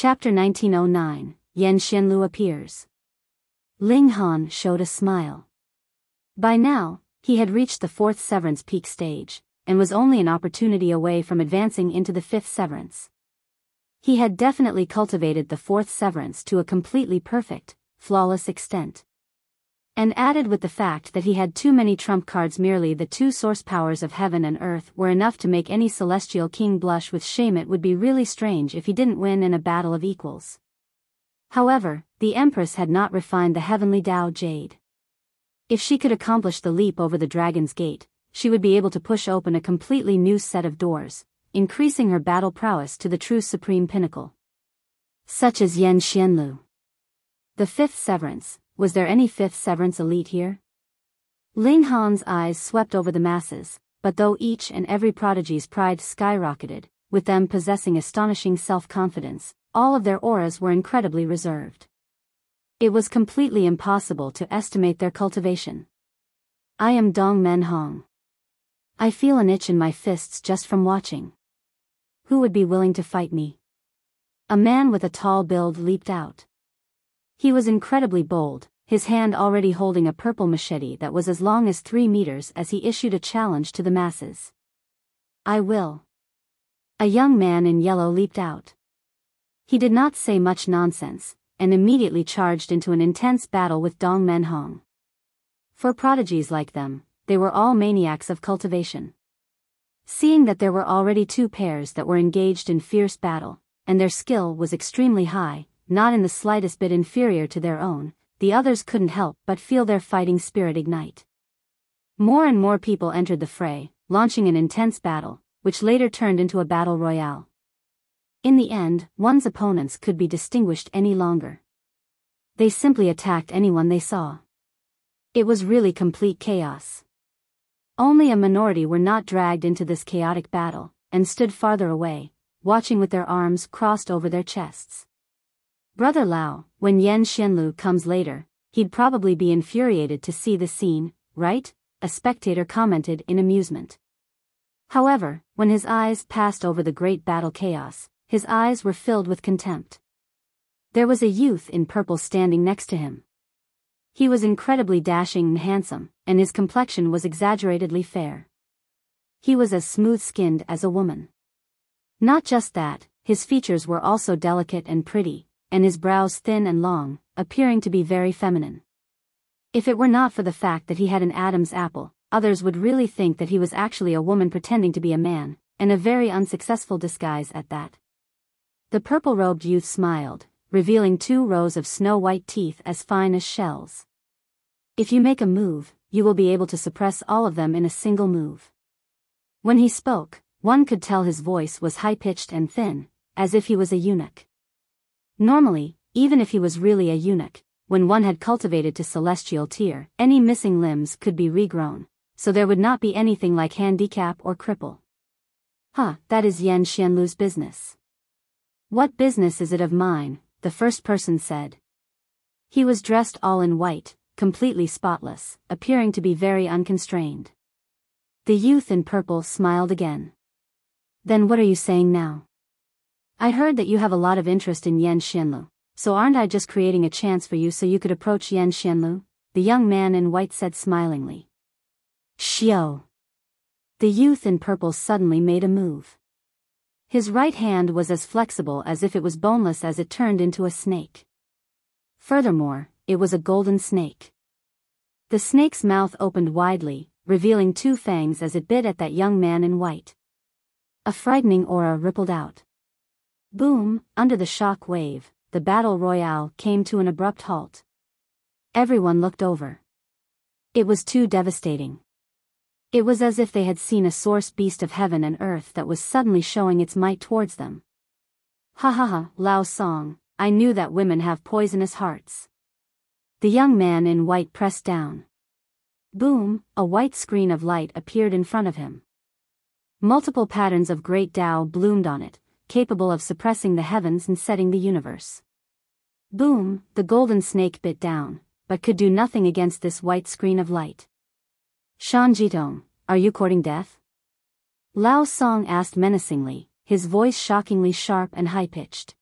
Chapter 1909, Xianlu appears. Ling Han showed a smile. By now, he had reached the 4th severance peak stage, and was only an opportunity away from advancing into the 5th severance. He had definitely cultivated the 4th severance to a completely perfect, flawless extent. And added with the fact that he had too many trump cards, merely the 2 source powers of heaven and earth were enough to make any celestial king blush with shame. It would be really strange if he didn't win in a battle of equals. However, the Empress had not refined the Heavenly Dao Jade. If she could accomplish the leap over the Dragon's Gate, she would be able to push open a completely new set of doors, increasing her battle prowess to the true supreme pinnacle. Such as Xianlu. The 5th severance. Was there any 5th severance elite here? Ling Han's eyes swept over the masses, but though each and every prodigy's pride skyrocketed, with them possessing astonishing self-confidence, all of their auras were incredibly reserved. It was completely impossible to estimate their cultivation. I am Dong Men Hong. I feel an itch in my fists just from watching. Who would be willing to fight me? A man with a tall build leaped out. He was incredibly bold, his hand already holding a purple machete that was as long as 3 meters as he issued a challenge to the masses. I will. A young man in yellow leaped out. He did not say much nonsense, and immediately charged into an intense battle with Dong Men Hong. For prodigies like them, they were all maniacs of cultivation. Seeing that there were already 2 pairs that were engaged in fierce battle, and their skill was extremely high, not in the slightest bit inferior to their own, the others couldn't help but feel their fighting spirit ignite. More and more people entered the fray, launching an intense battle, which later turned into a battle royale. In the end, one's opponents could be distinguished any longer. They simply attacked anyone they saw. It was really complete chaos. Only a minority were not dragged into this chaotic battle, and stood farther away, watching with their arms crossed over their chests. Brother Lao, when Xianlu comes later, he'd probably be infuriated to see the scene, right? A spectator commented in amusement. However, when his eyes passed over the great battle chaos, his eyes were filled with contempt. There was a youth in purple standing next to him. He was incredibly dashing and handsome, and his complexion was exaggeratedly fair. He was as smooth-skinned as a woman. Not just that, his features were also delicate and pretty, and his brows thin and long, appearing to be very feminine. If it were not for the fact that he had an Adam's apple, others would really think that he was actually a woman pretending to be a man, and a very unsuccessful disguise at that. The purple-robed youth smiled, revealing 2 rows of snow-white teeth as fine as shells. If you make a move, you will be able to suppress all of them in a single move. When he spoke, one could tell his voice was high-pitched and thin, as if he was a eunuch. Normally, even if he was really a eunuch, when one had cultivated to celestial tier, any missing limbs could be regrown, so there would not be anything like handicap or cripple. That is Xianlu's business. What business is it of mine? The first person said. He was dressed all in white, completely spotless, appearing to be very unconstrained. The youth in purple smiled again. Then what are you saying now? I heard that you have a lot of interest in Xianlu, so aren't I just creating a chance for you so you could approach Xianlu? The young man in white said smilingly. Xiao. The youth in purple suddenly made a move. His right hand was as flexible as if it was boneless as it turned into a snake. Furthermore, it was a golden snake. The snake's mouth opened widely, revealing 2 fangs as it bit at that young man in white. A frightening aura rippled out. Boom! Under the shock wave, the battle royale came to an abrupt halt. Everyone looked over. It was too devastating. It was as if they had seen a source beast of heaven and earth that was suddenly showing its might towards them. Ha ha ha, Lao Song, I knew that women have poisonous hearts. The young man in white pressed down. Boom! A white screen of light appeared in front of him. Multiple patterns of great Tao bloomed on it, capable of suppressing the heavens and setting the universe. Boom! The golden snake bit down, but could do nothing against this white screen of light. Shan Jitong, are you courting death? Lao Song asked menacingly, his voice shockingly sharp and high-pitched.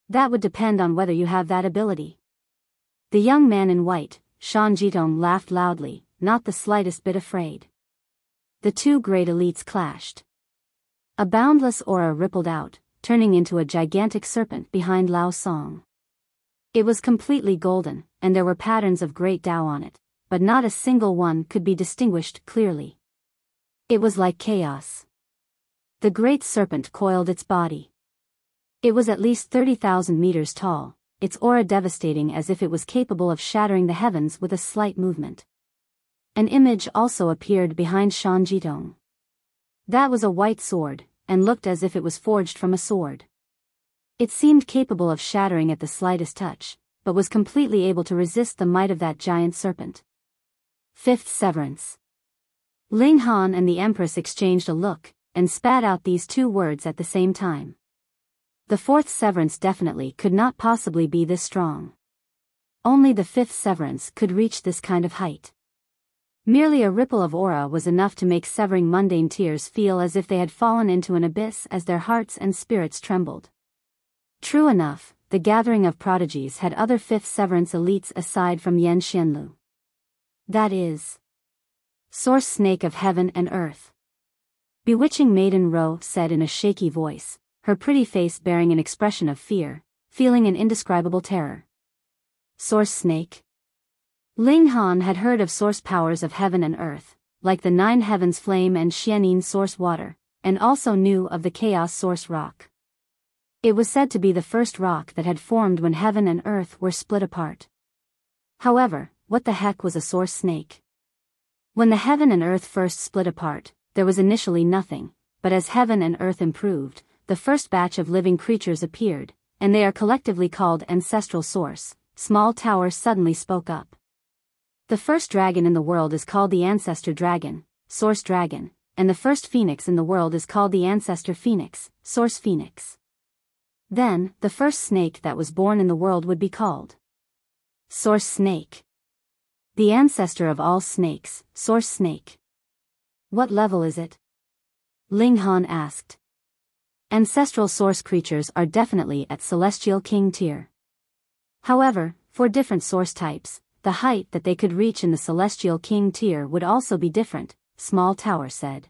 That would depend on whether you have that ability. The young man in white, Shan Jitong, laughed loudly, not the slightest bit afraid. The two great elites clashed. A boundless aura rippled out, turning into a gigantic serpent behind Lao Song. It was completely golden, and there were patterns of great Tao on it, but not a single one could be distinguished clearly. It was like chaos. The great serpent coiled its body. It was at least 30,000 meters tall, its aura devastating as if it was capable of shattering the heavens with a slight movement. An image also appeared behind Shan Jitong. That was a white sword, and looked as if it was forged from a sword. It seemed capable of shattering at the slightest touch, but was completely able to resist the might of that giant serpent. Fifth Severance. Ling Han and the Empress exchanged a look, and spat out these two words at the same time. The fourth severance definitely could not possibly be this strong. Only the fifth severance could reach this kind of height. Merely a ripple of aura was enough to make severing mundane tears feel as if they had fallen into an abyss as their hearts and spirits trembled. True enough, the gathering of prodigies had other fifth severance elites aside from Xianlu. That is, Source Snake of Heaven and Earth. Bewitching Maiden Ro said in a shaky voice, her pretty face bearing an expression of fear, feeling an indescribable terror. Source Snake? Ling Han had heard of source powers of heaven and earth, like the nine heavens flame and Xianin source water, and also knew of the chaos source rock. It was said to be the first rock that had formed when heaven and earth were split apart. However, what the heck was a source snake? When the heaven and earth first split apart, there was initially nothing, but as heaven and earth improved, the first batch of living creatures appeared, and they are collectively called Ancestral Source. Small Tower suddenly spoke up. The first dragon in the world is called the Ancestor Dragon, Source Dragon, and the first phoenix in the world is called the Ancestor Phoenix, Source Phoenix. Then, the first snake that was born in the world would be called Source Snake. The ancestor of all snakes, Source Snake. What level is it? Ling Han asked. Ancestral source creatures are definitely at Celestial King tier. However, for different source types, the height that they could reach in the Celestial King tier would also be different, Small Tower said.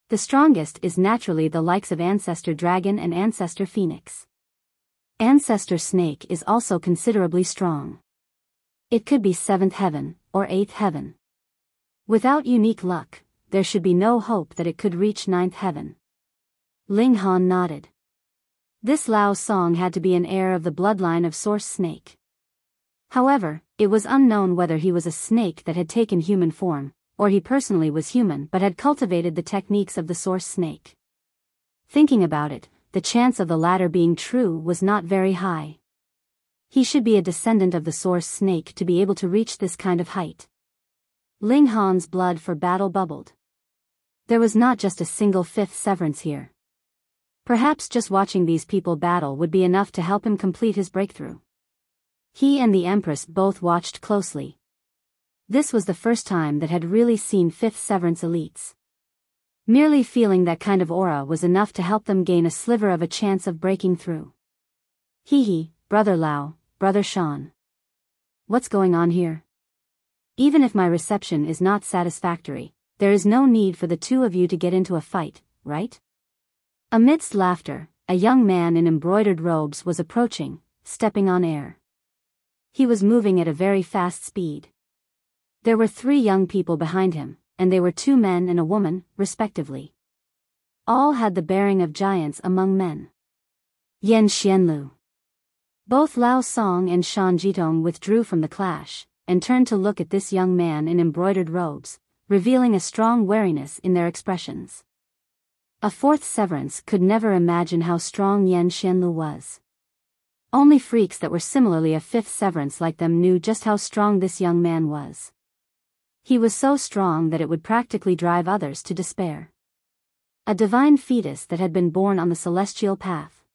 The strongest is naturally the likes of Ancestor Dragon and Ancestor Phoenix. Ancestor Snake is also considerably strong. It could be 7th heaven, or 8th heaven. Without unique luck, there should be no hope that it could reach 9th heaven. Ling Han nodded. This Lao Song had to be an heir of the bloodline of Source Snake. However, it was unknown whether he was a snake that had taken human form, or he personally was human but had cultivated the techniques of the Source Snake. Thinking about it, the chance of the latter being true was not very high. He should be a descendant of the Source Snake to be able to reach this kind of height. Ling Han's blood for battle bubbled. There was not just a single fifth severance here. Perhaps just watching these people battle would be enough to help him complete his breakthrough. He and the Empress both watched closely. This was the first time that had really seen fifth severance elites. Merely feeling that kind of aura was enough to help them gain a sliver of a chance of breaking through. Hee, Brother Lao, Brother Shan. What's going on here? Even if my reception is not satisfactory, there is no need for the two of you to get into a fight, right? Amidst laughter, a young man in embroidered robes was approaching, stepping on air. He was moving at a very fast speed. There were 3 young people behind him, and they were 2 men and a woman, respectively. All had the bearing of giants among men. Xianlu. Both Lao Song and Shan Jitong withdrew from the clash, and turned to look at this young man in embroidered robes, revealing a strong wariness in their expressions. A fourth severance could never imagine how strong Xianlu was. Only freaks that were similarly a fifth severance like them knew just how strong this young man was. He was so strong that it would practically drive others to despair. A divine fetus that had been born on the celestial path.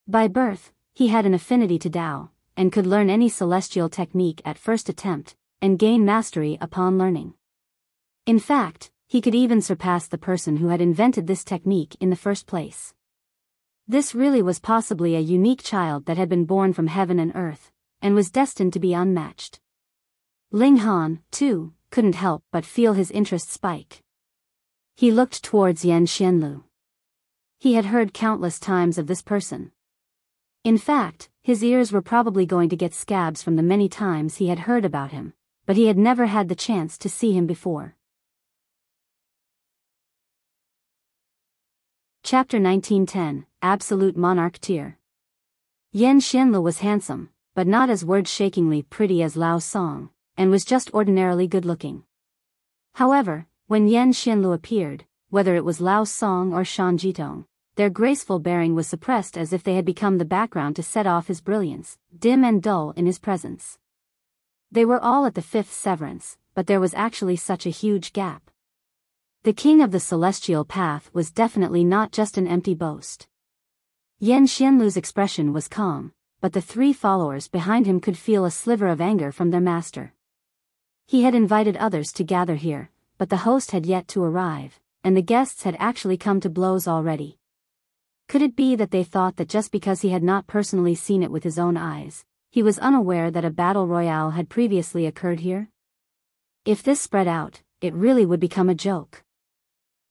By birth, he had an affinity to Tao, and could learn any celestial technique at first attempt, and gain mastery upon learning. In fact, he could even surpass the person who had invented this technique in the first place. This really was possibly a unique child that had been born from heaven and earth, and was destined to be unmatched. Ling Han, too, couldn't help but feel his interest spike. He looked towards Xianlu. He had heard countless times of this person. In fact, his ears were probably going to get scabs from the many times he had heard about him, but he had never had the chance to see him before. Chapter 1910, Absolute Monarch Tier. Xianlu was handsome, but not as word-shakingly pretty as Lao Song, and was just ordinarily good-looking. However, when Xianlu appeared, whether it was Lao Song or Shan Jitong, their graceful bearing was suppressed as if they had become the background to set off his brilliance, dim and dull in his presence. They were all at the 5th severance, but there was actually such a huge gap. The king of the celestial path was definitely not just an empty boast. Xianlu's expression was calm, but the 3 followers behind him could feel a sliver of anger from their master. He had invited others to gather here, but the host had yet to arrive, and the guests had actually come to blows already. Could it be that they thought that just because he had not personally seen it with his own eyes, he was unaware that a battle royale had previously occurred here? If this spread out, it really would become a joke.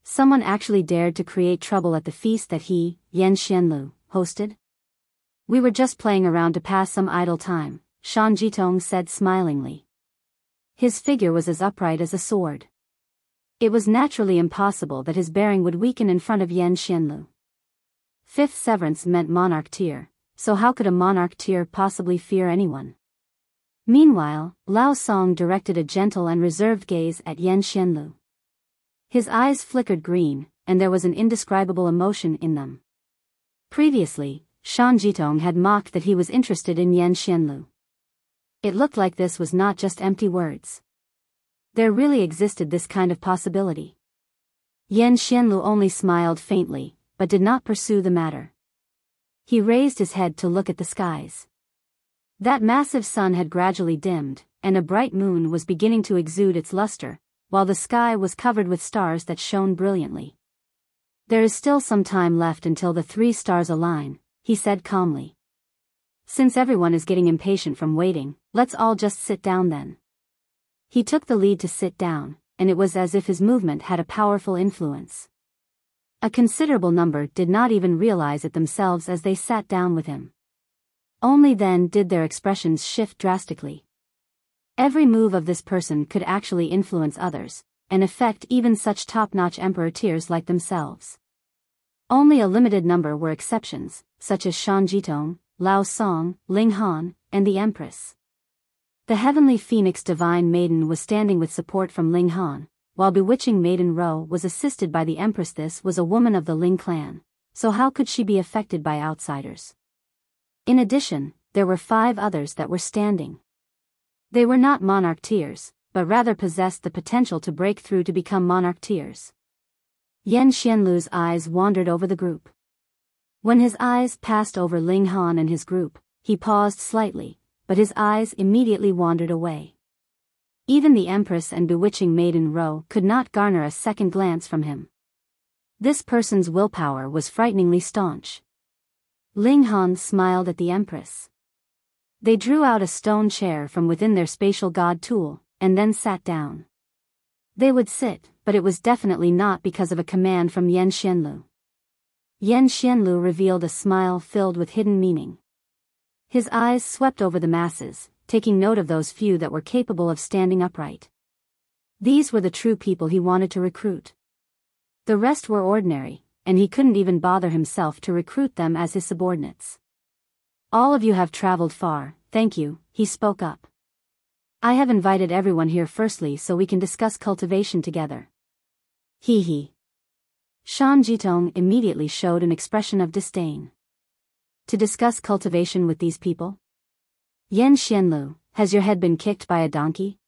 Someone actually dared to create trouble at the feast that he, Xianlu, hosted? We were just playing around to pass some idle time, Shan Jitong said smilingly. His figure was as upright as a sword. It was naturally impossible that his bearing would weaken in front of Xianlu. 5th severance meant monarch tier, so how could a monarch tier possibly fear anyone? Meanwhile, Lao Song directed a gentle and reserved gaze at Xianlu. His eyes flickered green, and there was an indescribable emotion in them. Previously, Shan Jitong had mocked that he was interested in Xianlu. It looked like this was not just empty words. There really existed this kind of possibility. Xianlu only smiled faintly, but did not pursue the matter. He raised his head to look at the skies. That massive sun had gradually dimmed, and a bright moon was beginning to exude its luster, while the sky was covered with stars that shone brilliantly. There is still some time left until the 3 stars align, he said calmly. Since everyone is getting impatient from waiting, let's all just sit down then. He took the lead to sit down, and it was as if his movement had a powerful influence. A considerable number did not even realize it themselves as they sat down with him. Only then did their expressions shift drastically. Every move of this person could actually influence others, and affect even such top-notch emperor tiers like themselves. Only a limited number were exceptions, such as Shan Jitong, Lao Song, Ling Han, and the Empress. The Heavenly Phoenix Divine Maiden was standing with support from Ling Han, while Bewitching Maiden Ro was assisted by the Empress. This was a woman of the Ling clan, so how could she be affected by outsiders? In addition, there were 5 others that were standing. They were not monarch tiers, but rather possessed the potential to break through to become monarch tiers. Xianlu's eyes wandered over the group. When his eyes passed over Ling Han and his group, he paused slightly, but his eyes immediately wandered away. Even the Empress and Bewitching Maiden Ro could not garner a second glance from him. This person's willpower was frighteningly staunch. Ling Han smiled at the Empress. They drew out a stone chair from within their spatial god tool, and then sat down. They would sit, but it was definitely not because of a command from Xianlu. Xianlu revealed a smile filled with hidden meaning. His eyes swept over the masses, taking note of those few that were capable of standing upright. These were the true people he wanted to recruit. The rest were ordinary, and he couldn't even bother himself to recruit them as his subordinates. All of you have traveled far, thank you, he spoke up. I have invited everyone here firstly so we can discuss cultivation together. He. Shan Jitong immediately showed an expression of disdain. To discuss cultivation with these people? Xianlu, has your head been kicked by a donkey?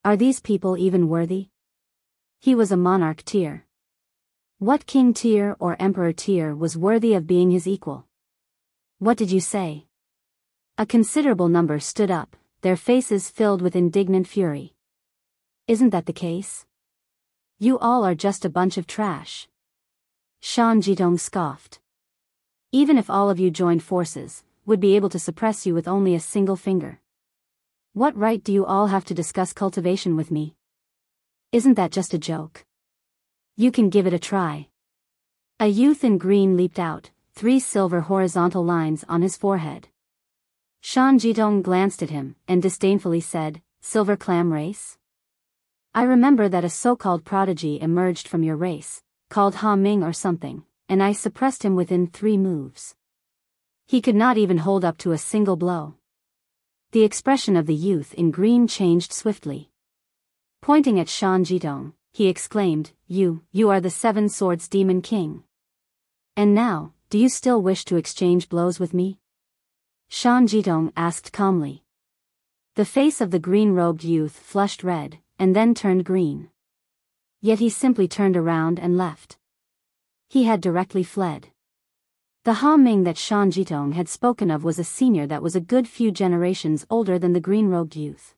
Are these people even worthy? He was a monarch tier. What king tier or emperor tier was worthy of being his equal? What did you say? A considerable number stood up, their faces filled with indignant fury. Isn't that the case? You all are just a bunch of trash. Shan Jitong scoffed. even if all of you joined forces, would be able to suppress you with only a single finger. What right do you all have to discuss cultivation with me? Isn't that just a joke? You can give it a try. A youth in green leaped out, 3 silver horizontal lines on his forehead. Shan Jitong glanced at him and disdainfully said, "Silver clam race? I remember that a so-called prodigy emerged from your race, called Ha Ming or something, and I suppressed him within 3 moves. He could not even hold up to a single blow." The expression of the youth in green changed swiftly. Pointing at Shan Jitong, he exclaimed, You are the 7 Swords Demon King. And now, do you still wish to exchange blows with me? Shan Jitong asked calmly. The face of the green-robed youth flushed red, and then turned green. Yet he simply turned around and left. He had directly fled. The Ha Ming that Shan Jitong had spoken of was a senior that was a good few generations older than the green-robed youth.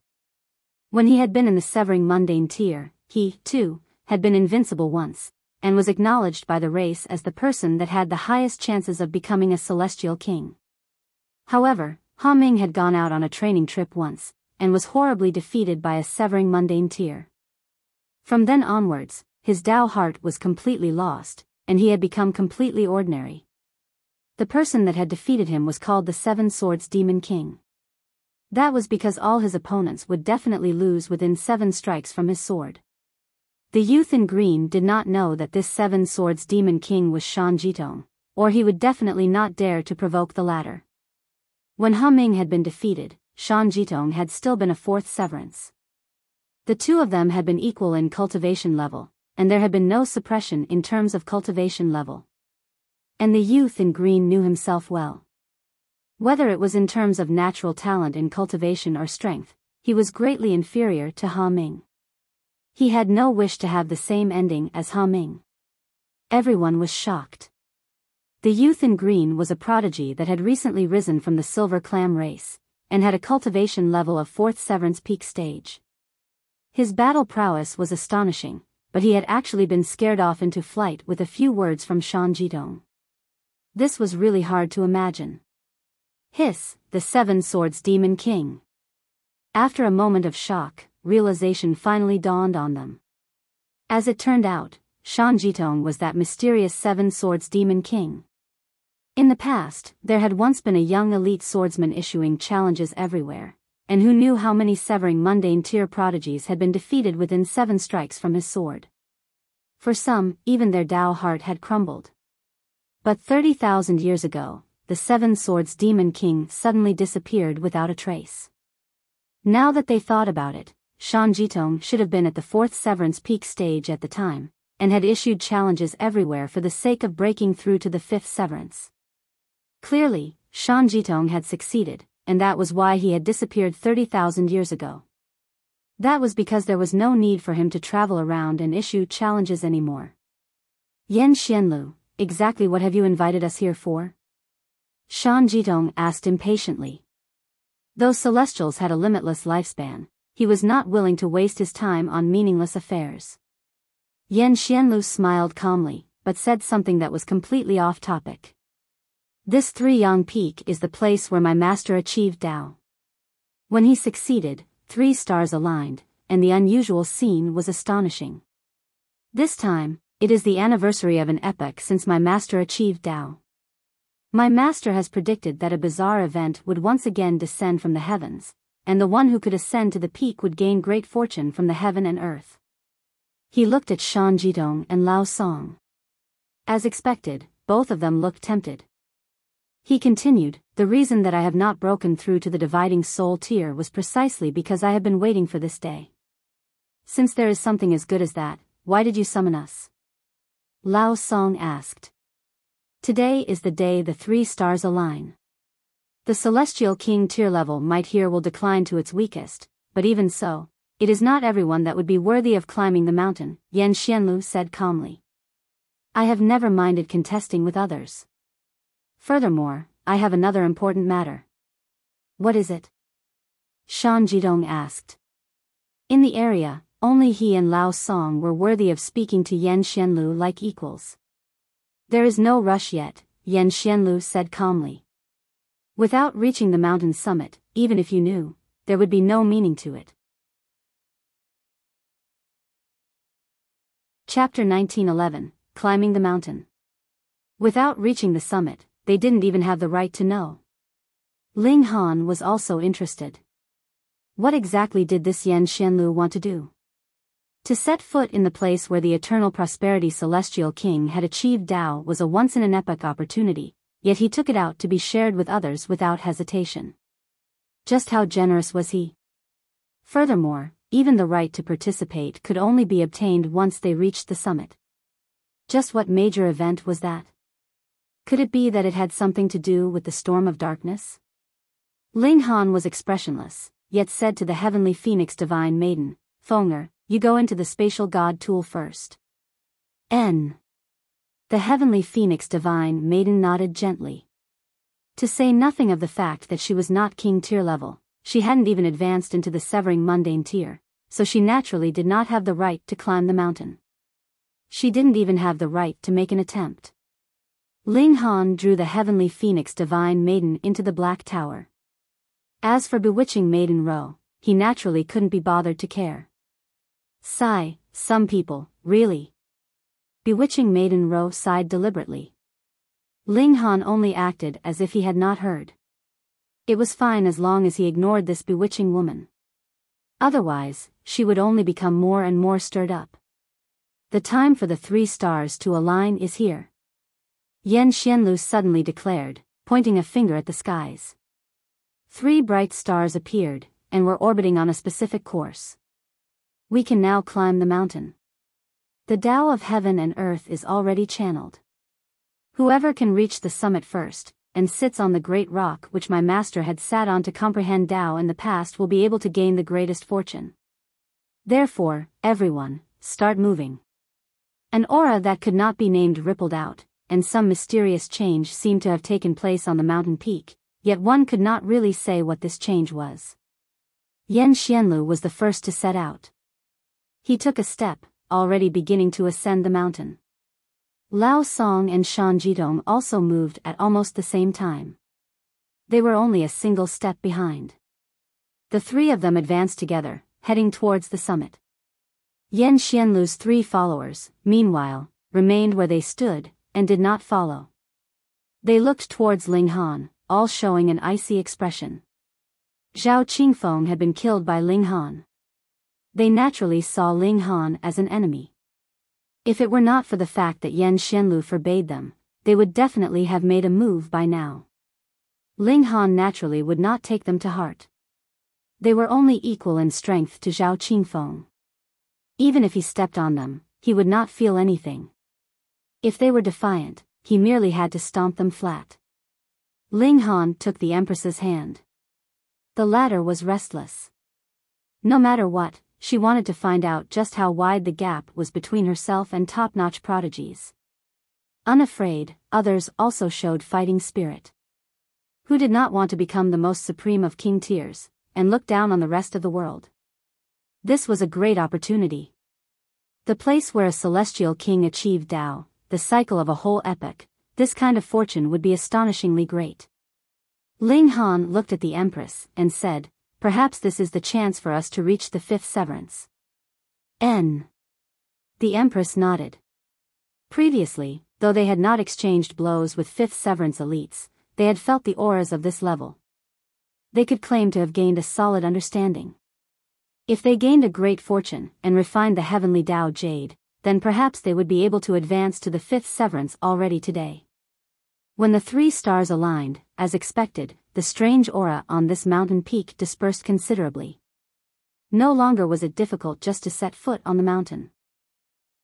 When he had been in the severing mundane tier, he, too, had been invincible once, and was acknowledged by the race as the person that had the highest chances of becoming a celestial king. However, Ha Ming had gone out on a training trip once, and was horribly defeated by a severing mundane tier. From then onwards, his Dao heart was completely lost, and he had become completely ordinary. The person that had defeated him was called the 7 Swords Demon King. That was because all his opponents would definitely lose within 7 strikes from his sword. The youth in green did not know that this 7 Swords Demon King was Shan Jitong, or he would definitely not dare to provoke the latter. When Ha Ming had been defeated, Shan Jitong had still been a 4th severance. The two of them had been equal in cultivation level, and there had been no suppression in terms of cultivation level. And the youth in green knew himself well. Whether it was in terms of natural talent in cultivation or strength, he was greatly inferior to Ha Ming. He had no wish to have the same ending as Ha Ming. Everyone was shocked. The youth in green was a prodigy that had recently risen from the silver clam race, and had a cultivation level of 4th severance peak stage. His battle prowess was astonishing, but he had actually been scared off into flight with a few words from Shan Jitong. This was really hard to imagine. Hiss, the 7 Swords Demon King. After a moment of shock, realization finally dawned on them. As it turned out, Shan Jitong was that mysterious 7 Swords Demon King. In the past, there had once been a young elite swordsman issuing challenges everywhere, and who knew how many severing mundane tier prodigies had been defeated within 7 strikes from his sword. For some, even their Dao heart had crumbled. But 30,000 years ago, the 7 Swords Demon King suddenly disappeared without a trace. Now that they thought about it, Shan Jitong should have been at the 4th severance peak stage at the time, and had issued challenges everywhere for the sake of breaking through to the 5th severance. Clearly, Shan Jitong had succeeded, and that was why he had disappeared 30,000 years ago. That was because there was no need for him to travel around and issue challenges anymore. Xianlu, exactly what have you invited us here for? Shan Jitong asked impatiently. Though Celestials had a limitless lifespan, he was not willing to waste his time on meaningless affairs. Xianlu smiled calmly, but said something that was completely off topic. This 3-yang peak is the place where my master achieved Dao. When he succeeded, 3 stars aligned, and the unusual scene was astonishing. This time, it is the anniversary of an epoch since my master achieved Dao. My master has predicted that a bizarre event would once again descend from the heavens, and the one who could ascend to the peak would gain great fortune from the heaven and earth. He looked at Shan Jitong and Lao Song. As expected, both of them looked tempted. He continued, the reason that I have not broken through to the dividing soul tier was precisely because I have been waiting for this day. Since there is something as good as that, why did you summon us? Lao Song asked. Today is the day the 3 stars align. The celestial king tier level might here will decline to its weakest, but even so, it is not everyone that would be worthy of climbing the mountain, Xianlu said calmly. I have never minded contesting with others. Furthermore, I have another important matter. What is it? Shan Jitong asked. In the area, only he and Lao Song were worthy of speaking to Xianlu like equals. There is no rush yet, Xianlu said calmly. Without reaching the mountain's summit, even if you knew, there would be no meaning to it. Chapter 1911, Climbing the Mountain. Without reaching the summit, they didn't even have the right to know. Ling Han was also interested. What exactly did this Xianlu want to do? To set foot in the place where the eternal prosperity celestial king had achieved Dao was a once-in-an-epoch opportunity, yet he took it out to be shared with others without hesitation. Just how generous was he? Furthermore, even the right to participate could only be obtained once they reached the summit. Just what major event was that? Could it be that it had something to do with the storm of darkness? Ling Han was expressionless, yet said to the heavenly phoenix divine maiden, "Fenger, you go into the spatial god tool first." The heavenly phoenix divine maiden nodded gently. To say nothing of the fact that she was not king tier level, she hadn't even advanced into the severing mundane tier, so she naturally did not have the right to climb the mountain. She didn't even have the right to make an attempt. Ling Han drew the heavenly phoenix divine maiden into the black tower. As for bewitching maiden Ro, he naturally couldn't be bothered to care. Sigh, some people, really. Bewitching maiden Ro sighed deliberately. Ling Han only acted as if he had not heard. It was fine as long as he ignored this bewitching woman. Otherwise, she would only become more and more stirred up. The time for the 3 stars to align is here. Xianlu suddenly declared, pointing a finger at the skies. 3 bright stars appeared, and were orbiting on a specific course. We can now climb the mountain. The Tao of heaven and earth is already channeled. Whoever can reach the summit first, and sits on the great rock which my master had sat on to comprehend Tao in the past will be able to gain the greatest fortune. Therefore, everyone, start moving. An aura that could not be named rippled out, and some mysterious change seemed to have taken place on the mountain peak, yet one could not really say what this change was. Xianlu was the first to set out. He took a step, already beginning to ascend the mountain. Lao Song and Shan Jidong also moved at almost the same time. They were only a single step behind. The 3 of them advanced together, heading towards the summit. Xianlu's 3 followers, meanwhile, remained where they stood, and did not follow. They looked towards Ling Han, all showing an icy expression. Zhao Qingfeng had been killed by Ling Han. They naturally saw Ling Han as an enemy. If it were not for the fact that Xianlu forbade them, they would definitely have made a move by now. Ling Han naturally would not take them to heart. They were only equal in strength to Zhao Qingfeng. Even if he stepped on them, he would not feel anything. If they were defiant, he merely had to stomp them flat. Ling Han took the Empress's hand. The latter was restless. No matter what, she wanted to find out just how wide the gap was between herself and top-notch prodigies. Unafraid, others also showed fighting spirit. Who did not want to become the most supreme of king tiers, and look down on the rest of the world? This was a great opportunity. The place where a celestial king achieved Tao, the cycle of a whole epoch, this kind of fortune would be astonishingly great. Ling Han looked at the Empress and said, "Perhaps this is the chance for us to reach the 5th severance." The Empress nodded. Previously, though they had not exchanged blows with 5th severance elites, they had felt the auras of this level. They could claim to have gained a solid understanding. If they gained a great fortune and refined the Heavenly Dao Jade, then perhaps they would be able to advance to the 5th severance already today. When the 3 stars aligned, as expected, the strange aura on this mountain peak dispersed considerably. No longer was it difficult just to set foot on the mountain.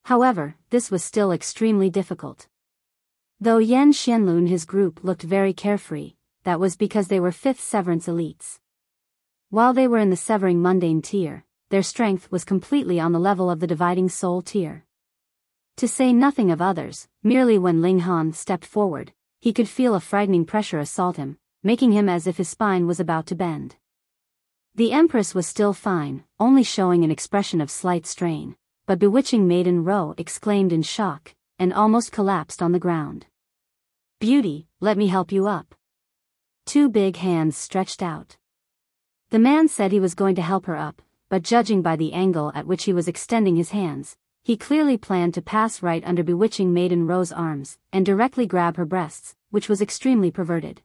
However, this was still extremely difficult. Though Xianlu and his group looked very carefree, that was because they were 5th severance elites. While they were in the severing mundane tier, their strength was completely on the level of the dividing soul tier. To say nothing of others, merely when Ling Han stepped forward, he could feel a frightening pressure assault him, making him as if his spine was about to bend. The Empress was still fine, only showing an expression of slight strain, but bewitching maiden Ro exclaimed in shock, and almost collapsed on the ground. Beauty, let me help you up. Two big hands stretched out. The man said he was going to help her up, but judging by the angle at which he was extending his hands, he clearly planned to pass right under bewitching Maiden Ro's arms and directly grab her breasts, which was extremely perverted.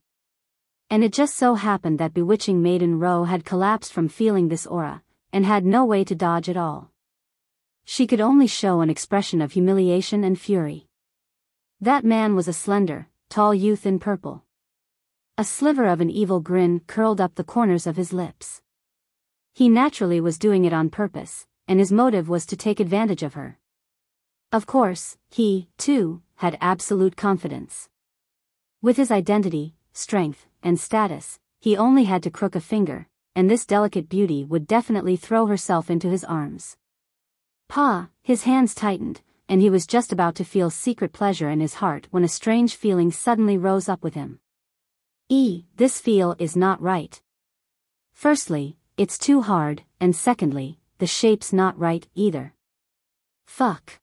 And it just so happened that bewitching Maiden Ro had collapsed from feeling this aura, and had no way to dodge at all. She could only show an expression of humiliation and fury. That man was a slender, tall youth in purple. A sliver of an evil grin curled up the corners of his lips. He naturally was doing it on purpose, and his motive was to take advantage of her. Of course, he, too, had absolute confidence. With his identity, strength, and status, he only had to crook a finger, and this delicate beauty would definitely throw herself into his arms. His hands tightened, and he was just about to feel secret pleasure in his heart when a strange feeling suddenly rose up with him. This feel is not right. Firstly, it's too hard, and secondly, the shape's not right either. Fuck.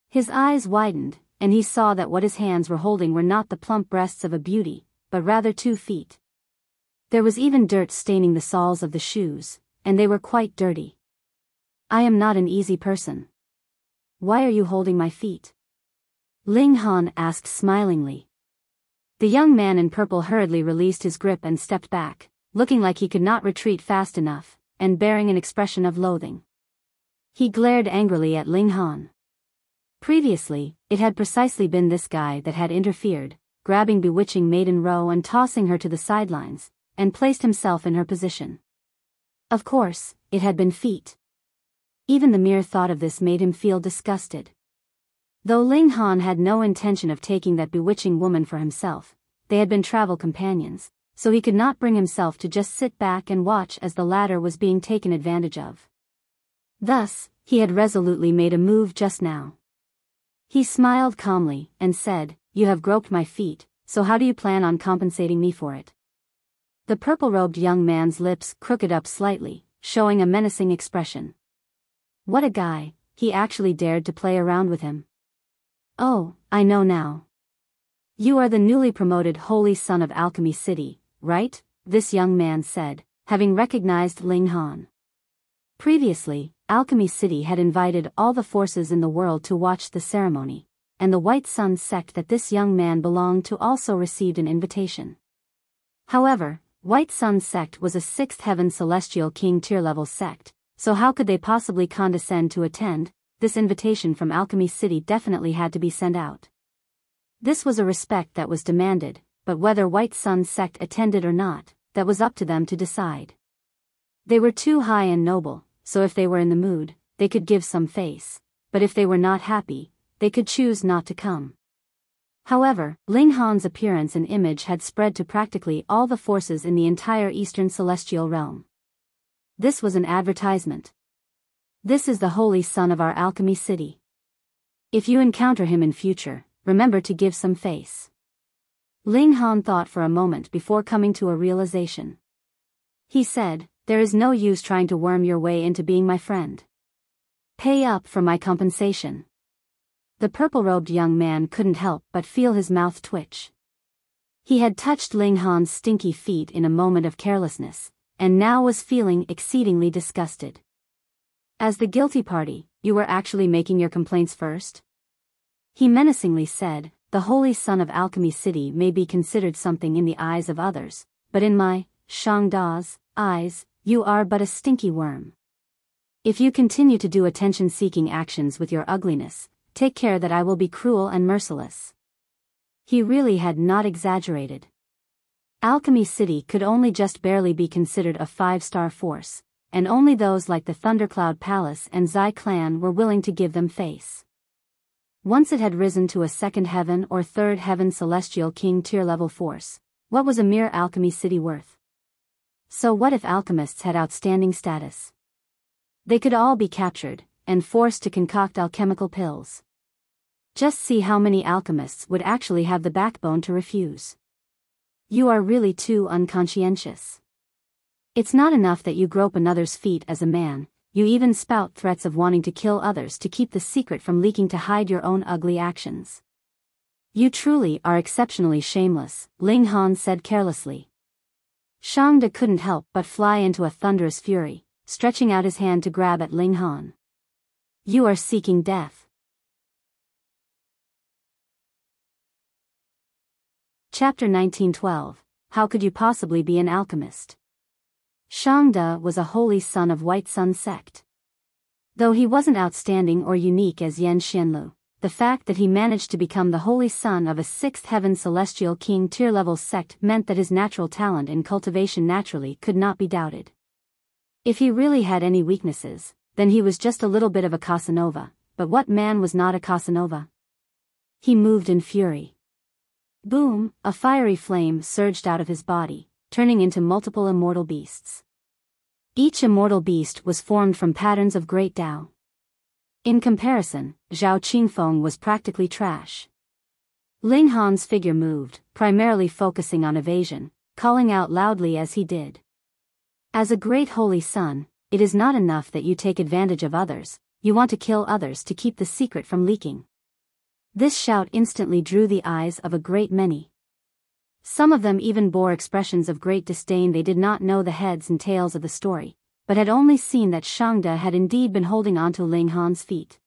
His eyes widened, and he saw that what his hands were holding were not the plump breasts of a beauty, but rather 2 feet. There was even dirt staining the soles of the shoes, and they were quite dirty. I am not an easy person. Why are you holding my feet? Ling Han asked smilingly. The young man in purple hurriedly released his grip and stepped back, looking like he could not retreat fast enough, and bearing an expression of loathing. He glared angrily at Ling Han. Previously, it had precisely been this guy that had interfered, grabbing bewitching Maiden Ro and tossing her to the sidelines, and placed himself in her position. Of course, it had been feet. Even the mere thought of this made him feel disgusted. Though Ling Han had no intention of taking that bewitching woman for himself, they had been travel companions, so he could not bring himself to just sit back and watch as the latter was being taken advantage of. Thus, he had resolutely made a move just now. He smiled calmly and said, "You have groped my feet, so how do you plan on compensating me for it?" The purple-robed young man's lips crooked up slightly, showing a menacing expression. What a guy, he actually dared to play around with him. Oh, I know now. You are the newly promoted Holy Son of Alchemy City, right? This young man said, having recognized Ling Han. Previously, Alchemy City had invited all the forces in the world to watch the ceremony, and the White Sun sect that this young man belonged to also received an invitation. However, White Sun sect was a 6th Heaven Celestial King tier-level sect, so how could they possibly condescend to attend? This invitation from Alchemy City definitely had to be sent out. This was a respect that was demanded, but whether White Sun sect attended or not, that was up to them to decide. They were too high and noble, so if they were in the mood, they could give some face, but if they were not happy, they could choose not to come. However, Ling Han's appearance and image had spread to practically all the forces in the entire Eastern Celestial Realm. This was an advertisement. This is the Holy Son of our Alchemy City. If you encounter him in future, remember to give some face. Ling Han thought for a moment before coming to a realization. He said, "There is no use trying to worm your way into being my friend. Pay up for my compensation." The purple-robed young man couldn't help but feel his mouth twitch. He had touched Ling Han's stinky feet in a moment of carelessness, and now was feeling exceedingly disgusted. As the guilty party, you were actually making your complaints first? He menacingly said, "The Holy Son of Alchemy City may be considered something in the eyes of others, but in my, Shang Da's, eyes, you are but a stinky worm. If you continue to do attention-seeking actions with your ugliness, take care that I will be cruel and merciless." He really had not exaggerated. Alchemy City could only just barely be considered a 5-star force, and only those like the Thundercloud Palace and Zai clan were willing to give them face. Once it had risen to a 2nd Heaven or 3rd Heaven Celestial King tier-level force, what was a mere Alchemy City worth? So what if alchemists had outstanding status? They could all be captured, and forced to concoct alchemical pills. Just see how many alchemists would actually have the backbone to refuse. You are really too unconscientious. It's not enough that you grope another's feet as a man, you even spout threats of wanting to kill others to keep the secret from leaking to hide your own ugly actions. You truly are exceptionally shameless, Ling Han said carelessly. Xiangda couldn't help but fly into a thunderous fury, stretching out his hand to grab at Ling Han. You are seeking death. Chapter 1912. How could you possibly be an alchemist? Xiangda was a holy son of White Sun sect. Though he wasn't outstanding or unique as Xianlu, the fact that he managed to become the holy son of a sixth heaven celestial king tier-level sect meant that his natural talent in cultivation naturally could not be doubted. If he really had any weaknesses, then he was just a little bit of a Casanova, but what man was not a Casanova? He moved in fury. Boom, a fiery flame surged out of his body, turning into multiple immortal beasts. Each immortal beast was formed from patterns of great Tao. In comparison, Zhao Qingfeng was practically trash. Ling Han's figure moved, primarily focusing on evasion, calling out loudly as he did. As a great holy son, it is not enough that you take advantage of others, you want to kill others to keep the secret from leaking. This shout instantly drew the eyes of a great many. Some of them even bore expressions of great disdain. They did not know the heads and tails of the story, but had only seen that Xiangda had indeed been holding onto Ling Han's feet.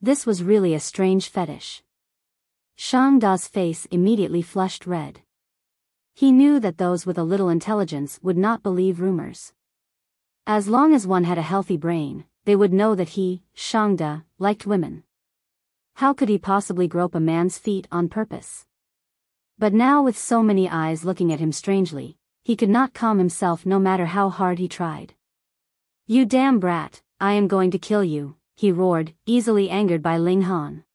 This was really a strange fetish. Xiangda's face immediately flushed red. He knew that those with a little intelligence would not believe rumors. As long as one had a healthy brain, they would know that he, Xiangda, liked women. How could he possibly grope a man's feet on purpose? But now, with so many eyes looking at him strangely, he could not calm himself no matter how hard he tried. You damn brat, I am going to kill you, he roared, easily angered by Ling Han.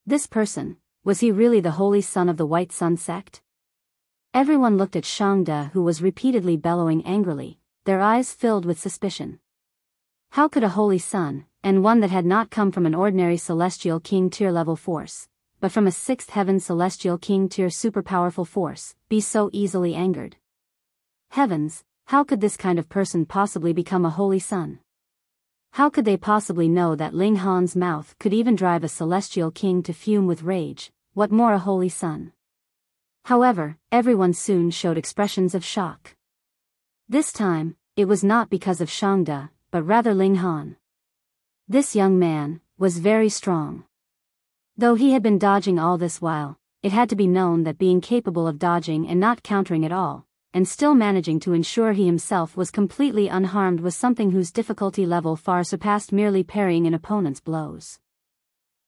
This person, was he really the holy son of the White Sun sect? Everyone looked at Xiangda, who was repeatedly bellowing angrily, their eyes filled with suspicion. How could a holy son, and one that had not come from an ordinary celestial king tier level force, but from a sixth heaven celestial king tier superpowerful force, be so easily angered? Heavens, how could this kind of person possibly become a holy son? How could they possibly know that Ling Han's mouth could even drive a celestial king to fume with rage, what more a holy son? However, everyone soon showed expressions of shock. This time, it was not because of Xiangda, but rather Ling Han. This young man was very strong. Though he had been dodging all this while, it had to be known that being capable of dodging and not countering at all, and still managing to ensure he himself was completely unharmed, was something whose difficulty level far surpassed merely parrying an opponent's blows.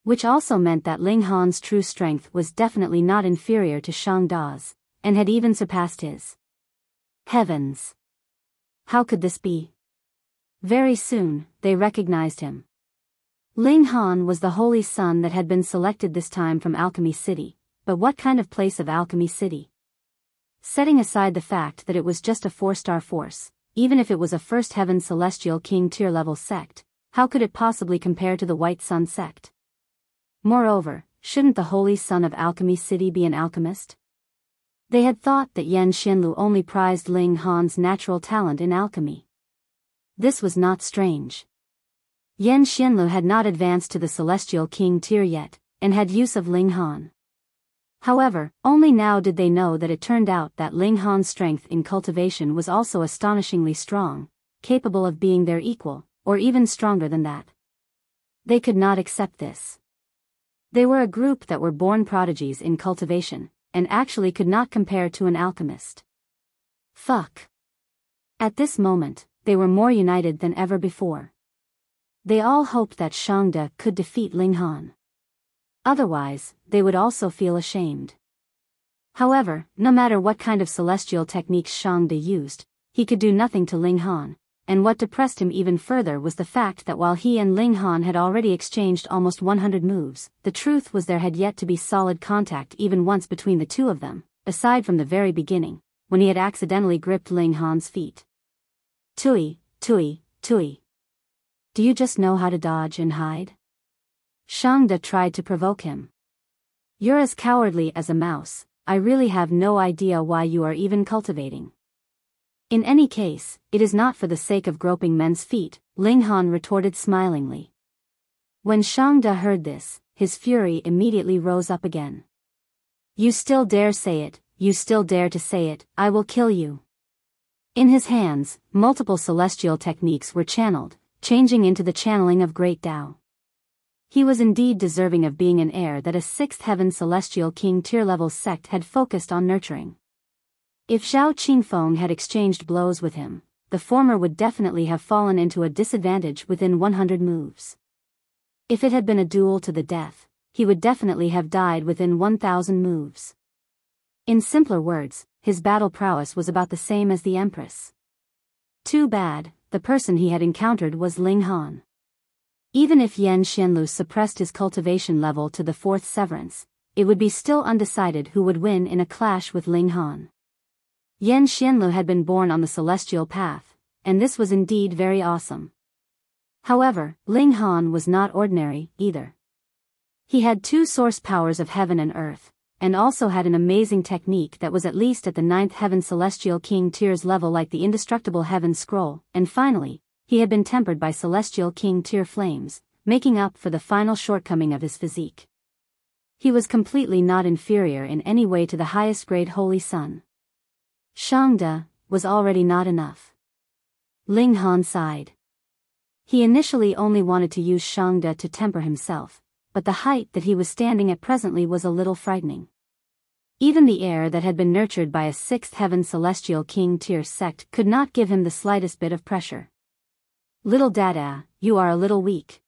Which also meant that Ling Han's true strength was definitely not inferior to Xiangda's, and had even surpassed his. Heavens! How could this be? Very soon, they recognized him. Ling Han was the holy son that had been selected this time from Alchemy City, but what kind of place of Alchemy City? Setting aside the fact that it was just a 4-star force, even if it was a first heaven celestial king tier level sect, how could it possibly compare to the White Sun sect? Moreover, shouldn't the holy son of Alchemy City be an alchemist? They had thought that Xianlu only prized Ling Han's natural talent in alchemy. This was not strange. Xianlu had not advanced to the celestial king tier yet, and had use of Ling Han. However, only now did they know that it turned out that Ling Han's strength in cultivation was also astonishingly strong, capable of being their equal, or even stronger than that. They could not accept this. They were a group that were born prodigies in cultivation, and actually could not compare to an alchemist. Fuck. At this moment, they were more united than ever before. They all hoped that Xiangda could defeat Ling Han. Otherwise, they would also feel ashamed. However, no matter what kind of celestial techniques Xiangda used, he could do nothing to Ling Han, and what depressed him even further was the fact that while he and Ling Han had already exchanged almost 100 moves, the truth was there had yet to be solid contact even once between the two of them, aside from the very beginning, when he had accidentally gripped Ling Han's feet. Tui, Tui, Tui. Do you just know how to dodge and hide? Xiangda tried to provoke him. You're as cowardly as a mouse, I really have no idea why you are even cultivating. In any case, it is not for the sake of groping men's feet, Ling Han retorted smilingly. When Xiangda heard this, his fury immediately rose up again. You still dare say it, you still dare to say it, I will kill you. In his hands, multiple celestial techniques were channeled, changing into the channeling of great Tao. He was indeed deserving of being an heir that a sixth heaven celestial king tier-level sect had focused on nurturing. If Zhao Qingfeng had exchanged blows with him, the former would definitely have fallen into a disadvantage within 100 moves. If it had been a duel to the death, he would definitely have died within 1,000 moves. In simpler words, his battle prowess was about the same as the Empress. Too bad, the person he had encountered was Ling Han. Even if Xianlu suppressed his cultivation level to the fourth severance, it would be still undecided who would win in a clash with Ling Han. Xianlu had been born on the celestial path, and this was indeed very awesome. However, Ling Han was not ordinary, either. He had two source powers of heaven and earth, and also had an amazing technique that was at least at the 9th heaven celestial king tier's level, like the indestructible heaven scroll, and finally, he had been tempered by celestial king tier flames, making up for the final shortcoming of his physique. He was completely not inferior in any way to the highest grade Holy Sun. Shangde was already not enough. Ling Han sighed. He initially only wanted to use Shangde to temper himself, but the height that he was standing at presently was a little frightening. Even the heir that had been nurtured by a sixth heaven celestial king tier sect could not give him the slightest bit of pressure. Little Dada, you are a little weak.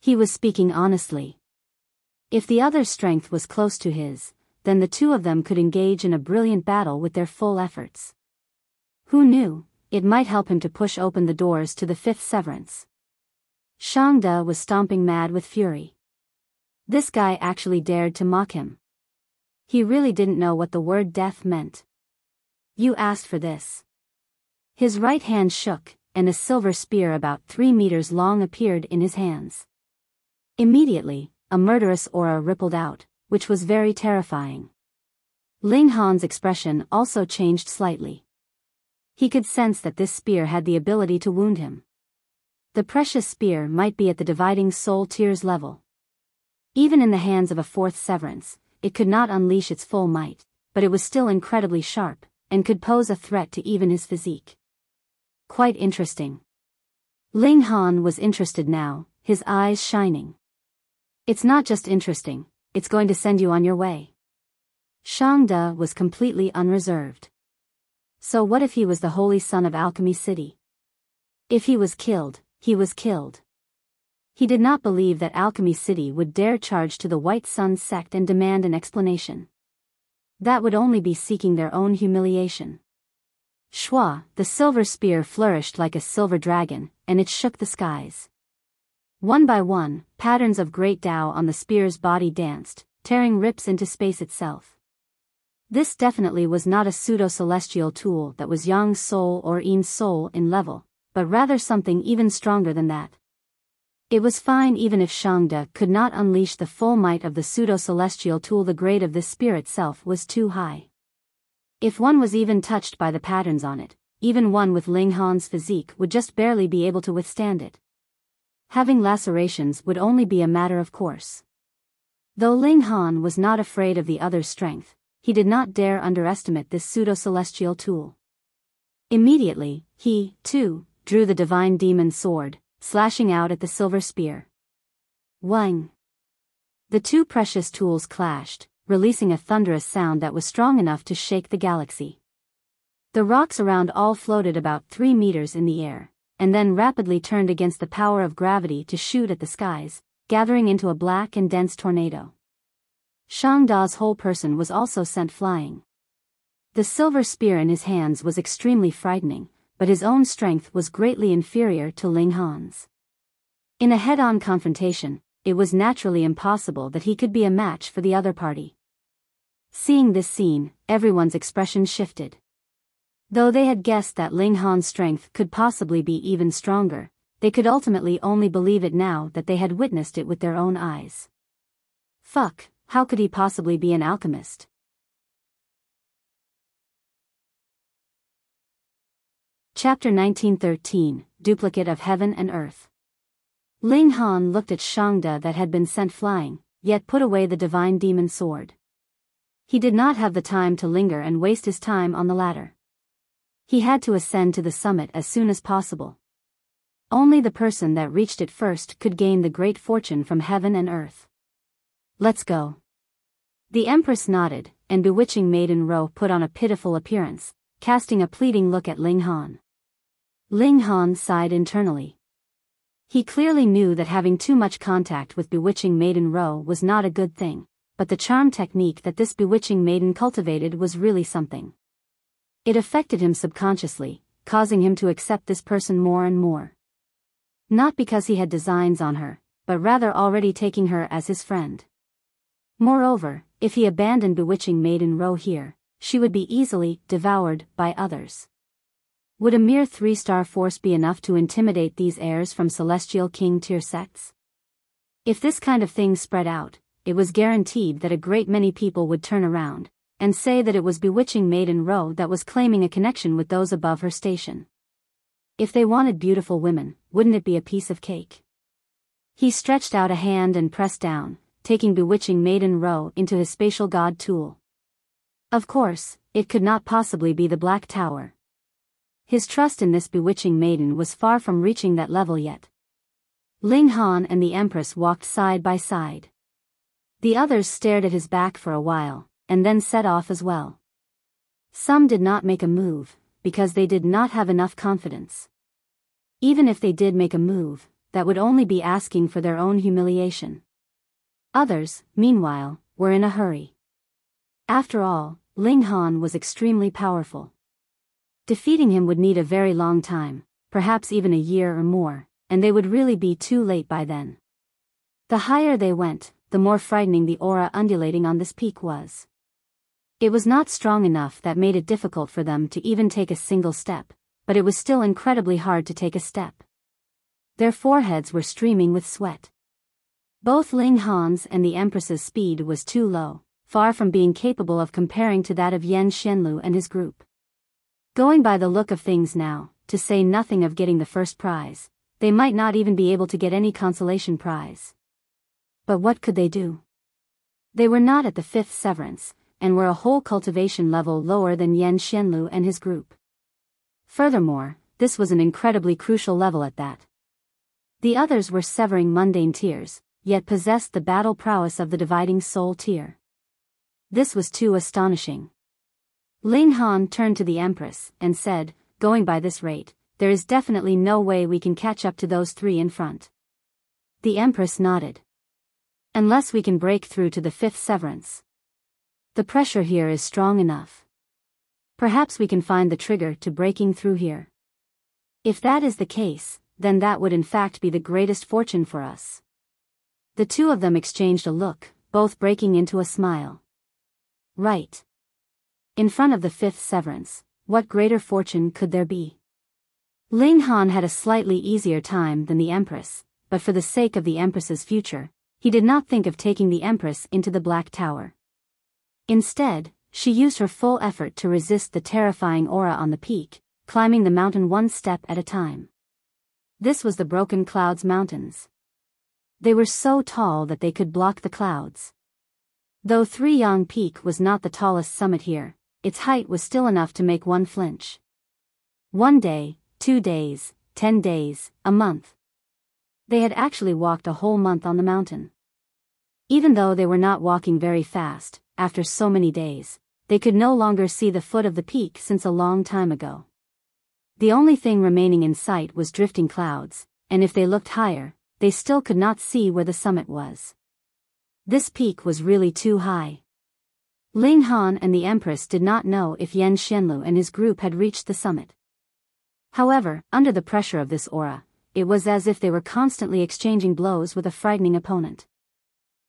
He was speaking honestly. If the other's strength was close to his, then the two of them could engage in a brilliant battle with their full efforts. Who knew, it might help him to push open the doors to the fifth severance. Shangde was stomping mad with fury. This guy actually dared to mock him. He really didn't know what the word death meant. You asked for this. His right hand shook, and a silver spear about 3 meters long appeared in his hands. Immediately, a murderous aura rippled out, which was very terrifying. Ling Han's expression also changed slightly. He could sense that this spear had the ability to wound him. The precious spear might be at the dividing soul tier's level. Even in the hands of a fourth severance, it could not unleash its full might, but it was still incredibly sharp, and could pose a threat to even his physique. Quite interesting. Ling Han was interested now, his eyes shining. It's not just interesting, it's going to send you on your way. Shangde was completely unreserved. So what if he was the holy son of Alchemy City? If he was killed, he was killed. He did not believe that Alchemy City would dare charge to the White Sun sect and demand an explanation. That would only be seeking their own humiliation. Shua, the silver spear flourished like a silver dragon, and it shook the skies. One by one, patterns of great Tao on the spear's body danced, tearing rips into space itself. This definitely was not a pseudo-celestial tool that was Yang's soul or Yin's soul in level, but rather something even stronger than that. It was fine even if Shangde could not unleash the full might of the pseudo-celestial tool. The grade of this spear itself was too high. If one was even touched by the patterns on it, even one with Ling Han's physique would just barely be able to withstand it. Having lacerations would only be a matter of course. Though Ling Han was not afraid of the other's strength, he did not dare underestimate this pseudo-celestial tool. Immediately, he, too, drew the divine demon sword, slashing out at the silver spear. Wang! The two precious tools clashed, releasing a thunderous sound that was strong enough to shake the galaxy. The rocks around all floated about 3 meters in the air, and then rapidly turned against the power of gravity to shoot at the skies, gathering into a black and dense tornado. Shangde's whole person was also sent flying. The silver spear in his hands was extremely frightening, but his own strength was greatly inferior to Ling Han's. In a head-on confrontation, it was naturally impossible that he could be a match for the other party. Seeing this scene, everyone's expression shifted. Though they had guessed that Ling Han's strength could possibly be even stronger, they could ultimately only believe it now that they had witnessed it with their own eyes. Fuck, how could he possibly be an alchemist? Chapter 1913, Duplicate of Heaven and Earth. Ling Han looked at Shangde that had been sent flying, yet put away the divine demon sword. He did not have the time to linger and waste his time on the ladder. He had to ascend to the summit as soon as possible. Only the person that reached it first could gain the great fortune from heaven and earth. Let's go. The Empress nodded, and bewitching Maiden Ro put on a pitiful appearance, casting a pleading look at Ling Han. Ling Han sighed internally. He clearly knew that having too much contact with bewitching Maiden Ro was not a good thing, but the charm technique that this bewitching maiden cultivated was really something. It affected him subconsciously, causing him to accept this person more and more. Not because he had designs on her, but rather already taking her as his friend. Moreover, if he abandoned bewitching Maiden Ro here, she would be easily devoured by others. Would a mere 3-star force be enough to intimidate these heirs from Celestial King tier sects? If this kind of thing spread out, it was guaranteed that a great many people would turn around and say that it was bewitching Maiden Ro that was claiming a connection with those above her station. If they wanted beautiful women, wouldn't it be a piece of cake? He stretched out a hand and pressed down, taking bewitching Maiden Ro into his spatial god tool. Of course, it could not possibly be the Black Tower. His trust in this bewitching maiden was far from reaching that level yet. Ling Han and the Empress walked side by side. The others stared at his back for a while, and then set off as well. Some did not make a move, because they did not have enough confidence. Even if they did make a move, that would only be asking for their own humiliation. Others, meanwhile, were in a hurry. After all, Ling Han was extremely powerful. Defeating him would need a very long time, perhaps even a year or more, and they would really be too late by then. The higher they went, the more frightening the aura undulating on this peak was. It was not strong enough that made it difficult for them to even take a single step, but it was still incredibly hard to take a step. Their foreheads were streaming with sweat. Both Ling Han's and the Empress's speed was too low, far from being capable of comparing to that of Xianlu and his group. Going by the look of things now, to say nothing of getting the first prize, they might not even be able to get any consolation prize. But what could they do? They were not at the 5th severance, and were a whole cultivation level lower than Xianlu and his group. Furthermore, this was an incredibly crucial level at that. The others were severing mundane tiers, yet possessed the battle prowess of the dividing soul tier. This was too astonishing. Ling Han turned to the Empress and said, "Going by this rate, there is definitely no way we can catch up to those 3 in front." The Empress nodded. "Unless we can break through to the 5th severance. The pressure here is strong enough. Perhaps we can find the trigger to breaking through here. If that is the case, then that would in fact be the greatest fortune for us." The two of them exchanged a look, both breaking into a smile. Right. In front of the 5th severance, what greater fortune could there be? Ling Han had a slightly easier time than the Empress, but for the sake of the Empress's future, he did not think of taking the Empress into the Black Tower. Instead, she used her full effort to resist the terrifying aura on the peak, climbing the mountain one step at a time. This was the Broken Clouds Mountains. They were so tall that they could block the clouds. Though Three Yang Peak was not the tallest summit here, its height was still enough to make one flinch. 1 day, 2 days, 10 days, a month. They had actually walked a whole month on the mountain. Even though they were not walking very fast, after so many days, they could no longer see the foot of the peak since a long time ago. The only thing remaining in sight was drifting clouds, and if they looked higher, they still could not see where the summit was. This peak was really too high. Ling Han and the Empress did not know if Xianlu and his group had reached the summit. However, under the pressure of this aura, it was as if they were constantly exchanging blows with a frightening opponent.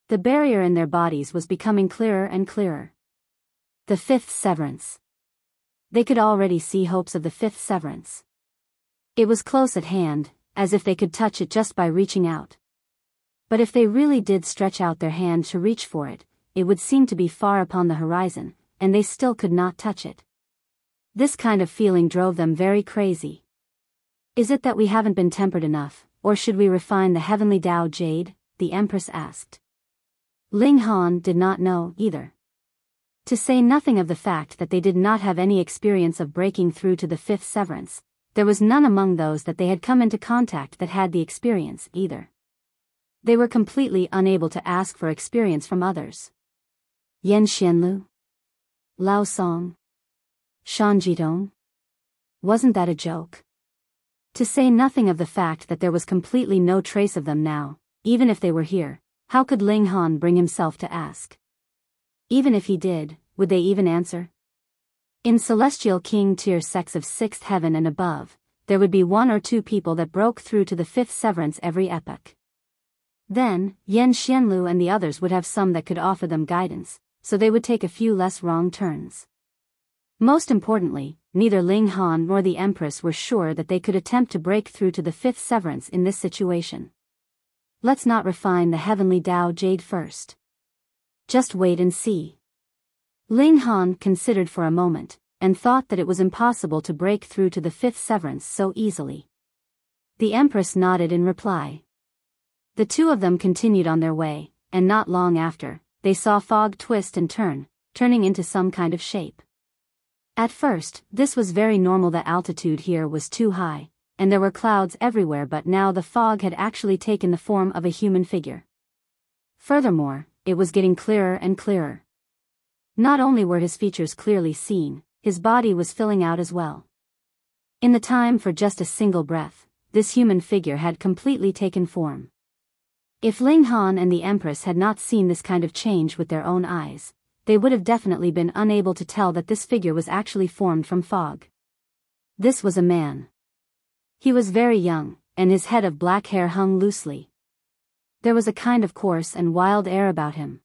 The barrier in their bodies was becoming clearer and clearer. The 5th severance. They could already see hopes of the 5th severance. It was close at hand, as if they could touch it just by reaching out. But if they really did stretch out their hand to reach for it, it would seem to be far upon the horizon, and they still could not touch it. This kind of feeling drove them very crazy. "Is it that we haven't been tempered enough, or should we refine the Heavenly Dao Jade?" the Empress asked. Ling Han did not know either. To say nothing of the fact that they did not have any experience of breaking through to the fifth severance, there was none among those that they had come into contact that had the experience either. They were completely unable to ask for experience from others. Yan Xianlu? Lao Song? Shan Jitong? Wasn't that a joke? To say nothing of the fact that there was completely no trace of them now, even if they were here, how could Ling Han bring himself to ask? Even if he did, would they even answer? In Celestial King tier sects of 6th heaven and above, there would be 1 or 2 people that broke through to the 5th severance every epoch. Then, Yan Xianlu and the others would have some that could offer them guidance, so they would take a few less wrong turns. Most importantly, neither Ling Han nor the Empress were sure that they could attempt to break through to the 5th severance in this situation. Let's not refine the Heavenly Dao Jade first. Just wait and see. Ling Han considered for a moment, and thought that it was impossible to break through to the 5th severance so easily. The Empress nodded in reply. The two of them continued on their way, and not long after, they saw fog twist and turning into some kind of shape. At first, this was very normal. The altitude here was too high, and there were clouds everywhere, but now the fog had actually taken the form of a human figure. Furthermore, it was getting clearer and clearer. Not only were his features clearly seen, his body was filling out as well. In the time for just a single breath, this human figure had completely taken form. If Ling Han and the Empress had not seen this kind of change with their own eyes, they would have definitely been unable to tell that this figure was actually formed from fog. This was a man. He was very young, and his head of black hair hung loosely. There was a kind of coarse and wild air about him.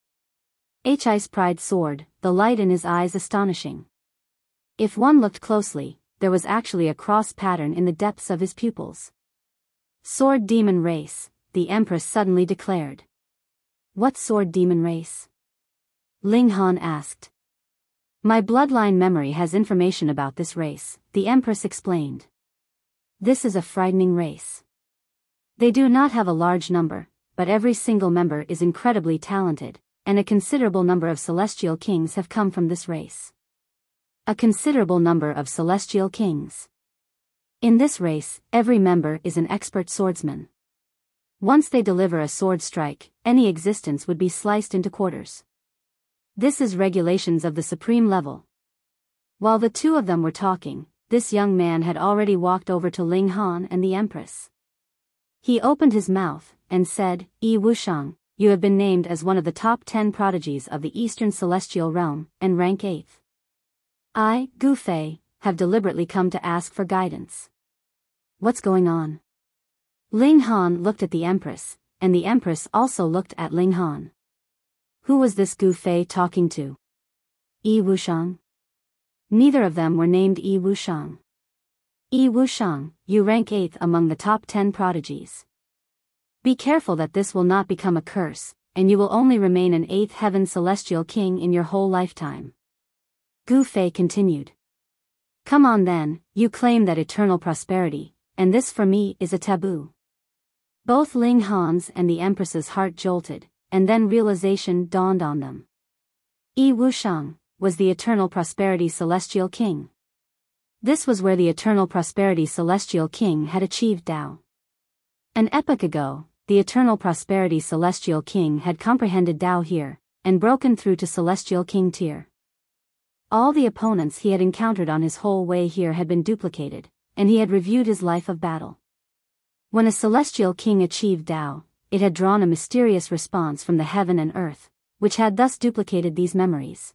His pride soared, the light in his eyes astonishing. If one looked closely, there was actually a cross pattern in the depths of his pupils. Sword demon race, the Empress suddenly declared. What sword demon race? Ling Han asked. My bloodline memory has information about this race, the Empress explained. This is a frightening race. They do not have a large number, but every single member is incredibly talented, and a considerable number of celestial kings have come from this race. A considerable number of celestial kings. In this race, every member is an expert swordsman. Once they deliver a sword strike, any existence would be sliced into quarters. This is regulations of the supreme level. While the two of them were talking, this young man had already walked over to Ling Han and the Empress. He opened his mouth and said, Yi Wuxiang, you have been named as one of the top 10 prodigies of the Eastern Celestial Realm, and rank 8th. I, Gu Fei, have deliberately come to ask for guidance. What's going on? Ling Han looked at the Empress, and the Empress also looked at Ling Han. Who was this Gu Fei talking to? Yi Wuxiang? Neither of them were named Yi Wuxiang. Yi Wuxiang, you rank 8th among the top 10 prodigies. Be careful that this will not become a curse, and you will only remain an 8th heaven celestial king in your whole lifetime. Gu Fei continued. Come on then, you claim that eternal prosperity, and this for me is a taboo. Both Ling Han's and the Empress's heart jolted, and then realization dawned on them. Yi Wuxiang was the eternal prosperity celestial king. This was where the eternal prosperity celestial king had achieved Dao. An epoch ago, the eternal prosperity celestial king had comprehended Dao here, and broken through to celestial king tier. All the opponents he had encountered on his whole way here had been duplicated, and he had reviewed his life of battle. When a celestial king achieved Dao, it had drawn a mysterious response from the heaven and earth, which had thus duplicated these memories.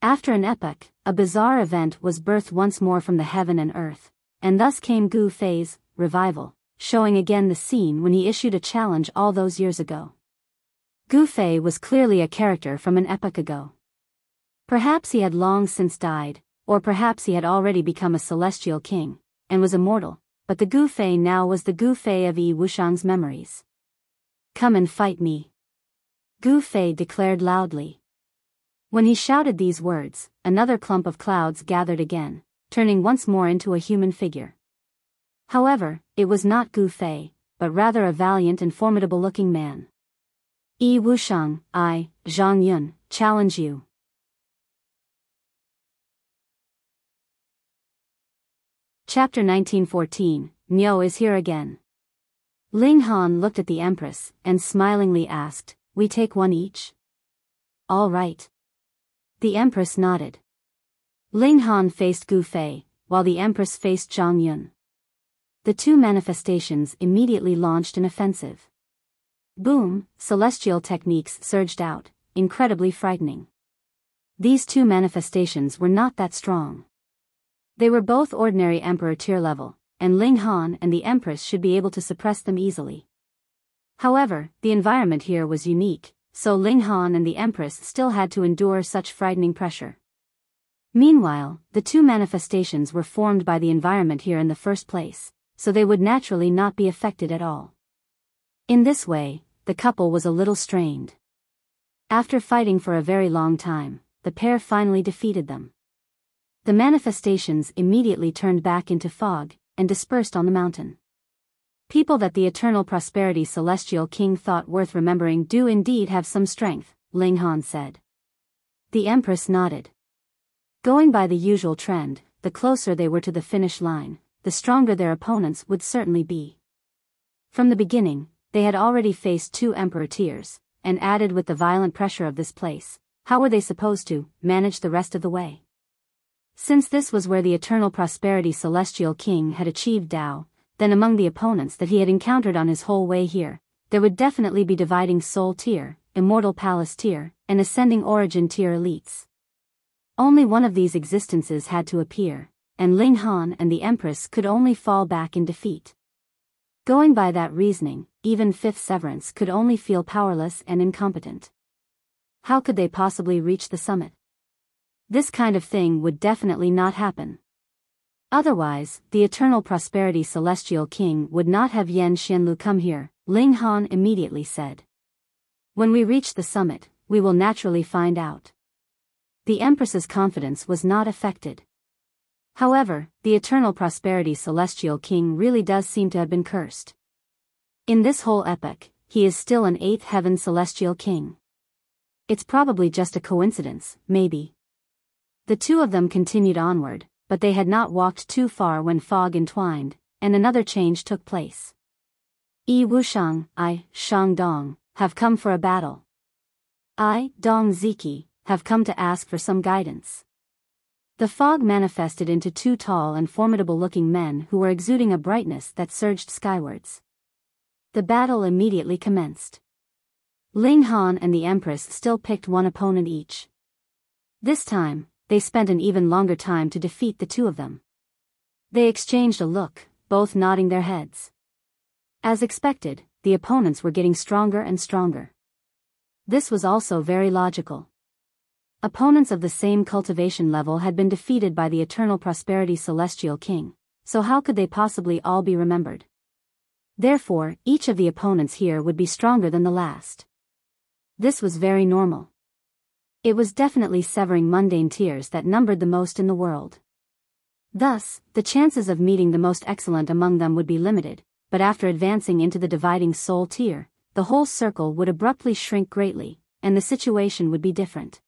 After an epoch, a bizarre event was birthed once more from the heaven and earth, and thus came Gu Fei's revival, showing again the scene when he issued a challenge all those years ago. Gu Fei was clearly a character from an epoch ago. Perhaps he had long since died, or perhaps he had already become a celestial king, and was immortal, but the Gu Fei now was the Gu Fei of Yi Wuxiang's memories. Come and fight me. Gu Fei declared loudly. When he shouted these words, another clump of clouds gathered again, turning once more into a human figure. However, it was not Gu Fei, but rather a valiant and formidable-looking man. Yi Wuxiang, I, Zhang Yun, challenge you. Chapter 1914, Niu is here again. Ling Han looked at the Empress and smilingly asked, "We take one each?" "All right." The Empress nodded. Ling Han faced Gu Fei, while the Empress faced Zhang Yun. The two manifestations immediately launched an offensive. Boom, celestial techniques surged out, incredibly frightening. These two manifestations were not that strong. They were both ordinary Emperor tier level, and Ling Han and the Empress should be able to suppress them easily. However, the environment here was unique, so Ling Han and the Empress still had to endure such frightening pressure. Meanwhile, the two manifestations were formed by the environment here in the first place, so they would naturally not be affected at all. In this way, the couple was a little strained. After fighting for a very long time, the pair finally defeated them. The manifestations immediately turned back into fog, and dispersed on the mountain. People that the Eternal Prosperity Celestial King thought worth remembering do indeed have some strength, Ling Han said. The Empress nodded. Going by the usual trend, the closer they were to the finish line, the stronger their opponents would certainly be. From the beginning, they had already faced two Emperor tiers, and added with the violent pressure of this place, how were they supposed to manage the rest of the way? Since this was where the Eternal Prosperity Celestial King had achieved Dao, then among the opponents that he had encountered on his whole way here, there would definitely be dividing Soul tier, Immortal Palace tier, and Ascending Origin tier elites. Only one of these existences had to appear, and Ling Han and the Empress could only fall back in defeat. Going by that reasoning, even fifth severance could only feel powerless and incompetent. How could they possibly reach the summit? This kind of thing would definitely not happen. Otherwise, the Eternal Prosperity Celestial King would not have Xianlu come here, Ling Han immediately said. When we reach the summit, we will naturally find out. The Empress's confidence was not affected. However, the Eternal Prosperity Celestial King really does seem to have been cursed. In this whole epoch, he is still an 8th Heaven Celestial King. It's probably just a coincidence, maybe. The two of them continued onward, but they had not walked too far when fog entwined, and another change took place. Yi Wushang, I, Shang Dong, have come for a battle. I, Dong Ziki, have come to ask for some guidance. The fog manifested into two tall and formidable-looking men who were exuding a brightness that surged skywards. The battle immediately commenced. Ling Han and the Empress still picked one opponent each. This time, they spent an even longer time to defeat the two of them. They exchanged a look, both nodding their heads. As expected, the opponents were getting stronger and stronger. This was also very logical. Opponents of the same cultivation level had been defeated by the Eternal Prosperity Celestial King, so how could they possibly all be remembered? Therefore, each of the opponents here would be stronger than the last. This was very normal. It was definitely severing mundane tiers that numbered the most in the world. Thus, the chances of meeting the most excellent among them would be limited, but after advancing into the dividing soul tier, the whole circle would abruptly shrink greatly, and the situation would be different.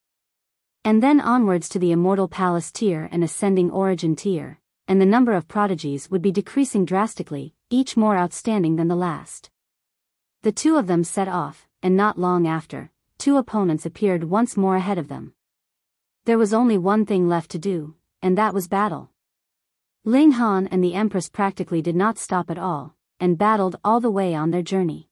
And then onwards to the Immortal Palace tier and Ascending Origin tier, and the number of prodigies would be decreasing drastically, each more outstanding than the last. The two of them set off, and not long after, two opponents appeared once more ahead of them. There was only one thing left to do, and that was battle. Ling Han and the Empress practically did not stop at all, and battled all the way on their journey.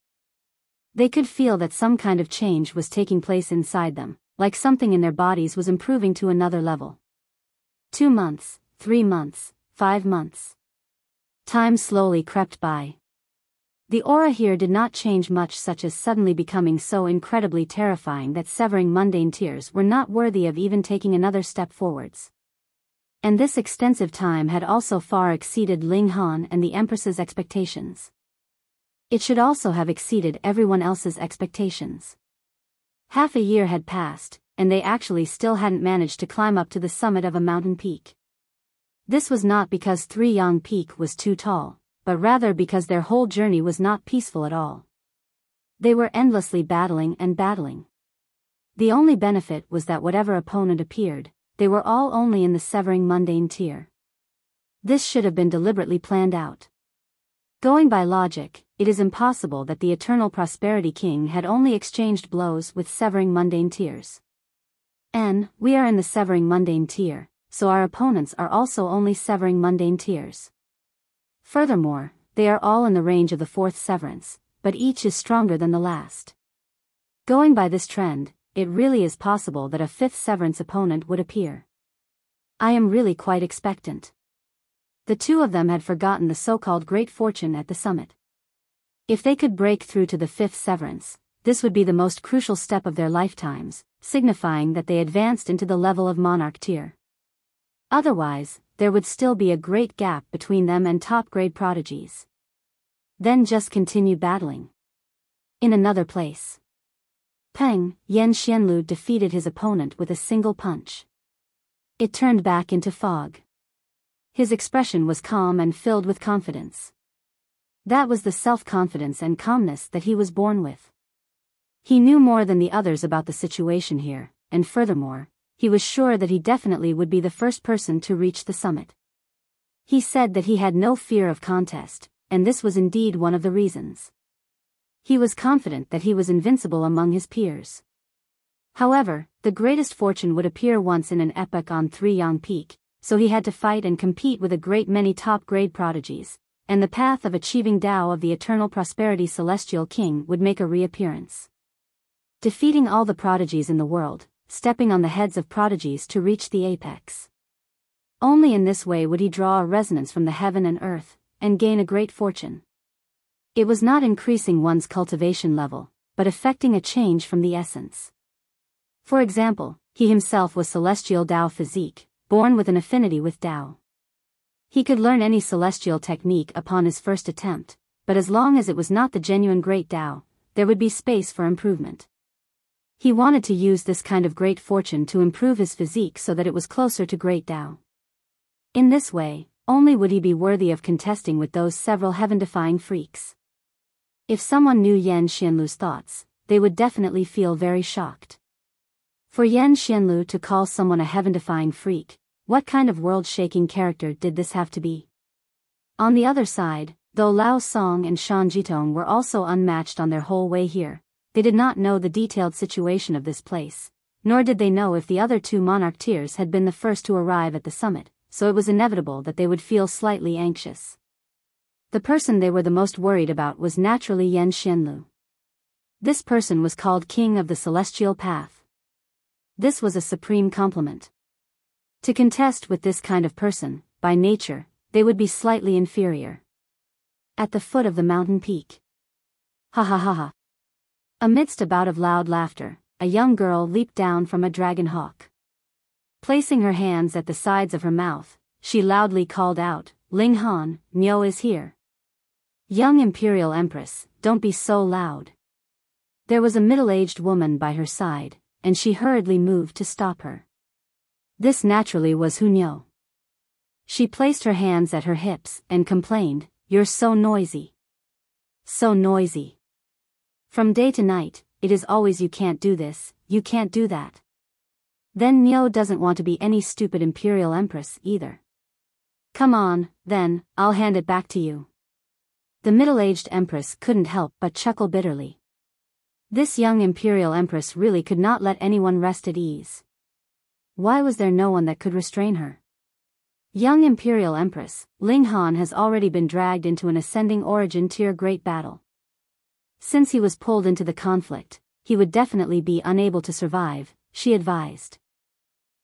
They could feel that some kind of change was taking place inside them, like something in their bodies was improving to another level. 2 months, 3 months, 5 months. Time slowly crept by. The aura here did not change much, such as suddenly becoming so incredibly terrifying that severing mundane tiers were not worthy of even taking another step forwards. And this extensive time had also far exceeded Ling Han and the Empress's expectations. It should also have exceeded everyone else's expectations. Half a year had passed, and they actually still hadn't managed to climb up to the summit of a mountain peak. This was not because Three Yang Peak was too tall, but rather because their whole journey was not peaceful at all. They were endlessly battling and battling. The only benefit was that whatever opponent appeared, they were all only in the severing mundane tier. This should have been deliberately planned out. Going by logic, it is impossible that the eternal prosperity king had only exchanged blows with severing mundane tiers. We are in the severing mundane tier, so our opponents are also only severing mundane tiers. Furthermore, they are all in the range of the fourth severance, but each is stronger than the last. Going by this trend, it really is possible that a fifth severance opponent would appear. I am really quite expectant. The two of them had forgotten the so-called great fortune at the summit. If they could break through to the fifth severance, this would be the most crucial step of their lifetimes, signifying that they advanced into the level of monarch tier. Otherwise, there would still be a great gap between them and top-grade prodigies. Then just continue battling. In another place. Peng, Xianlu defeated his opponent with a single punch. It turned back into fog. His expression was calm and filled with confidence. That was the self-confidence and calmness that he was born with. He knew more than the others about the situation here, and furthermore, he was sure that he definitely would be the first person to reach the summit. He said that he had no fear of contest, and this was indeed one of the reasons. He was confident that he was invincible among his peers. However, the greatest fortune would appear once in an epoch on Three Yang Peak, so he had to fight and compete with a great many top-grade prodigies, and the path of achieving Tao of the eternal prosperity celestial king would make a reappearance. Defeating all the prodigies in the world, stepping on the heads of prodigies to reach the apex. Only in this way would he draw a resonance from the heaven and earth, and gain a great fortune. It was not increasing one's cultivation level, but effecting a change from the essence. For example, he himself was celestial Tao physique, born with an affinity with Tao. He could learn any celestial technique upon his first attempt, but as long as it was not the genuine great Tao, there would be space for improvement. He wanted to use this kind of great fortune to improve his physique so that it was closer to great Tao. In this way, only would he be worthy of contesting with those several heaven-defying freaks. If someone knew Xianlu's thoughts, they would definitely feel very shocked. For Xianlu to call someone a heaven-defying freak, what kind of world-shaking character did this have to be? On the other side, though Lao Song and Shan Jitong were also unmatched on their whole way here, they did not know the detailed situation of this place, nor did they know if the other two monarch tiers had been the first to arrive at the summit, so it was inevitable that they would feel slightly anxious. The person they were the most worried about was naturally Xianlu. This person was called King of the Celestial Path. This was a supreme compliment. To contest with this kind of person, by nature, they would be slightly inferior. At the foot of the mountain peak. Ha ha ha ha. Amidst a bout of loud laughter, a young girl leaped down from a dragon hawk. Placing her hands at the sides of her mouth, she loudly called out, "Ling Han, Niu is here." Young Imperial Empress, don't be so loud. There was a middle-aged woman by her side, and she hurriedly moved to stop her. This naturally was Hu Niu. She placed her hands at her hips and complained, "You're so noisy. So noisy. From day to night, it is always you can't do this, you can't do that." Then Niu doesn't want to be any stupid Imperial Empress either. "Come on, then, I'll hand it back to you." The middle-aged Empress couldn't help but chuckle bitterly. This young Imperial Empress really could not let anyone rest at ease. Why was there no one that could restrain her? Young Imperial Empress, Ling Han has already been dragged into an ascending origin tier great battle. Since he was pulled into the conflict, he would definitely be unable to survive, she advised.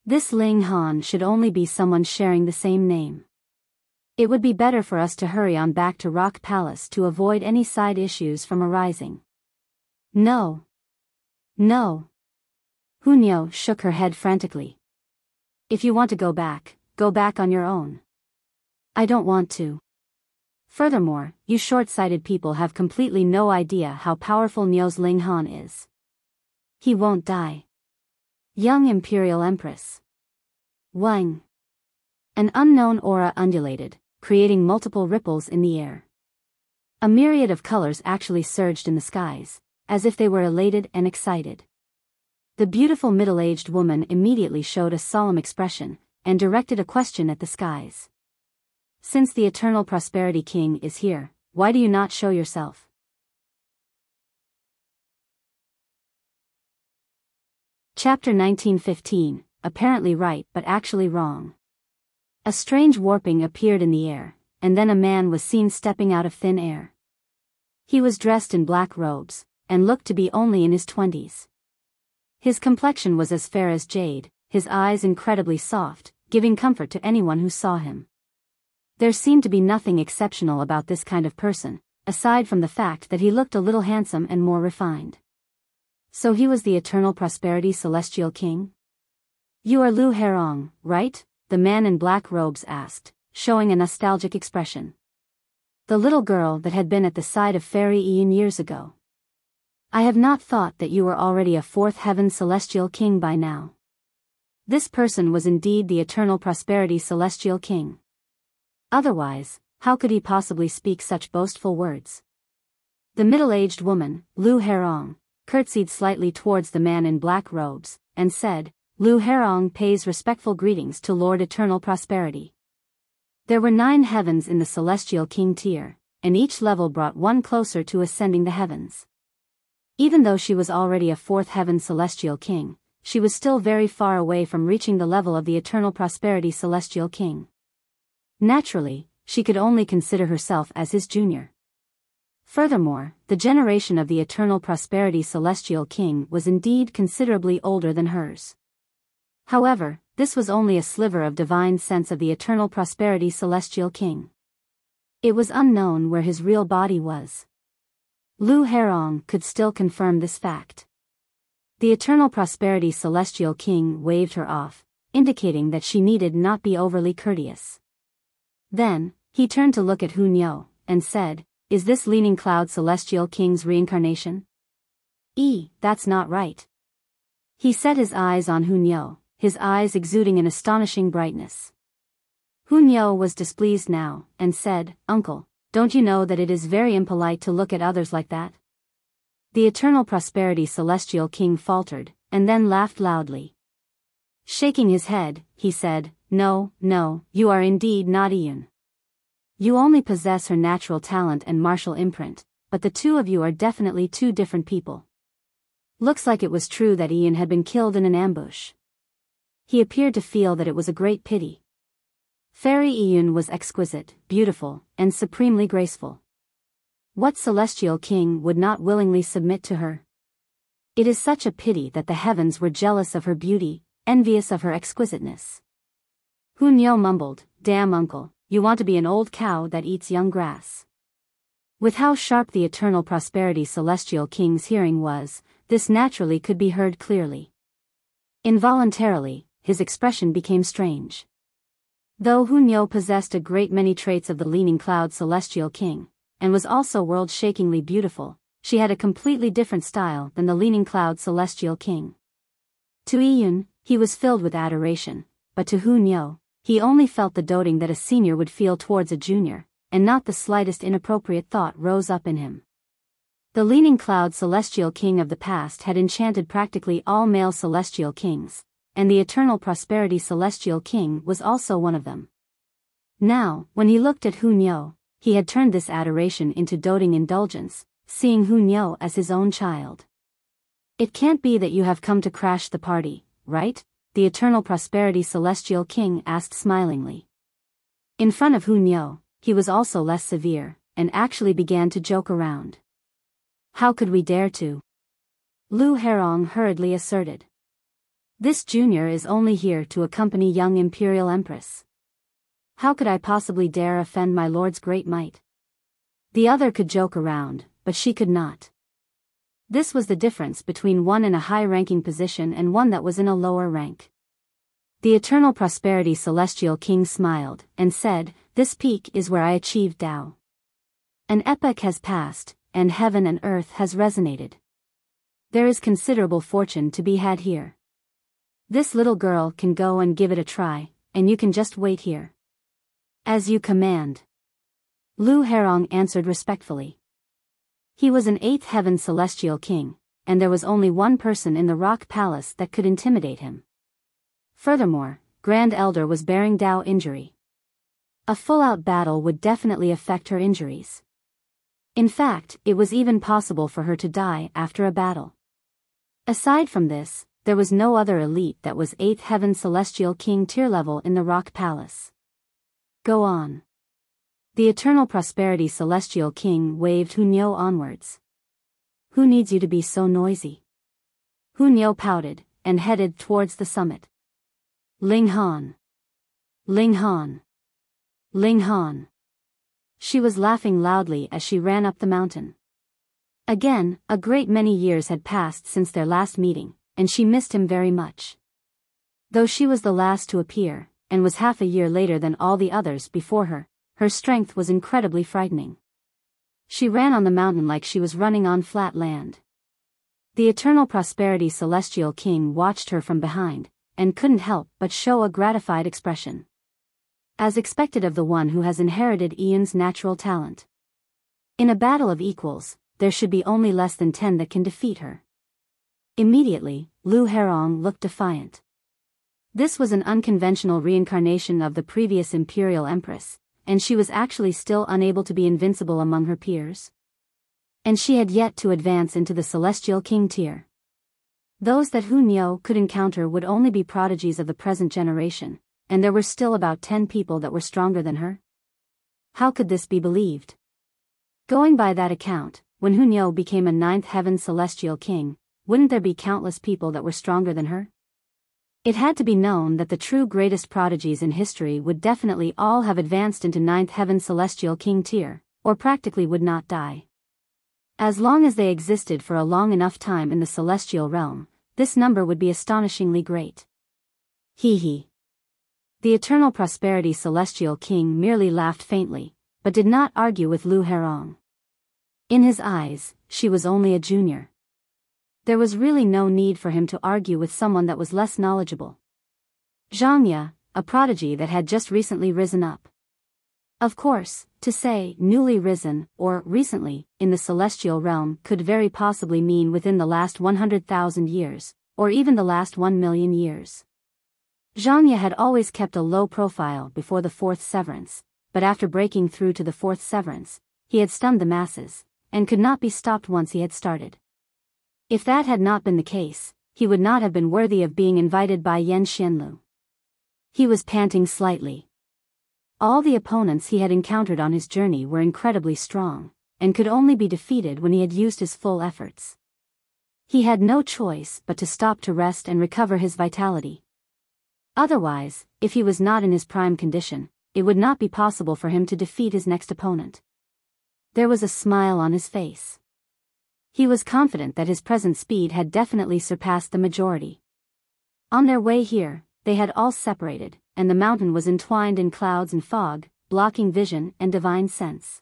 This Ling Han should only be someone sharing the same name. It would be better for us to hurry on back to Rock Palace to avoid any side issues from arising. No. No. Hu Niu shook her head frantically. If you want to go back on your own. I don't want to. Furthermore, you short-sighted people have completely no idea how powerful Niu's Ling Han is. He won't die. Young Imperial Empress. Wang. An unknown aura undulated, creating multiple ripples in the air. A myriad of colors actually surged in the skies, as if they were elated and excited. The beautiful middle-aged woman immediately showed a solemn expression, and directed a question at the skies. Since the Eternal Prosperity King is here, why do you not show yourself? Chapter 1915, apparently right but actually wrong. A strange warping appeared in the air, and then a man was seen stepping out of thin air. He was dressed in black robes, and looked to be only in his 20s. His complexion was as fair as jade, his eyes incredibly soft, giving comfort to anyone who saw him. There seemed to be nothing exceptional about this kind of person, aside from the fact that he looked a little handsome and more refined. So he was the Eternal Prosperity Celestial King? You are Lu Herong, right? The man in black robes asked, showing a nostalgic expression. The little girl that had been at the side of Fairy Ian years ago. I have not thought that you were already a fourth heaven celestial king by now. This person was indeed the Eternal Prosperity Celestial King. Otherwise, how could he possibly speak such boastful words? The middle-aged woman, Lu Herong, curtsied slightly towards the man in black robes, and said, Lu Herong pays respectful greetings to Lord Eternal Prosperity. There were 9 heavens in the Celestial King tier, and each level brought one closer to ascending the heavens. Even though she was already a 4th heaven Celestial King, she was still very far away from reaching the level of the Eternal Prosperity Celestial King. Naturally, she could only consider herself as his junior. Furthermore, the generation of the Eternal Prosperity Celestial King was indeed considerably older than hers. However, this was only a sliver of divine sense of the Eternal Prosperity Celestial King. It was unknown where his real body was. Lu Herong could still confirm this fact. The Eternal Prosperity Celestial King waved her off, indicating that she needed not be overly courteous. Then, he turned to look at Hu Niu, and said, Is this Leaning Cloud Celestial King's reincarnation? That's not right. He set his eyes on Hu Niu, his eyes exuding an astonishing brightness. Hu Niu was displeased now, and said, Uncle, don't you know that it is very impolite to look at others like that? The Eternal Prosperity Celestial King faltered, and then laughed loudly. Shaking his head, he said, No, you are indeed not Ian. You only possess her natural talent and martial imprint, but the two of you are definitely two different people. Looks like it was true that Ian had been killed in an ambush. He appeared to feel that it was a great pity. Fairy Ian was exquisite, beautiful, and supremely graceful. What celestial king would not willingly submit to her? It is such a pity that the heavens were jealous of her beauty, envious of her exquisiteness. Hu Niu mumbled, Damn uncle, you want to be an old cow that eats young grass. With how sharp the Eternal Prosperity Celestial King's hearing was, this naturally could be heard clearly. Involuntarily, his expression became strange. Though Hu Niu possessed a great many traits of the Leaning Cloud Celestial King, and was also world-shakingly beautiful, she had a completely different style than the Leaning Cloud Celestial King. To Ian, he was filled with adoration, but to Hu Niu, he only felt the doting that a senior would feel towards a junior, and not the slightest inappropriate thought rose up in him. The Leaning Cloud Celestial King of the past had enchanted practically all male Celestial Kings, and the Eternal Prosperity Celestial King was also one of them. Now, when he looked at Hu Niu, he had turned this adoration into doting indulgence, seeing Hu Niu as his own child. It can't be that you have come to crash the party, right? The Eternal Prosperity Celestial King asked smilingly. In front of Hu Niu, he was also less severe, and actually began to joke around. How could we dare to? Lu Herong hurriedly asserted. This junior is only here to accompany young Imperial Empress. How could I possibly dare offend my lord's great might? The other could joke around, but she could not. This was the difference between one in a high-ranking position and one that was in a lower rank. The Eternal Prosperity Celestial King smiled, and said, This peak is where I achieved Tao. An epoch has passed, and heaven and earth has resonated. There is considerable fortune to be had here. This little girl can go and give it a try, and you can just wait here. As you command. Lu Herong answered respectfully. He was an 8th heaven celestial king, and there was only one person in the rock palace that could intimidate him. Furthermore, Grand Elder was bearing Dao injury. A full-out battle would definitely affect her injuries. In fact, it was even possible for her to die after a battle. Aside from this, there was no other elite that was 8th Heaven Celestial King tier level in the Rock Palace. Go on. The Eternal Prosperity Celestial King waved Hu Niu onwards. Who needs you to be so noisy? Hu Niu pouted, and headed towards the summit. Ling Han. Ling Han. Ling Han. She was laughing loudly as she ran up the mountain. Again, a great many years had passed since their last meeting, and she missed him very much. Though she was the last to appear, and was half a year later than all the others before her, her strength was incredibly frightening. She ran on the mountain like she was running on flat land. The Eternal Prosperity Celestial King watched her from behind, and couldn't help but show a gratified expression. As expected of the one who has inherited Ian's natural talent. In a battle of equals, there should be only less than 10 that can defeat her. Immediately, Lu Herong looked defiant. This was an unconventional reincarnation of the previous Imperial Empress, and she was actually still unable to be invincible among her peers. And she had yet to advance into the Celestial King tier. Those that Hu Niu could encounter would only be prodigies of the present generation, and there were still about 10 people that were stronger than her. How could this be believed? Going by that account, when Hu Niu became a 9th Heaven Celestial King, wouldn't there be countless people that were stronger than her? It had to be known that the true greatest prodigies in history would definitely all have advanced into 9th Heaven Celestial King tier, or practically would not die. As long as they existed for a long enough time in the celestial realm, this number would be astonishingly great. Hee hee. The Eternal Prosperity Celestial King merely laughed faintly, but did not argue with Lu Herong. In his eyes, she was only a junior. There was really no need for him to argue with someone that was less knowledgeable. Zhang Ye, a prodigy that had just recently risen up. Of course, to say newly risen or recently in the celestial realm could very possibly mean within the last 100,000 years, or even the last 1,000,000 years. Zhang Ye had always kept a low profile before the 4th severance, but after breaking through to the 4th severance, he had stunned the masses, and could not be stopped once he had started. If that had not been the case, he would not have been worthy of being invited by Xianlu. He was panting slightly. All the opponents he had encountered on his journey were incredibly strong, and could only be defeated when he had used his full efforts. He had no choice but to stop to rest and recover his vitality. Otherwise, if he was not in his prime condition, it would not be possible for him to defeat his next opponent. There was a smile on his face. He was confident that his present speed had definitely surpassed the majority. On their way here, they had all separated, and the mountain was entwined in clouds and fog, blocking vision and divine sense.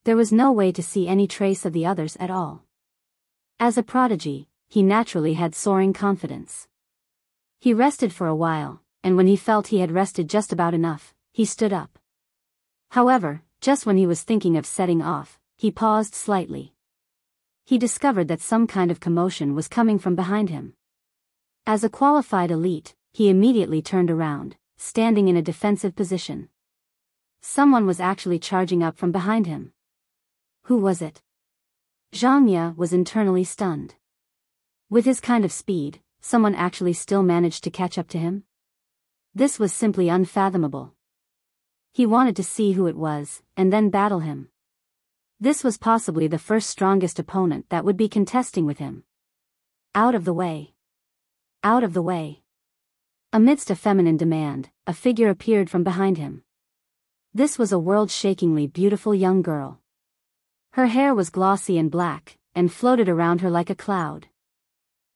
There was no way to see any trace of the others at all. As a prodigy, he naturally had soaring confidence. He rested for a while, and when he felt he had rested just about enough, he stood up. However, just when he was thinking of setting off, he paused slightly. He discovered that some kind of commotion was coming from behind him. As a qualified elite, he immediately turned around, standing in a defensive position. Someone was actually charging up from behind him. Who was it? Zhang Ye was internally stunned. With his kind of speed, someone actually still managed to catch up to him? This was simply unfathomable. He wanted to see who it was, and then battle him. This was possibly the first strongest opponent that would be contesting with him. Out of the way. Out of the way. Amidst a feminine demand, a figure appeared from behind him. This was a world-shakingly beautiful young girl. Her hair was glossy and black, and floated around her like a cloud.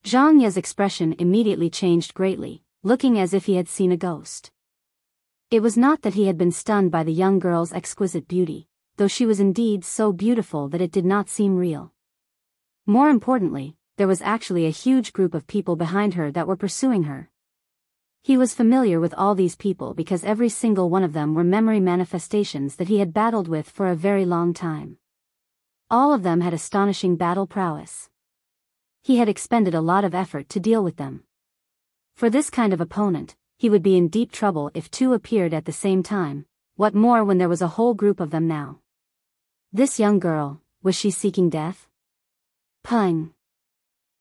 Zhang Ye's expression immediately changed greatly, looking as if he had seen a ghost. It was not that he had been stunned by the young girl's exquisite beauty, though she was indeed so beautiful that it did not seem real. More importantly, there was actually a huge group of people behind her that were pursuing her. He was familiar with all these people because every single one of them were memory manifestations that he had battled with for a very long time. All of them had astonishing battle prowess. He had expended a lot of effort to deal with them. For this kind of opponent, he would be in deep trouble if two appeared at the same time, what more when there was a whole group of them now? This young girl, was she seeking death? Pung.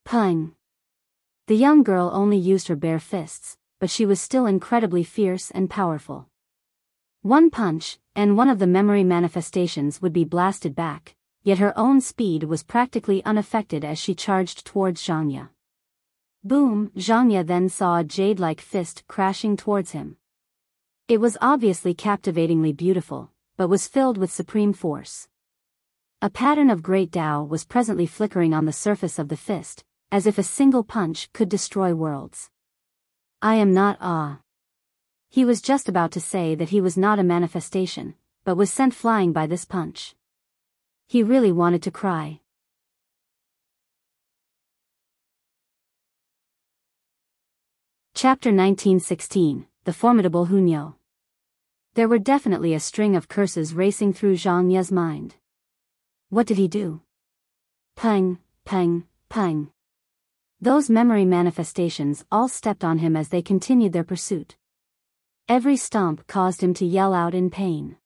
Pung. The young girl only used her bare fists, but she was still incredibly fierce and powerful. One punch, and one of the memory manifestations would be blasted back, yet her own speed was practically unaffected as she charged towards Zhangya. Boom! Zhangya then saw a jade-like fist crashing towards him. It was obviously captivatingly beautiful, but was filled with supreme force. A pattern of great Tao was presently flickering on the surface of the fist, as if a single punch could destroy worlds. I am not Ah. He was just about to say that he was not a manifestation, but was sent flying by this punch. He really wanted to cry. Chapter 1916, The Formidable Hu Niu. There were definitely a string of curses racing through Zhang Ye's mind. What did he do? Peng, peng, peng. Those memory manifestations all stepped on him as they continued their pursuit. Every stomp caused him to yell out in pain.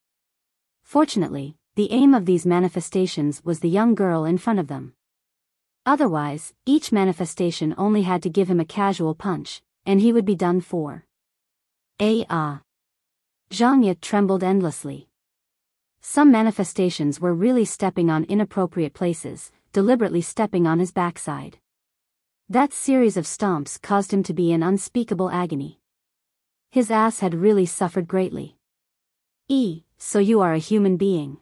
Fortunately, the aim of these manifestations was the young girl in front of them. Otherwise, each manifestation only had to give him a casual punch, and he would be done for. Ah. Zhang Ye trembled endlessly. Some manifestations were really stepping on inappropriate places, deliberately stepping on his backside. That series of stomps caused him to be in unspeakable agony. His ass had really suffered greatly. So you are a human being.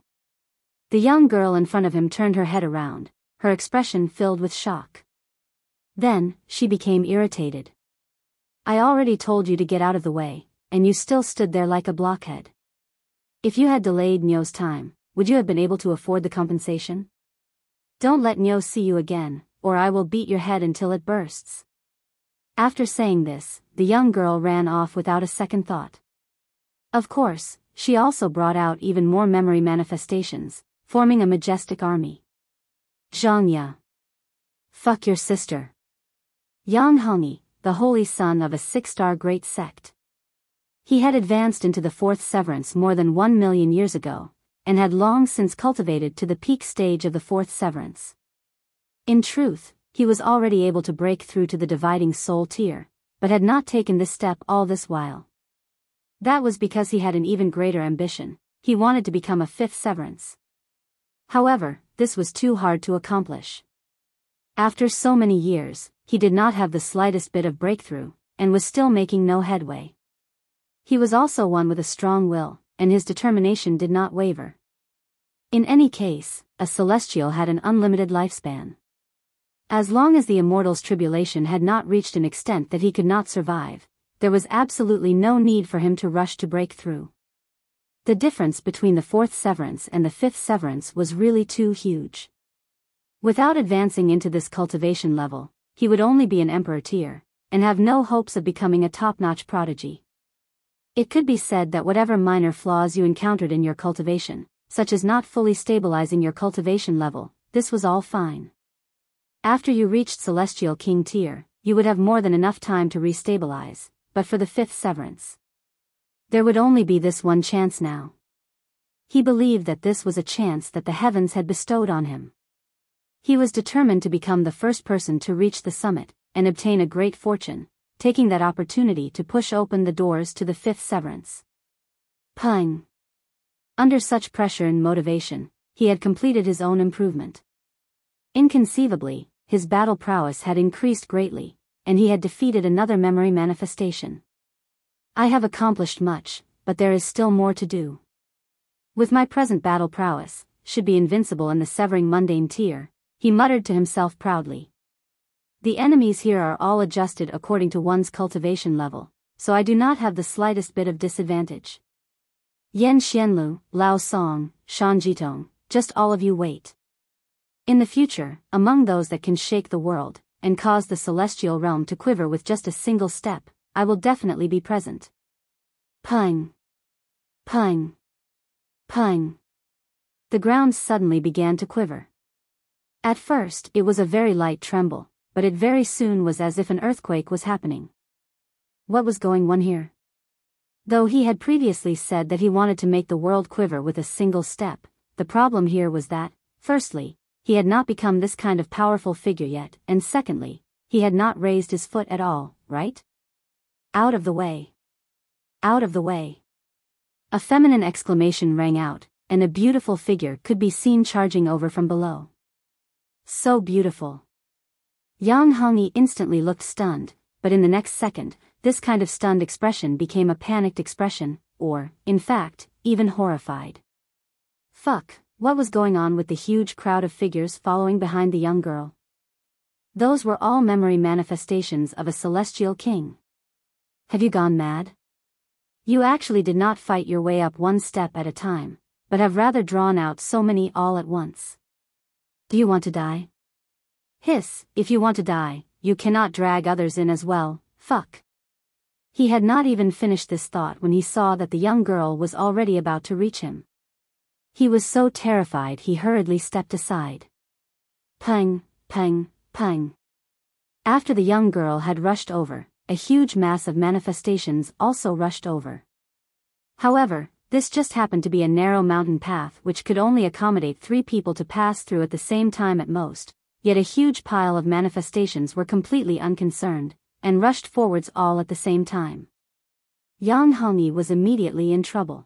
The young girl in front of him turned her head around, her expression filled with shock. Then, she became irritated. I already told you to get out of the way, and you still stood there like a blockhead. If you had delayed Niu's time, would you have been able to afford the compensation? Don't let Niu see you again, or I will beat your head until it bursts. After saying this, the young girl ran off without a second thought. Of course, she also brought out even more memory manifestations, forming a majestic army. Zhang Ye. Fuck your sister. Yang Hongyi, the holy son of a 6-star great sect. He had advanced into the 4th severance more than 1 million years ago, and had long since cultivated to the peak stage of the 4th severance. In truth, he was already able to break through to the dividing soul tier, but had not taken this step all this while. That was because he had an even greater ambition. He wanted to become a 5th severance. However, this was too hard to accomplish. After so many years, he did not have the slightest bit of breakthrough, and was still making no headway. He was also one with a strong will, and his determination did not waver. In any case, a celestial had an unlimited lifespan. As long as the immortal's tribulation had not reached an extent that he could not survive, there was absolutely no need for him to rush to break through. The difference between the 4th severance and the 5th severance was really too huge. Without advancing into this cultivation level, he would only be an emperor tier, and have no hopes of becoming a top-notch prodigy. It could be said that whatever minor flaws you encountered in your cultivation, such as not fully stabilizing your cultivation level, this was all fine. After you reached Celestial King tier, you would have more than enough time to restabilize, but for the 5th severance, there would only be this one chance now. He believed that this was a chance that the heavens had bestowed on him. He was determined to become the first person to reach the summit, and obtain a great fortune, taking that opportunity to push open the doors to the 5th severance. Pung. Under such pressure and motivation, he had completed his own improvement. Inconceivably, his battle prowess had increased greatly, and he had defeated another memory manifestation. I have accomplished much, but there is still more to do. With my present battle prowess, should be invincible in the severing mundane tier, he muttered to himself proudly. The enemies here are all adjusted according to one's cultivation level, so I do not have the slightest bit of disadvantage. Yan Xianlu, Lao Song, Shan Jitong, just all of you wait. In the future, among those that can shake the world, and cause the celestial realm to quiver with just a single step, I will definitely be present. Pung. Pung. Pung. The ground suddenly began to quiver. At first, it was a very light tremble, but it very soon was as if an earthquake was happening. What was going on here? Though he had previously said that he wanted to make the world quiver with a single step, the problem here was that, firstly, he had not become this kind of powerful figure yet, and secondly, he had not raised his foot at all, right? Out of the way. Out of the way. A feminine exclamation rang out, and a beautiful figure could be seen charging over from below. So beautiful. Yang Hongyi instantly looked stunned, but in the next second, this kind of stunned expression became a panicked expression, or, in fact, even horrified. Fuck, what was going on with the huge crowd of figures following behind the young girl? Those were all memory manifestations of a celestial king. Have you gone mad? You actually did not fight your way up one step at a time, but have rather drawn out so many all at once. Do you want to die? Hiss, if you want to die, you cannot drag others in as well, fuck. He had not even finished this thought when he saw that the young girl was already about to reach him. He was so terrified he hurriedly stepped aside. Pang, pang, pang. After the young girl had rushed over, a huge mass of manifestations also rushed over. However, this just happened to be a narrow mountain path which could only accommodate 3 people to pass through at the same time at most, yet a huge pile of manifestations were completely unconcerned, and rushed forwards all at the same time. Yang Hongyi was immediately in trouble.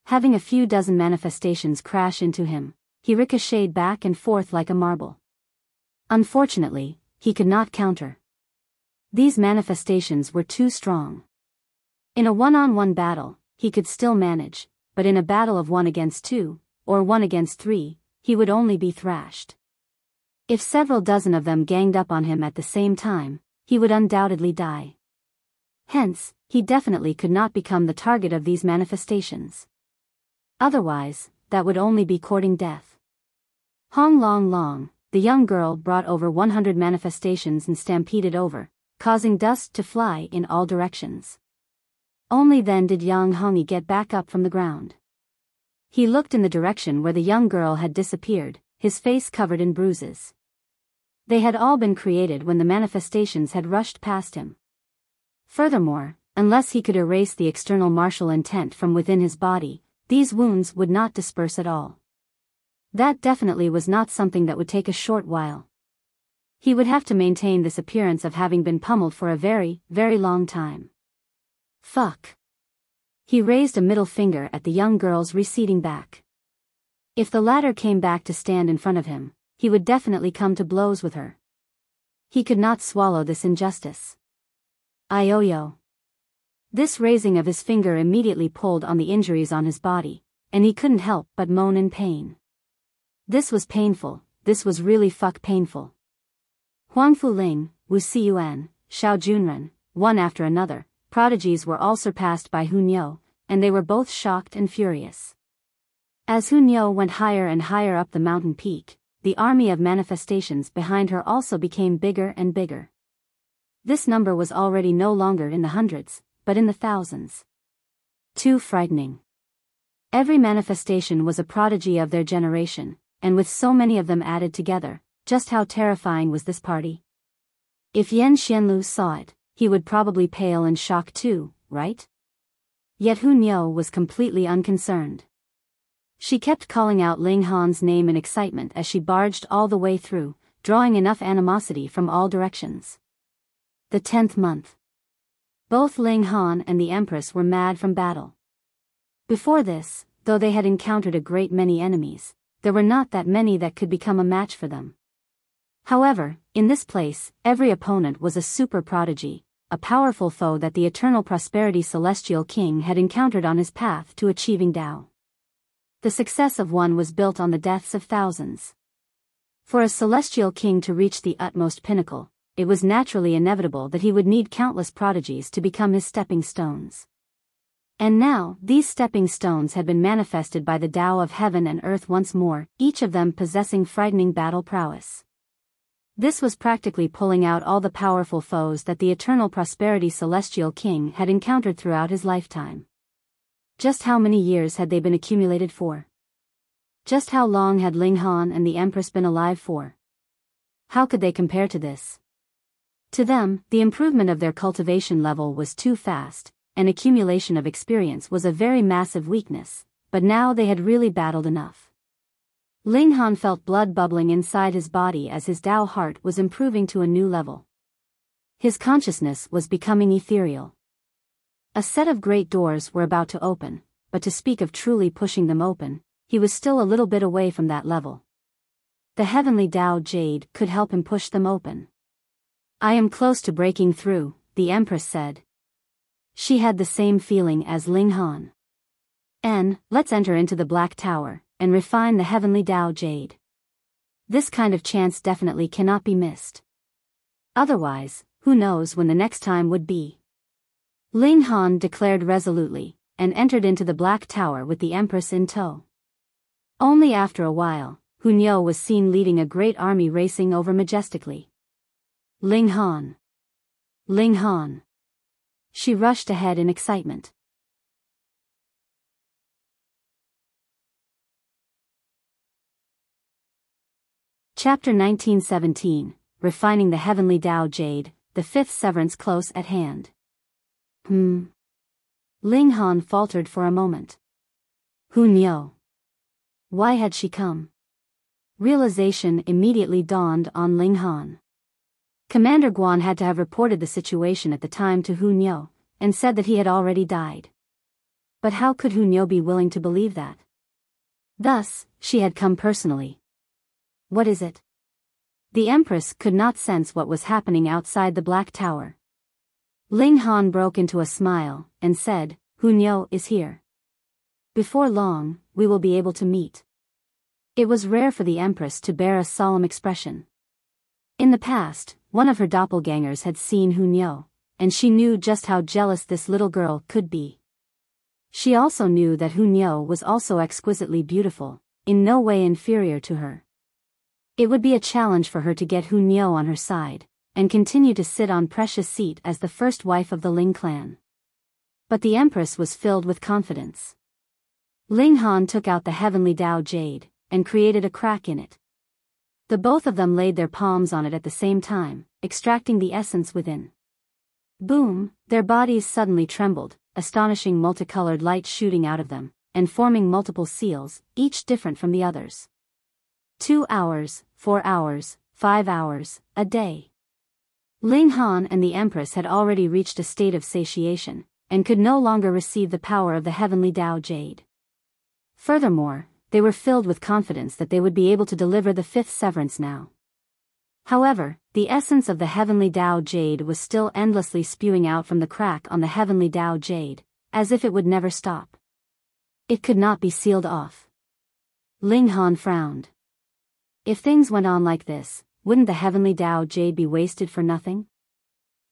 Having a few dozen manifestations crash into him, he ricocheted back and forth like a marble. Unfortunately, he could not counter. These manifestations were too strong. In a one-on-one battle, he could still manage, but in a battle of 1 against 2, or 1 against 3, he would only be thrashed. If several dozen of them ganged up on him at the same time, he would undoubtedly die. Hence, he definitely could not become the target of these manifestations. Otherwise, that would only be courting death. Hong Long Long, the young girl brought over 100 manifestations and stampeded over, causing dust to fly in all directions. Only then did Yang Hongyi get back up from the ground. He looked in the direction where the young girl had disappeared, his face covered in bruises. They had all been created when the manifestations had rushed past him. Furthermore, unless he could erase the external martial intent from within his body, these wounds would not disperse at all. That definitely was not something that would take a short while. He would have to maintain this appearance of having been pummeled for a very, very long time. Fuck. He raised a middle finger at the young girl's receding back. If the latter came back to stand in front of him, he would definitely come to blows with her. He could not swallow this injustice. Ioyo. This raising of his finger immediately pulled on the injuries on his body, and he couldn't help but moan in pain. This was painful, this was really painful. Huangfu Ling, Wu Siyuan, Xiao Junren, one after another, prodigies were all surpassed by Hu Niu, and they were both shocked and furious. As Hu Niu went higher and higher up the mountain peak, the army of manifestations behind her also became bigger and bigger. This number was already no longer in the hundreds, but in the thousands. Too frightening. Every manifestation was a prodigy of their generation, and with so many of them added together, just how terrifying was this party? If Xianlu saw it, he would probably pale in shock too, right? Yet Hu Niu was completely unconcerned. She kept calling out Ling Han's name in excitement as she barged all the way through, drawing enough animosity from all directions. The 10th month. Both Ling Han and the Empress were mad from battle. Before this, though they had encountered a great many enemies, there were not that many that could become a match for them. However, in this place, every opponent was a super prodigy, a powerful foe that the eternal prosperity celestial king had encountered on his path to achieving Dao. The success of one was built on the deaths of thousands. For a celestial king to reach the utmost pinnacle, it was naturally inevitable that he would need countless prodigies to become his stepping stones. And now, these stepping stones had been manifested by the Tao of heaven and earth once more, each of them possessing frightening battle prowess. This was practically pulling out all the powerful foes that the eternal prosperity celestial king had encountered throughout his lifetime. Just how many years had they been accumulated for? Just how long had Ling Han and the Empress been alive for? How could they compare to this? To them, the improvement of their cultivation level was too fast, and accumulation of experience was a very massive weakness, but now they had really battled enough. Ling Han felt blood bubbling inside his body as his Dao heart was improving to a new level. His consciousness was becoming ethereal. A set of great doors were about to open, but to speak of truly pushing them open, he was still a little bit away from that level. The Heavenly Dao Jade could help him push them open. "I am close to breaking through," the Empress said. She had the same feeling as Ling Han. Let's enter into the Black Tower, and refine the Heavenly Dao Jade. This kind of chance definitely cannot be missed. Otherwise, who knows when the next time would be. Ling Han declared resolutely, and entered into the Black Tower with the Empress in tow. Only after a while, Hu Niu was seen leading a great army racing over majestically. Ling Han! Ling Han! She rushed ahead in excitement. Chapter 1917, Refining the Heavenly Dao Jade, the fifth severance close at hand. Ling Han faltered for a moment. Hu Niu. Why had she come? Realization immediately dawned on Ling Han. Commander Guan had to have reported the situation at the time to Hu Niu, and said that he had already died. But how could Hu Niu be willing to believe that? Thus, she had come personally. What is it? The Empress could not sense what was happening outside the Black Tower. Ling Han broke into a smile, and said, "Hu Niu is here. Before long, we will be able to meet." It was rare for the Empress to bear a solemn expression. In the past, one of her doppelgangers had seen Hu Niu, and she knew just how jealous this little girl could be. She also knew that Hu Niu was also exquisitely beautiful, in no way inferior to her. It would be a challenge for her to get Hu Niu on her side, and continue to sit on precious seat as the first wife of the Ling clan. But the Empress was filled with confidence. Ling Han took out the Heavenly Dao Jade, and created a crack in it. The both of them laid their palms on it at the same time, extracting the essence within. Boom, their bodies suddenly trembled, astonishing multicolored light shooting out of them, and forming multiple seals, each different from the others. 2 hours, 4 hours, 5 hours, a day. Ling Han and the Empress had already reached a state of satiation, and could no longer receive the power of the Heavenly Dao Jade. Furthermore, they were filled with confidence that they would be able to deliver the fifth severance now. However, the essence of the Heavenly Dao Jade was still endlessly spewing out from the crack on the Heavenly Dao Jade, as if it would never stop. It could not be sealed off. Ling Han frowned. If things went on like this, wouldn't the Heavenly Dao Jade be wasted for nothing?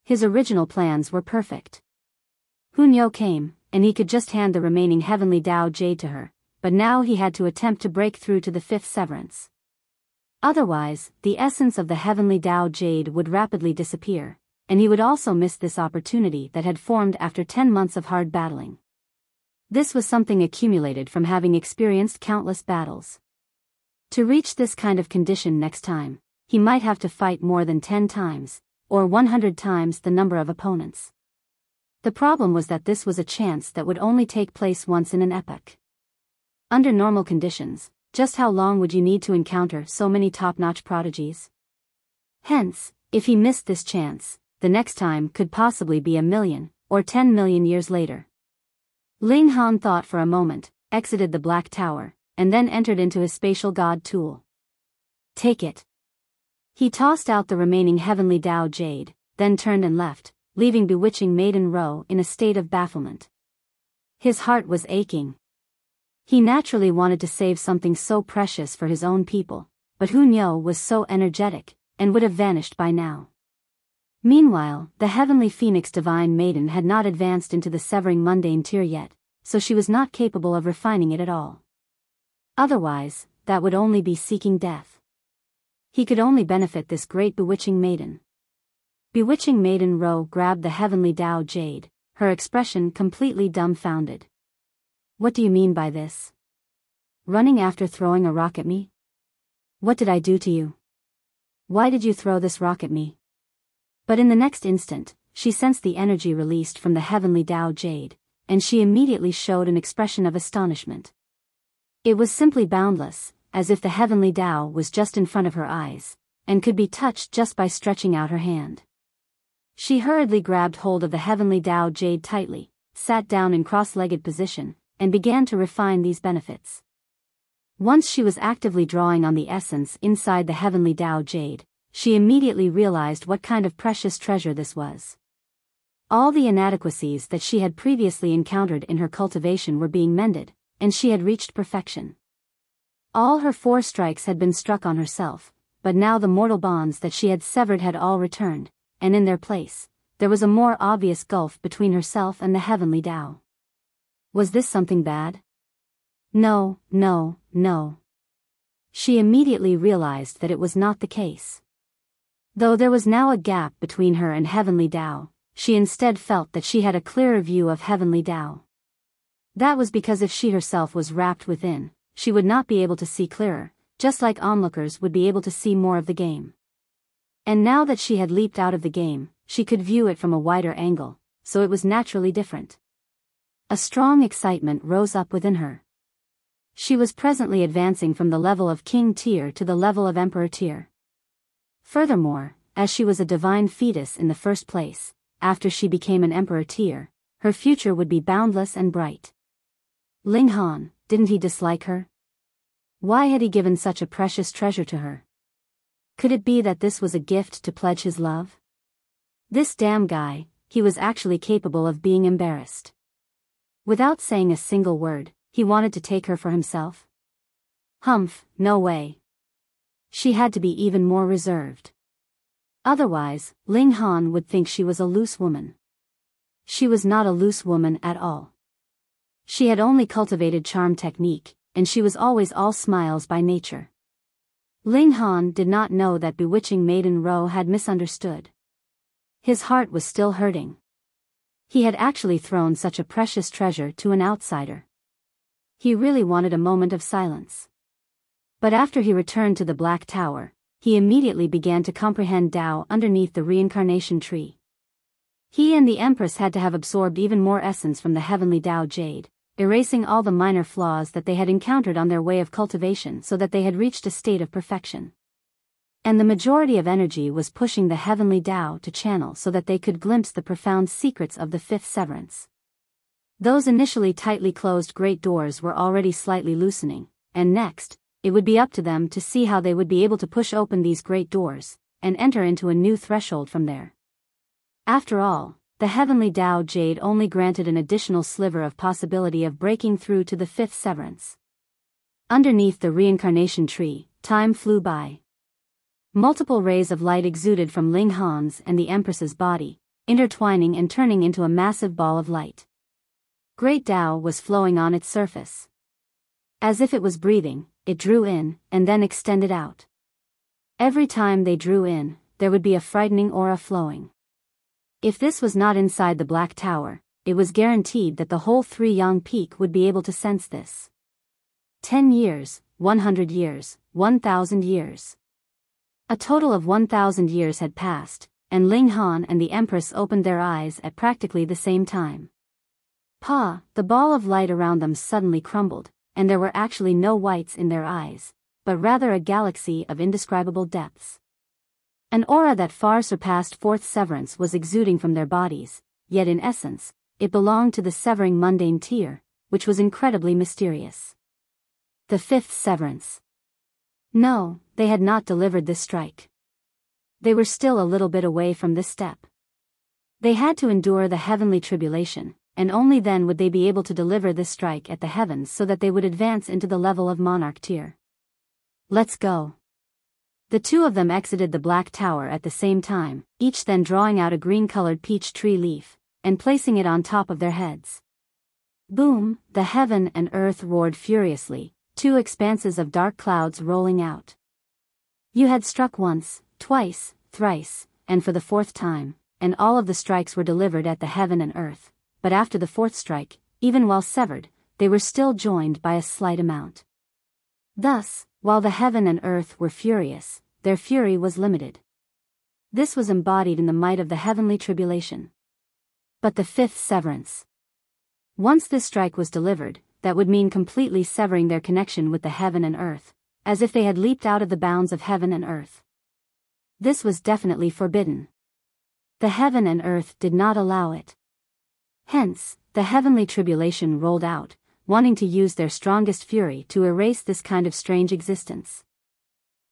His original plans were perfect. Hu Niu came, and he could just hand the remaining Heavenly Dao Jade to her, but now he had to attempt to break through to the fifth severance. Otherwise, the essence of the Heavenly Dao Jade would rapidly disappear, and he would also miss this opportunity that had formed after 10 months of hard battling. This was something accumulated from having experienced countless battles. To reach this kind of condition next time, he might have to fight more than 10 times, or 100 times the number of opponents. The problem was that this was a chance that would only take place once in an epoch. Under normal conditions, just how long would you need to encounter so many top-notch prodigies? Hence, if he missed this chance, the next time could possibly be 1,000,000, or 10 million years later. Ling Han thought for a moment, exited the Black Tower, and then entered into his spatial god tool. Take it. He tossed out the remaining Heavenly Dao Jade, then turned and left, leaving bewitching Maiden Ro in a state of bafflement. His heart was aching. He naturally wanted to save something so precious for his own people, but Hu Niu was so energetic, and would have vanished by now. Meanwhile, the Heavenly Phoenix Divine Maiden had not advanced into the severing mundane tier yet, so she was not capable of refining it at all. Otherwise, that would only be seeking death. He could only benefit this great bewitching maiden. Bewitching Maiden Ro grabbed the Heavenly Dao Jade, her expression completely dumbfounded. What do you mean by this? Running after throwing a rock at me? What did I do to you? Why did you throw this rock at me? But in the next instant, she sensed the energy released from the Heavenly Dao Jade, and she immediately showed an expression of astonishment. It was simply boundless, as if the Heavenly Dao was just in front of her eyes, and could be touched just by stretching out her hand. She hurriedly grabbed hold of the Heavenly Dao Jade tightly, sat down in cross-legged position, and began to refine these benefits. Once she was actively drawing on the essence inside the Heavenly Dao Jade, she immediately realized what kind of precious treasure this was. All the inadequacies that she had previously encountered in her cultivation were being mended, and she had reached perfection. All her 4 strikes had been struck on herself, but now the mortal bonds that she had severed had all returned, and in their place, there was a more obvious gulf between herself and the Heavenly Dao. Was this something bad? No, no, no. She immediately realized that it was not the case. Though there was now a gap between her and Heavenly Dao, she instead felt that she had a clearer view of Heavenly Dao. That was because if she herself was wrapped within, she would not be able to see clearer, just like onlookers would be able to see more of the game. And now that she had leaped out of the game, she could view it from a wider angle, so it was naturally different. A strong excitement rose up within her. She was presently advancing from the level of King Tier to the level of Emperor Tier. Furthermore, as she was a divine fetus in the first place, after she became an Emperor Tier, her future would be boundless and bright. Ling Han, didn't he dislike her? Why had he given such a precious treasure to her? Could it be that this was a gift to pledge his love? This damn guy, he was actually capable of being embarrassed. Without saying a single word, he wanted to take her for himself? Humph, no way. She had to be even more reserved. Otherwise, Ling Han would think she was a loose woman. She was not a loose woman at all. She had only cultivated charm technique, and she was always all smiles by nature. Ling Han did not know that bewitching Maiden Ro had misunderstood. His heart was still hurting. He had actually thrown such a precious treasure to an outsider. He really wanted a moment of silence. But after he returned to the Black Tower, he immediately began to comprehend Tao underneath the reincarnation tree. He and the Empress had to have absorbed even more essence from the Heavenly Dao Jade, erasing all the minor flaws that they had encountered on their way of cultivation so that they had reached a state of perfection. And the majority of energy was pushing the Heavenly Dao to channel so that they could glimpse the profound secrets of the 5th severance. Those initially tightly closed great doors were already slightly loosening, and next, it would be up to them to see how they would be able to push open these great doors, and enter into a new threshold from there. After all, the Heavenly Dao Jade only granted an additional sliver of possibility of breaking through to the 5th severance. Underneath the reincarnation tree, time flew by. Multiple rays of light exuded from Ling Han's and the Empress's body, intertwining and turning into a massive ball of light. Great Tao was flowing on its surface. As if it was breathing, it drew in, and then extended out. Every time they drew in, there would be a frightening aura flowing. If this was not inside the Black Tower, it was guaranteed that the whole Three Yang Peak would be able to sense this. 10 years, 100 years, 1,000 years. A total of 1,000 years had passed, and Ling Han and the Empress opened their eyes at practically the same time. The ball of light around them suddenly crumbled, and there were actually no whites in their eyes, but rather a galaxy of indescribable depths. An aura that far surpassed 4th severance was exuding from their bodies, yet in essence, it belonged to the severing mundane tier, which was incredibly mysterious. The 5th severance. No, they had not delivered this strike. They were still a little bit away from this step. They had to endure the heavenly tribulation, and only then would they be able to deliver this strike at the heavens so that they would advance into the level of monarch tier. Let's go. The two of them exited the Black Tower at the same time, each then drawing out a green-colored peach tree leaf, and placing it on top of their heads. Boom, the heaven and earth roared furiously, 2 expanses of dark clouds rolling out. You had struck once, twice, thrice, and for the 4th time, and all of the strikes were delivered at the heaven and earth, but after the 4th strike, even while severed, they were still joined by a slight amount. Thus, while the heaven and earth were furious, their fury was limited. This was embodied in the might of the heavenly tribulation. But the fifth severance. Once this strike was delivered, that would mean completely severing their connection with the heaven and earth, as if they had leaped out of the bounds of heaven and earth. This was definitely forbidden. The heaven and earth did not allow it. Hence, the heavenly tribulation rolled out, wanting to use their strongest fury to erase this kind of strange existence.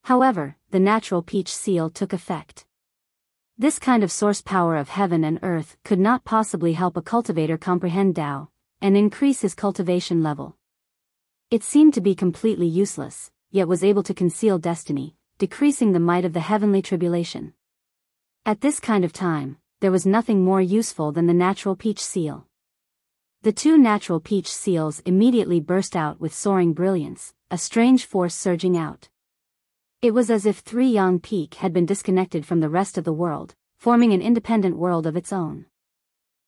However, the natural peach seal took effect. This kind of source power of heaven and earth could not possibly help a cultivator comprehend Tao and increase his cultivation level. It seemed to be completely useless, yet was able to conceal destiny, decreasing the might of the heavenly tribulation. At this kind of time, there was nothing more useful than the natural peach seal. The two natural peach seals immediately burst out with soaring brilliance, a strange force surging out. It was as if three young peak had been disconnected from the rest of the world, forming an independent world of its own.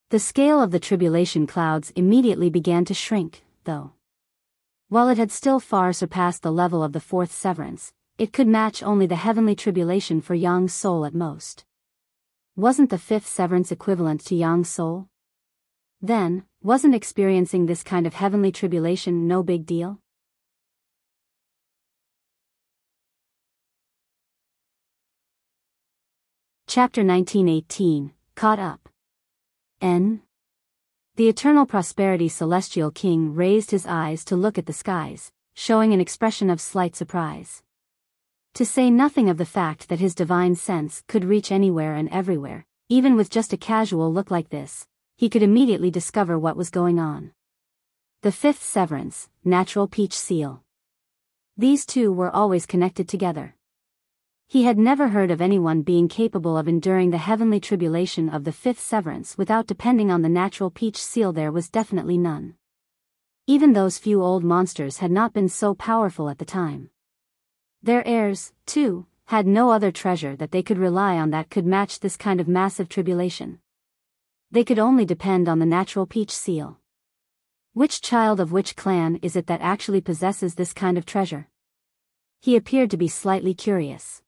The scale of the tribulation clouds immediately began to shrink, though. While it had still far surpassed the level of the fourth severance, it could match only the heavenly tribulation for Yang's soul at most. Wasn't the fifth severance equivalent to Yang's soul? Then, wasn't experiencing this kind of heavenly tribulation no big deal? Chapter 1918, Caught Up. N. The Eternal Prosperity Celestial King raised his eyes to look at the skies, showing an expression of slight surprise. To say nothing of the fact that his divine sense could reach anywhere and everywhere, even with just a casual look like this, he could immediately discover what was going on. The fifth severance, natural peach seal. These two were always connected together. He had never heard of anyone being capable of enduring the heavenly tribulation of the fifth severance without depending on the natural peach seal. There was definitely none. Even those few old monsters had not been so powerful at the time. Their heirs, too, had no other treasure that they could rely on that could match this kind of massive tribulation. They could only depend on the natural peach seal. Which child of which clan is it that actually possesses this kind of treasure? He appeared to be slightly curious.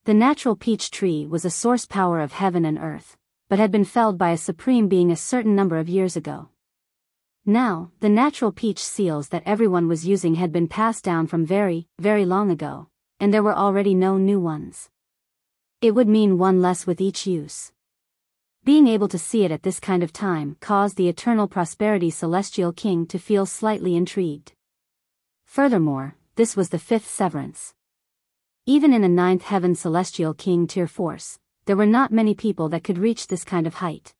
The natural peach tree was a source power of heaven and earth, but had been felled by a supreme being a certain number of years ago. Now, the natural peach seals that everyone was using had been passed down from very, very long ago, and there were already no new ones. It would mean one less with each use. Being able to see it at this kind of time caused the Eternal Prosperity Celestial King to feel slightly intrigued. Furthermore, this was the fifth severance. Even in a ninth heaven Celestial King tier force, there were not many people that could reach this kind of height.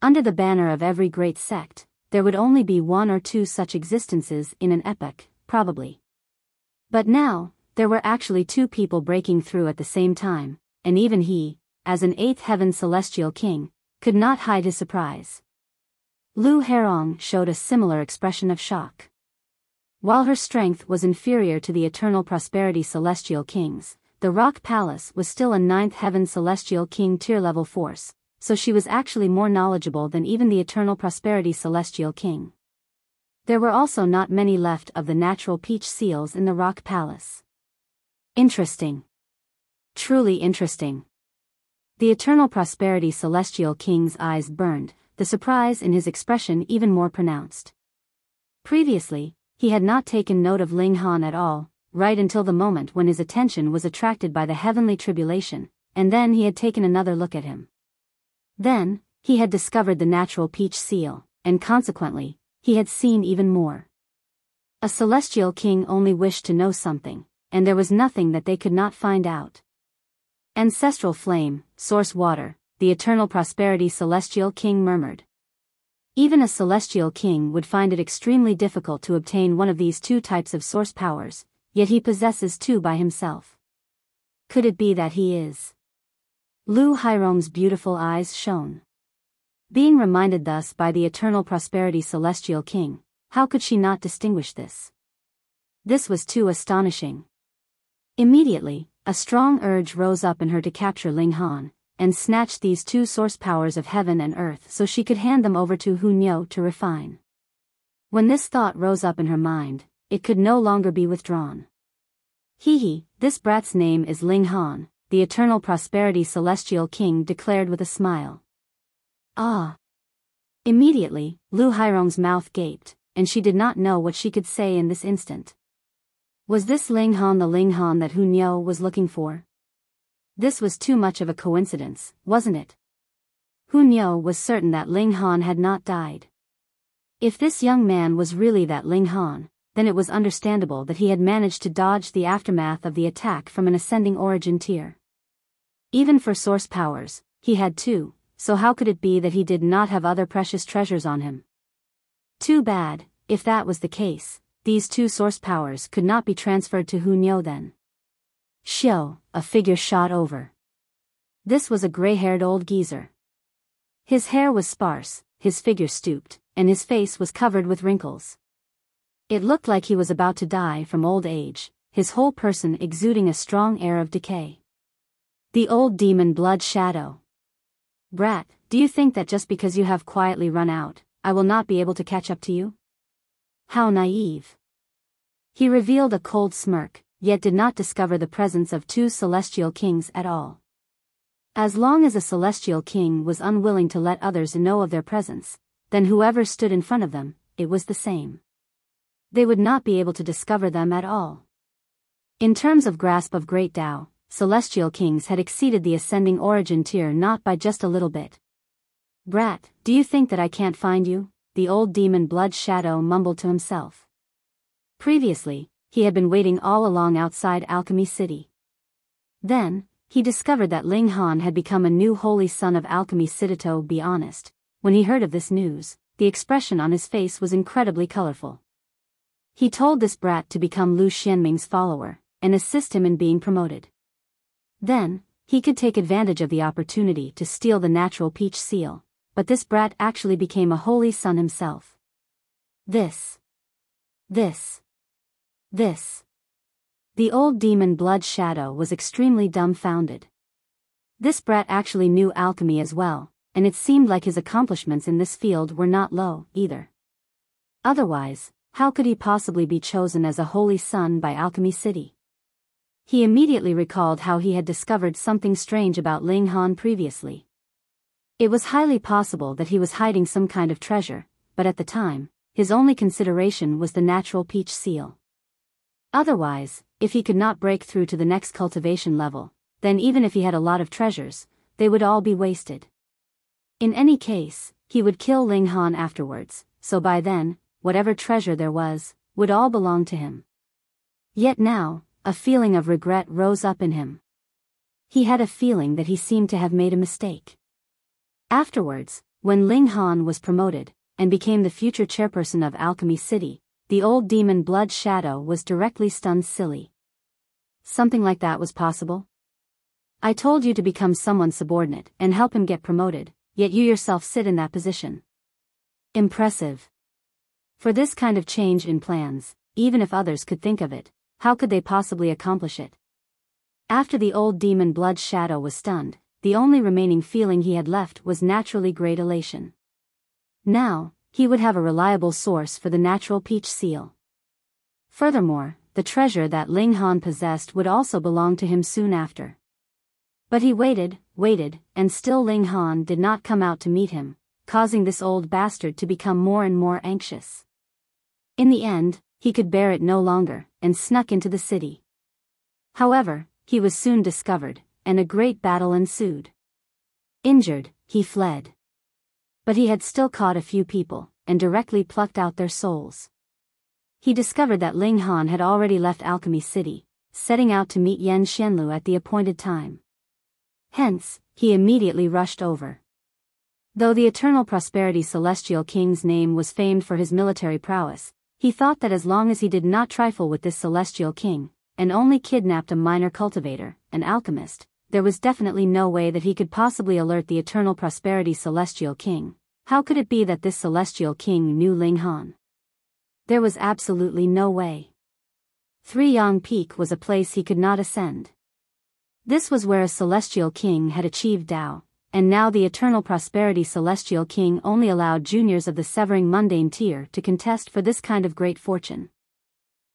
Under the banner of every great sect, there would only be one or two such existences in an epoch, probably. But now, there were actually two people breaking through at the same time, and even he, as an eighth heaven Celestial King, could not hide his surprise. Lu Herong showed a similar expression of shock. While her strength was inferior to the Eternal Prosperity Celestial King's, the Rock Palace was still a ninth heaven Celestial King tier level force, so she was actually more knowledgeable than even the Eternal Prosperity Celestial King. There were also not many left of the natural peach seals in the Rock Palace. Interesting. Truly interesting. The Eternal Prosperity Celestial King's eyes burned, the surprise in his expression even more pronounced. Previously, he had not taken note of Ling Han at all, right until the moment when his attention was attracted by the heavenly tribulation, and then he had taken another look at him. Then, he had discovered the natural peach seal, and consequently, he had seen even more. A celestial king only wished to know something, and there was nothing that they could not find out. Ancestral flame, source water, the Eternal Prosperity Celestial King murmured. Even a celestial king would find it extremely difficult to obtain one of these two types of source powers, yet he possesses two by himself. Could it be that he is? Lu Hairong's beautiful eyes shone. Being reminded thus by the Eternal Prosperity Celestial King, how could she not distinguish this? This was too astonishing. Immediately, a strong urge rose up in her to capture Ling Han, and snatch these two source powers of heaven and earth so she could hand them over to Hu Niu to refine. When this thought rose up in her mind, it could no longer be withdrawn. This brat's name is Ling Han, the eternal prosperity celestial king declared with a smile. Ah! Immediately, Lu Hairong's mouth gaped, and she did not know what she could say in this instant. Was this Ling Han the Ling Han that Hu Niu was looking for? This was too much of a coincidence, wasn't it? Hu Niu was certain that Ling Han had not died. If this young man was really that Ling Han, then it was understandable that he had managed to dodge the aftermath of the attack from an ascending origin tier. Even for source powers, he had two, so how could it be that he did not have other precious treasures on him? Too bad, if that was the case, these two source powers could not be transferred to Hu Niu then. Xiao, a figure shot over. This was a gray-haired old geezer. His hair was sparse, his figure stooped, and his face was covered with wrinkles. It looked like he was about to die from old age, his whole person exuding a strong air of decay. The old demon blood shadow. Brat, do you think that just because you have quietly run out, I will not be able to catch up to you? How naive. He revealed a cold smirk, yet did not discover the presence of two celestial kings at all. As long as a celestial king was unwilling to let others know of their presence, then whoever stood in front of them, it was the same. They would not be able to discover them at all. In terms of grasp of great Tao, celestial kings had exceeded the ascending origin tier not by just a little bit. Brat, do you think that I can't find you? The old demon blood shadow mumbled to himself. Previously, he had been waiting all along outside Alchemy City. Then, he discovered that Ling Han had become a new holy son of Alchemy City. To be honest, when he heard of this news, the expression on his face was incredibly colorful. He told this brat to become Lu Xianming's follower, and assist him in being promoted. Then, he could take advantage of the opportunity to steal the natural peach seal, but this brat actually became a holy son himself. This. The old demon blood shadow was extremely dumbfounded. This brat actually knew alchemy as well, and it seemed like his accomplishments in this field were not low, either. Otherwise, how could he possibly be chosen as a holy son by Alchemy City? He immediately recalled how he had discovered something strange about Ling Han previously. It was highly possible that he was hiding some kind of treasure, but at the time, his only consideration was the natural peach seal. Otherwise, if he could not break through to the next cultivation level, then even if he had a lot of treasures, they would all be wasted. In any case, he would kill Ling Han afterwards, so by then, whatever treasure there was, would all belong to him. Yet now, a feeling of regret rose up in him. He had a feeling that he seemed to have made a mistake. Afterwards, when Ling Han was promoted, and became the future chairperson of Alchemy City, the old demon blood shadow was directly stunned silly. Something like that was possible? I told you to become someone subordinate and help him get promoted, yet you yourself sit in that position. Impressive. For this kind of change in plans, even if others could think of it, how could they possibly accomplish it? After the old demon blood shadow was stunned, the only remaining feeling he had left was naturally great elation. Now, he would have a reliable source for the natural peach seal. Furthermore, the treasure that Ling Han possessed would also belong to him soon after. But he waited, and still Ling Han did not come out to meet him, causing this old bastard to become more and more anxious. In the end, he could bear it no longer, and snuck into the city. However, he was soon discovered, and a great battle ensued. Injured, he fled. But he had still caught a few people, and directly plucked out their souls. He discovered that Ling Han had already left Alchemy City, setting out to meet Xianlu at the appointed time. Hence, he immediately rushed over. Though the Eternal Prosperity Celestial King's name was famed for his military prowess, he thought that as long as he did not trifle with this Celestial King, and only kidnapped a minor cultivator, an alchemist, there was definitely no way that he could possibly alert the Eternal Prosperity Celestial King. How could it be that this Celestial King knew Ling Han? There was absolutely no way. Three Yang Peak was a place he could not ascend. This was where a Celestial King had achieved Tao, and now the Eternal Prosperity Celestial King only allowed juniors of the severing mundane tier to contest for this kind of great fortune.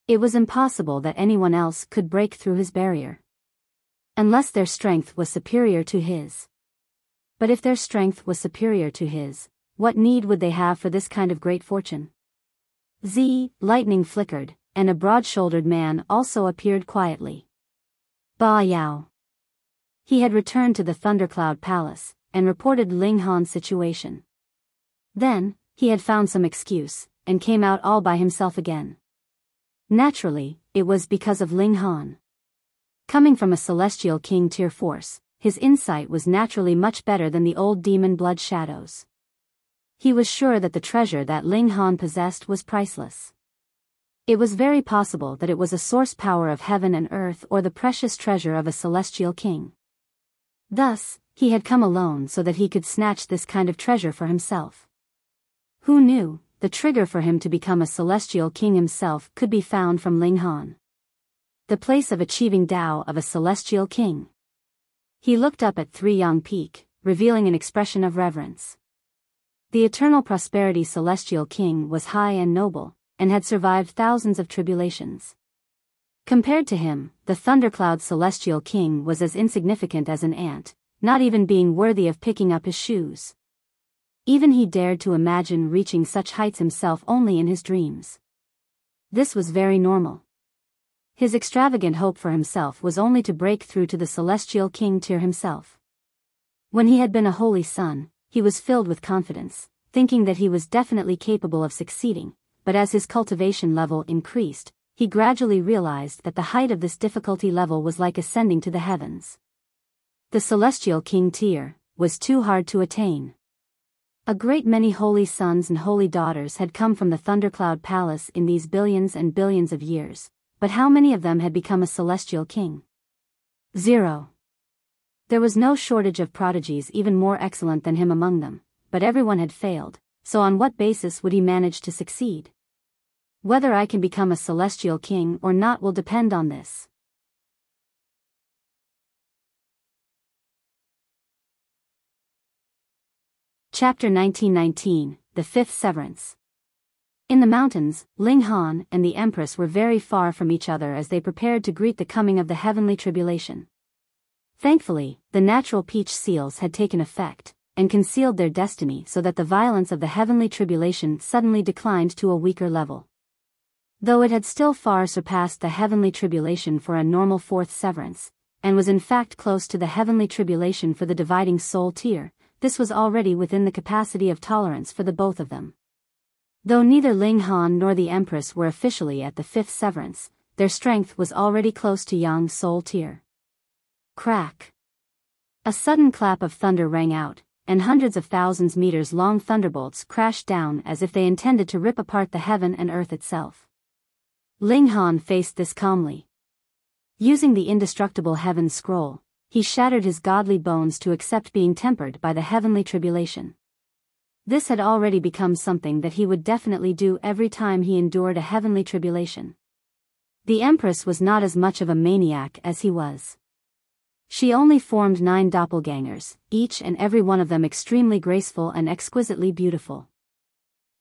It was impossible that anyone else could break through his barrier. unless their strength was superior to his. But if their strength was superior to his, what need would they have for this kind of great fortune? Lightning flickered, and a broad-shouldered man also appeared quietly. Biyao. He had returned to the Thundercloud Palace, and reported Ling Han's situation. Then, he had found some excuse, and came out all by himself again. Naturally, it was because of Ling Han. Coming from a celestial king tier force, his insight was naturally much better than the old demon blood shadows. He was sure that the treasure that Ling Han possessed was priceless. It was very possible that it was a source power of heaven and earth or the precious treasure of a celestial king. Thus, he had come alone so that he could snatch this kind of treasure for himself. Who knew, the trigger for him to become a celestial king himself could be found from Ling Han. The place of achieving Tao of a celestial king. He looked up at Three Yang Peak, revealing an expression of reverence. The eternal prosperity celestial king was high and noble, and had survived thousands of tribulations. Compared to him, the Thundercloud celestial king was as insignificant as an ant, not even being worthy of picking up his shoes. Even he dared to imagine reaching such heights himself only in his dreams. This was very normal. His extravagant hope for himself was only to break through to the celestial king tier himself. When he had been a holy son, he was filled with confidence, thinking that he was definitely capable of succeeding, but as his cultivation level increased, he gradually realized that the height of this difficulty level was like ascending to the heavens. The celestial king tier was too hard to attain. A great many holy sons and holy daughters had come from the Thundercloud Palace in these billions and billions of years, but how many of them had become a celestial king? 0. There was no shortage of prodigies even more excellent than him among them, but everyone had failed, so on what basis would he manage to succeed? Whether I can become a celestial king or not will depend on this. Chapter 1919, The Fifth Severance. In the mountains, Ling Han and the Empress were very far from each other as they prepared to greet the coming of the heavenly tribulation. Thankfully, the natural peach seals had taken effect, and concealed their destiny so that the violence of the heavenly tribulation suddenly declined to a weaker level. Though it had still far surpassed the heavenly tribulation for a normal fourth severance, and was in fact close to the heavenly tribulation for the dividing soul tier, this was already within the capacity of tolerance for the both of them. Though neither Ling Han nor the Empress were officially at the fifth severance, their strength was already close to Yang soul tier. Crack! A sudden clap of thunder rang out, and hundreds of thousands meters-long thunderbolts crashed down as if they intended to rip apart the heaven and earth itself. Ling Han faced this calmly. Using the indestructible heaven scroll, he shattered his godly bones to accept being tempered by the heavenly tribulation. This had already become something that he would definitely do every time he endured a heavenly tribulation. The Empress was not as much of a maniac as he was. She only formed 9 doppelgangers, each and every one of them extremely graceful and exquisitely beautiful.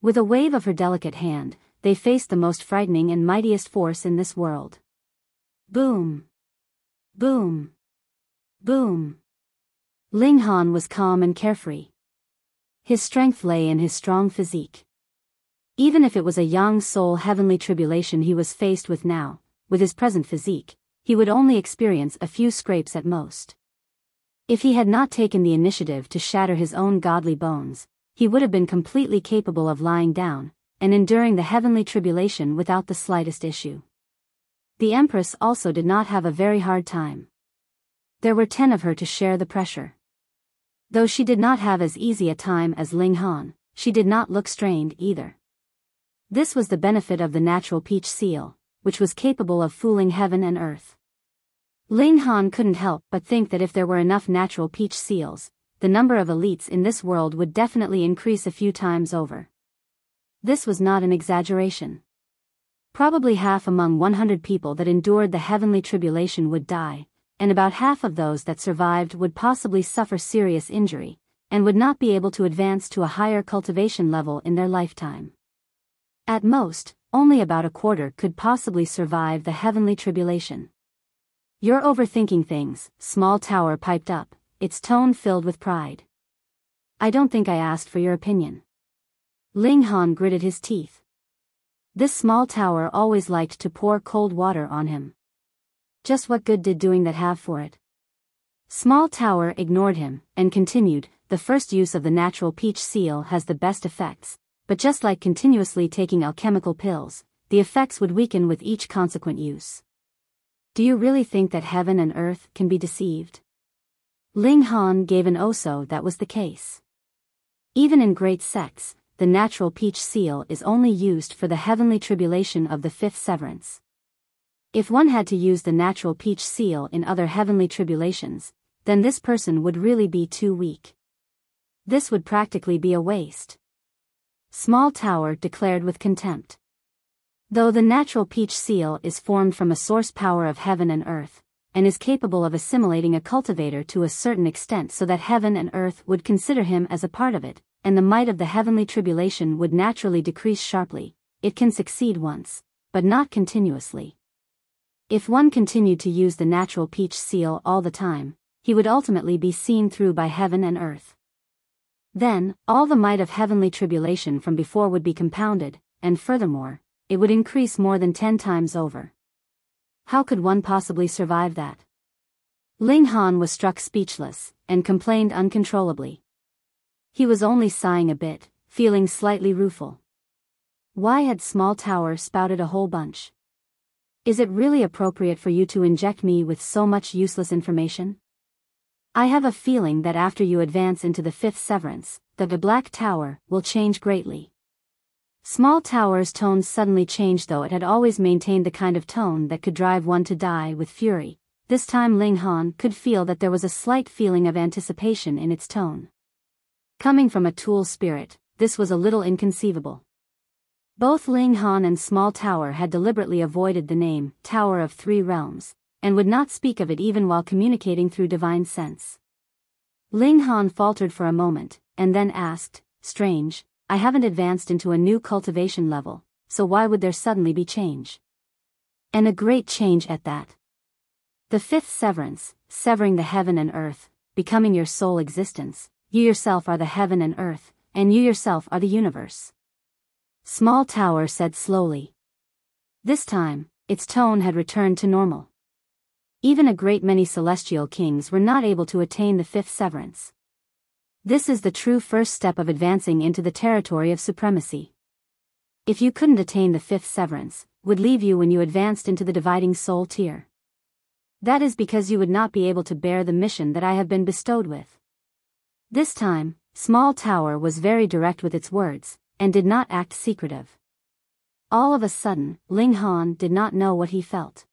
With a wave of her delicate hand, they faced the most frightening and mightiest force in this world. Boom! Boom! Boom! Ling Han was calm and carefree. His strength lay in his strong physique. Even if it was a Yang soul heavenly tribulation he was faced with now, with his present physique, he would only experience a few scrapes at most. If he had not taken the initiative to shatter his own godly bones, he would have been completely capable of lying down, and enduring the heavenly tribulation without the slightest issue. The Empress also did not have a very hard time. There were 10 of her to share the pressure. Though she did not have as easy a time as Ling Han, she did not look strained either. This was the benefit of the natural peach seal, which was capable of fooling heaven and earth. Ling Han couldn't help but think that if there were enough natural peach seals, the number of elites in this world would definitely increase a few times over. This was not an exaggeration. Probably half among 100 people that endured the heavenly tribulation would die, and about half of those that survived would possibly suffer serious injury, and would not be able to advance to a higher cultivation level in their lifetime. At most, only about a quarter could possibly survive the heavenly tribulation. You're overthinking things, Small Tower piped up, its tone filled with pride. I don't think I asked for your opinion. Ling Han gritted his teeth. This Small Tower always liked to pour cold water on him. Just what good did doing that have for it? Small Tower ignored him, and continued, the first use of the natural peach seal has the best effects, but just like continuously taking alchemical pills, the effects would weaken with each consequent use. Do you really think that heaven and earth can be deceived? Ling Han gave an oso that was the case. Even in great sects, the natural peach seal is only used for the heavenly tribulation of the fifth severance. If one had to use the natural peach seal in other heavenly tribulations, then this person would really be too weak. This would practically be a waste. Small Tower declared with contempt. Though the natural peach seal is formed from a source power of heaven and earth, and is capable of assimilating a cultivator to a certain extent so that heaven and earth would consider him as a part of it, and the might of the heavenly tribulation would naturally decrease sharply, it can succeed once, but not continuously. If one continued to use the natural peach seal all the time, he would ultimately be seen through by heaven and earth. Then, all the might of heavenly tribulation from before would be compounded, and furthermore, it would increase more than 10 times over. How could one possibly survive that? Ling Han was struck speechless, and complained uncontrollably. He was only sighing a bit, feeling slightly rueful. Why had Small Tower spouted a whole bunch? Is it really appropriate for you to inject me with so much useless information? I have a feeling that after you advance into the fifth severance, the Black Tower will change greatly. Small Tower's tone suddenly changed, though it had always maintained the kind of tone that could drive one to die with fury. This time Ling Han could feel that there was a slight feeling of anticipation in its tone. Coming from a tool spirit, this was a little inconceivable. Both Ling Han and Small Tower had deliberately avoided the name Tower of Three Realms, and would not speak of it even while communicating through divine sense. Ling Han faltered for a moment, and then asked, strange, I haven't advanced into a new cultivation level, so why would there suddenly be change? And a great change at that. The fifth severance, severing the heaven and earth, becoming your sole existence, you yourself are the heaven and earth, and you yourself are the universe. Small Tower said slowly. This time, its tone had returned to normal. Even a great many celestial kings were not able to attain the fifth severance. This is the true first step of advancing into the territory of supremacy. If you couldn't attain the fifth severance, would leave you when you advanced into the dividing soul tier. That is because you would not be able to bear the mission that I have been bestowed with. This time, Small Tower was very direct with its words, and did not act secretive. All of a sudden, Ling Han did not know what he felt.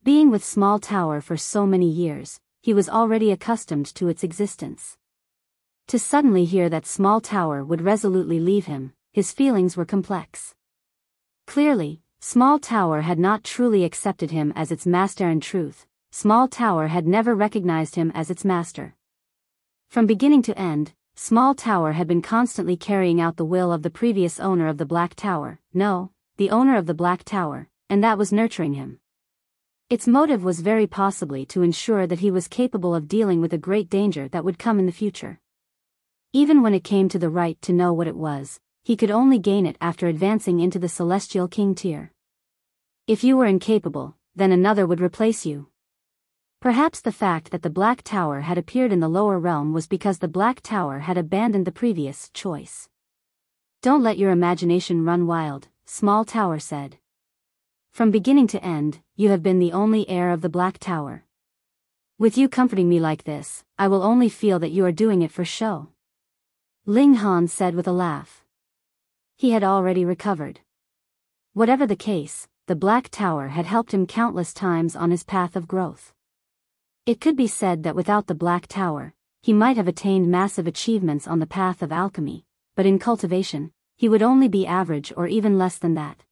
Being with Small Tower for so many years, he was already accustomed to its existence. To suddenly hear that Small Tower would resolutely leave him, his feelings were complex. Clearly, Small Tower had not truly accepted him as its master. In truth, Small Tower had never recognized him as its master. From beginning to end, Small Tower had been constantly carrying out the will of the previous owner of the Black Tower, no, the owner of the Black Tower, and that was nurturing him. Its motive was very possibly to ensure that he was capable of dealing with a great danger that would come in the future. Even when it came to the right to know what it was, he could only gain it after advancing into the Celestial King tier. If you were incapable, then another would replace you. Perhaps the fact that the Black Tower had appeared in the lower realm was because the Black Tower had abandoned the previous choice. Don't let your imagination run wild, Small Tower said. From beginning to end, you have been the only heir of the Black Tower. With you comforting me like this, I will only feel that you are doing it for show. Ling Han said with a laugh. He had already recovered. Whatever the case, the Black Tower had helped him countless times on his path of growth. It could be said that without the Black Tower, he might have attained massive achievements on the path of alchemy, but in cultivation, he would only be average or even less than that.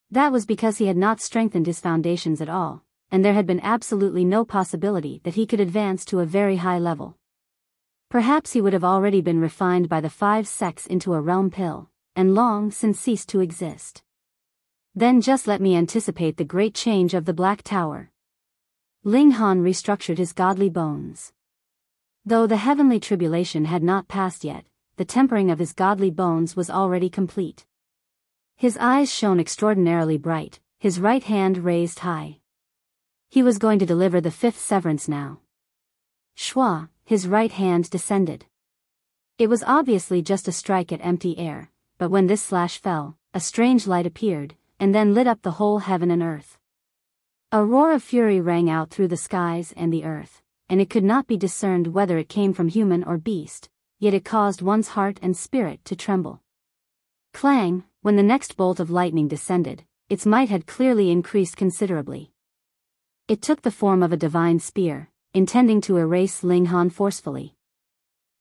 That was because he had not strengthened his foundations at all, and there had been absolutely no possibility that he could advance to a very high level. Perhaps he would have already been refined by the 5 sects into a realm pill, and long since ceased to exist. Then just let me anticipate the great change of the Black Tower. Ling Han restructured his godly bones. Though the heavenly tribulation had not passed yet, the tempering of his godly bones was already complete. His eyes shone extraordinarily bright, his right hand raised high. He was going to deliver the fifth severance now. Shua, his right hand descended. It was obviously just a strike at empty air, but when this slash fell, a strange light appeared, and then lit up the whole heaven and earth. A roar of fury rang out through the skies and the earth, and it could not be discerned whether it came from human or beast, yet it caused one's heart and spirit to tremble. Clang, when the next bolt of lightning descended, its might had clearly increased considerably. It took the form of a divine spear, intending to erase Ling Han forcefully.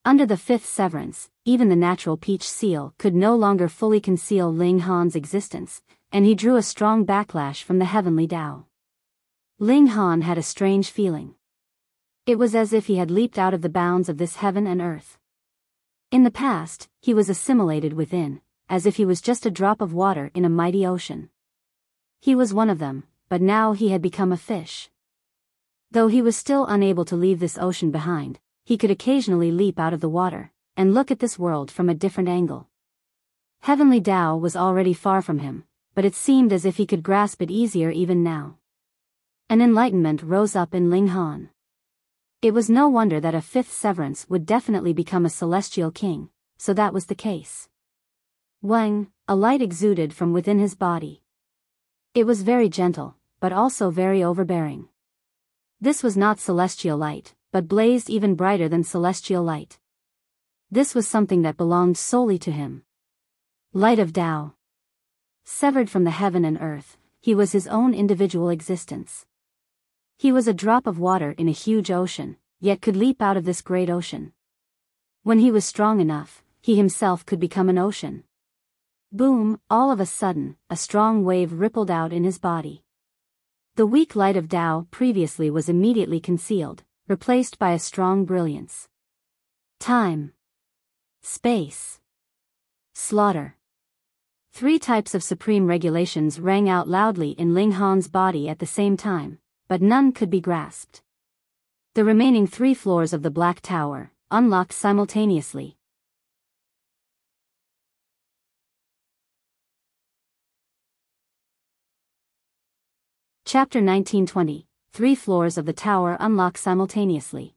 Under the fifth severance, even the natural peach seal could no longer fully conceal Ling Han's existence, and he drew a strong backlash from the Heavenly Dao. Ling Han had a strange feeling. It was as if he had leaped out of the bounds of this heaven and earth. In the past, he was assimilated within, as if he was just a drop of water in a mighty ocean. He was one of them, but now he had become a fish. Though he was still unable to leave this ocean behind, he could occasionally leap out of the water, and look at this world from a different angle. Heavenly Dao was already far from him, but it seemed as if he could grasp it easier even now. An enlightenment rose up in Ling Han. It was no wonder that a fifth severance would definitely become a celestial king, so that was the case. Wang, a light exuded from within his body. It was very gentle, but also very overbearing. This was not celestial light, but blazed even brighter than celestial light. This was something that belonged solely to him. Light of Tao. Severed from the heaven and earth, he was his own individual existence. He was a drop of water in a huge ocean, yet could leap out of this great ocean. When he was strong enough, he himself could become an ocean. Boom, all of a sudden, a strong wave rippled out in his body. The weak light of Tao previously was immediately concealed, replaced by a strong brilliance. Time. Space. Slaughter. 3 types of supreme regulations rang out loudly in Ling Han's body at the same time, but none could be grasped. The remaining 3 floors of the Black Tower unlocked simultaneously. Chapter 1920. 3 floors of the tower unlock simultaneously.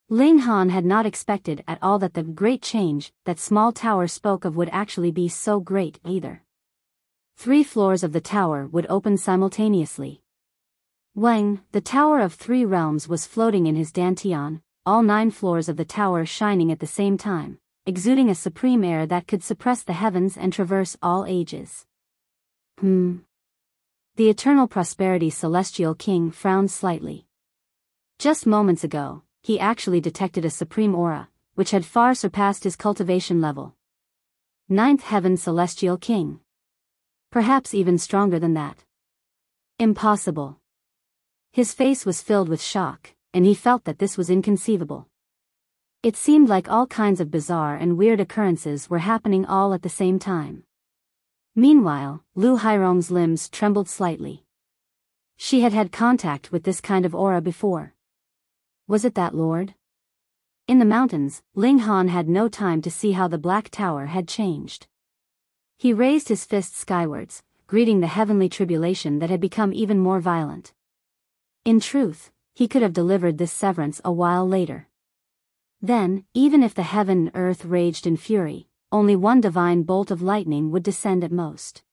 Ling Han had not expected at all that the great change that small tower spoke of would actually be so great either. 3 floors of the tower would open simultaneously. Wang, the tower of 3 realms, was floating in his dantian, all 9 floors of the tower shining at the same time, exuding a supreme air that could suppress the heavens and traverse all ages. The eternal prosperity celestial king frowned slightly. Just moments ago, he actually detected a supreme aura, which had far surpassed his cultivation level. 9th heaven celestial king. Perhaps even stronger than that. Impossible. His face was filled with shock, and he felt that this was inconceivable. It seemed like all kinds of bizarre and weird occurrences were happening all at the same time. Meanwhile, Lu Hairong's limbs trembled slightly. She had had contact with this kind of aura before. Was it that lord? In the mountains, Ling Han had no time to see how the Black Tower had changed. He raised his fist skywards, greeting the heavenly tribulation that had become even more violent. In truth, he could have delivered this severance a while later. Then, even if the heaven and earth raged in fury, only one divine bolt of lightning would descend at most.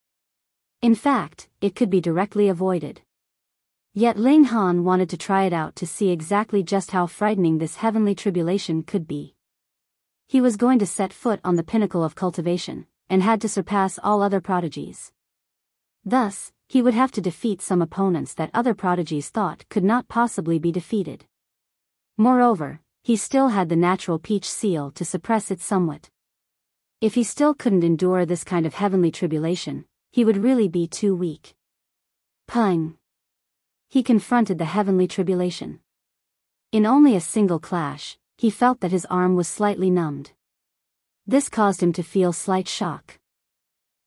In fact, it could be directly avoided. Yet Ling Han wanted to try it out to see exactly just how frightening this heavenly tribulation could be. He was going to set foot on the pinnacle of cultivation, and had to surpass all other prodigies. Thus, he would have to defeat some opponents that other prodigies thought could not possibly be defeated. Moreover, he still had the natural peach seal to suppress it somewhat. If he still couldn't endure this kind of heavenly tribulation, he would really be too weak. Pung. He confronted the heavenly tribulation. In only a single clash, he felt that his arm was slightly numbed. This caused him to feel slight shock.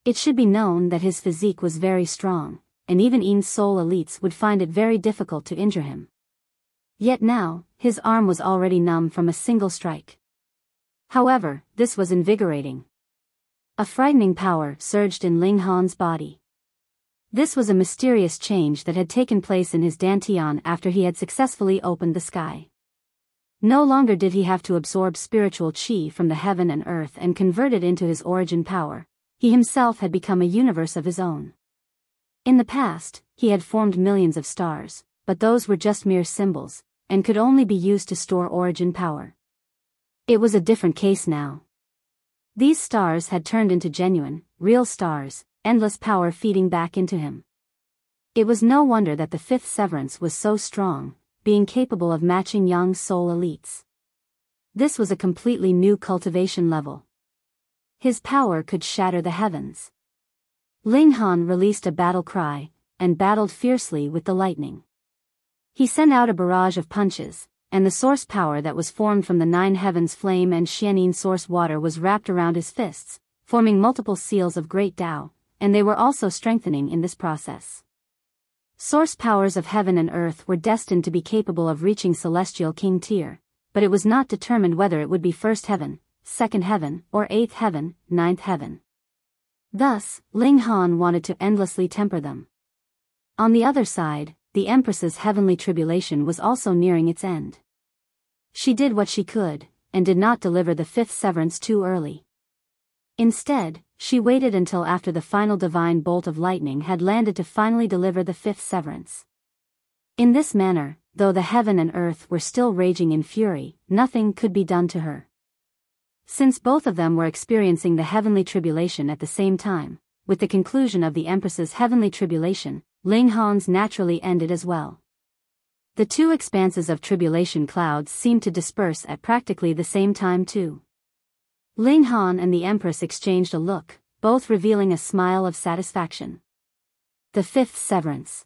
It should be known that his physique was very strong, and even Yin Soul elites would find it very difficult to injure him, Yet now, his arm was already numb from a single strike. However, this was invigorating. A frightening power surged in Ling Han's body. This was a mysterious change that had taken place in his dantian after he had successfully opened the sky. No longer did he have to absorb spiritual qi from the heaven and earth and convert it into his origin power. He himself had become a universe of his own. In the past, he had formed millions of stars, but those were just mere symbols, and could only be used to store origin power. It was a different case now. These stars had turned into genuine, real stars, endless power feeding back into him. It was no wonder that the fifth severance was so strong, being capable of matching Yang's soul elites. This was a completely new cultivation level. His power could shatter the heavens. Ling Han released a battle cry, and battled fiercely with the lightning. He sent out a barrage of punches, and the source power that was formed from the nine heavens flame and Xianyin source water was wrapped around his fists, forming multiple seals of great Tao, and they were also strengthening in this process. Source powers of heaven and earth were destined to be capable of reaching celestial king tier, but it was not determined whether it would be first heaven, second heaven, or eighth heaven, ninth heaven. Thus, Ling Han wanted to endlessly temper them. On the other side, the Empress's heavenly tribulation was also nearing its end. She did what she could, and did not deliver the fifth severance too early. Instead, she waited until after the final divine bolt of lightning had landed to finally deliver the fifth severance. In this manner, though the heaven and earth were still raging in fury, nothing could be done to her. Since both of them were experiencing the heavenly tribulation at the same time, with the conclusion of the Empress's heavenly tribulation, Ling Han's naturally ended as well. The two expanses of tribulation clouds seemed to disperse at practically the same time too. Ling Han and the Empress exchanged a look, both revealing a smile of satisfaction. The fifth severance.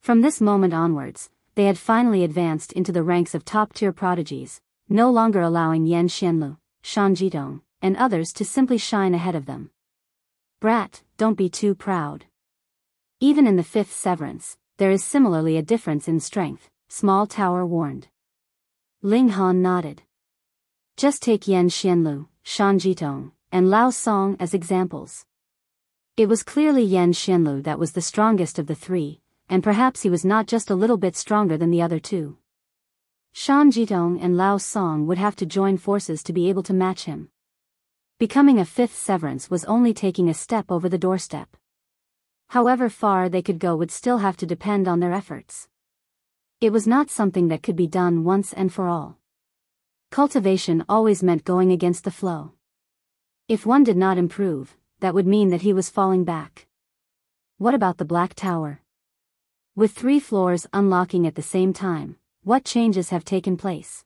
From this moment onwards, they had finally advanced into the ranks of top-tier prodigies, no longer allowing Xianlu, Shan Jitong, and others to simply shine ahead of them. Brat, don't be too proud. Even in the fifth severance, there is similarly a difference in strength, Small Tower warned. Ling Han nodded. Just take Xianlu, Shan Jitong, and Lao Song as examples. It was clearly Xianlu that was the strongest of the three, and perhaps he was not just a little bit stronger than the other two. Shan Jitong and Lao Song would have to join forces to be able to match him. Becoming a fifth severance was only taking a step over the doorstep. However far they could go would still have to depend on their efforts. It was not something that could be done once and for all. Cultivation always meant going against the flow. If one did not improve, that would mean that he was falling back. What about the Black Tower? With 3 floors unlocking at the same time, what changes have taken place?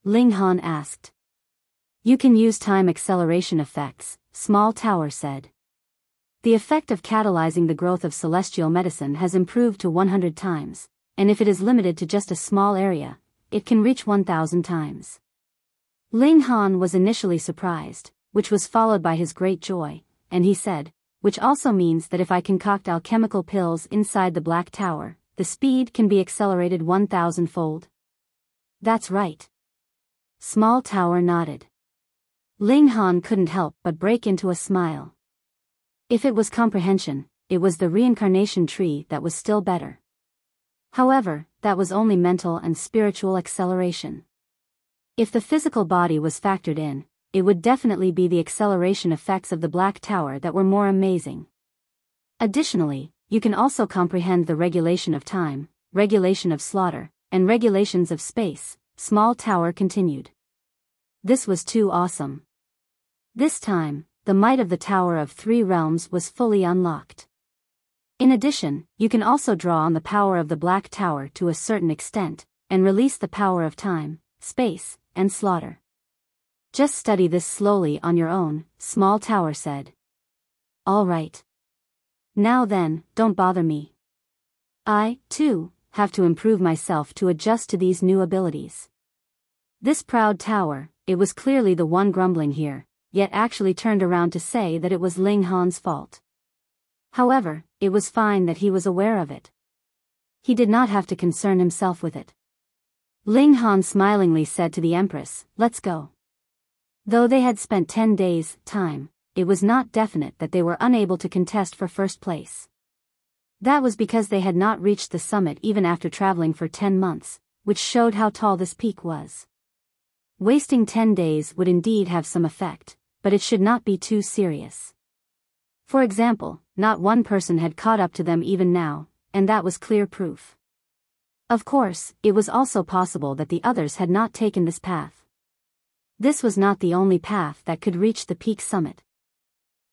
Ling Han asked. You can use time acceleration effects, Small Tower said. The effect of catalyzing the growth of celestial medicine has improved to 100 times, and if it is limited to just a small area, it can reach 1,000 times. Ling Han was initially surprised, which was followed by his great joy, and he said, which also means that if I concoct alchemical pills inside the Black Tower, the speed can be accelerated 1,000-fold. That's right. Small Tower nodded. Ling Han couldn't help but break into a smile. If it was comprehension, it was the reincarnation tree that was still better. However, that was only mental and spiritual acceleration. If the physical body was factored in, it would definitely be the acceleration effects of the Black Tower that were more amazing. Additionally, you can also comprehend the regulation of time, regulation of slaughter, and regulations of space, Small Tower continued. This was too awesome. This time, the might of the Tower of 3 Realms was fully unlocked. In addition, you can also draw on the power of the Black Tower to a certain extent, and release the power of time, space, and slaughter. Just study this slowly on your own, Small Tower said. All right. Now then, don't bother me. I, too, have to improve myself to adjust to these new abilities. This proud tower, it was clearly the one grumbling here, yet actually turned around to say that it was Ling Han's fault. However, it was fine that he was aware of it. He did not have to concern himself with it. Ling Han smilingly said to the Empress, "Let's go." Though they had spent 10 days' time, it was not definite that they were unable to contest for first place. That was because they had not reached the summit even after traveling for 10 months, which showed how tall this peak was. Wasting 10 days would indeed have some effect, but it should not be too serious. For example, not one person had caught up to them even now, and that was clear proof. Of course, it was also possible that the others had not taken this path. This was not the only path that could reach the peak summit.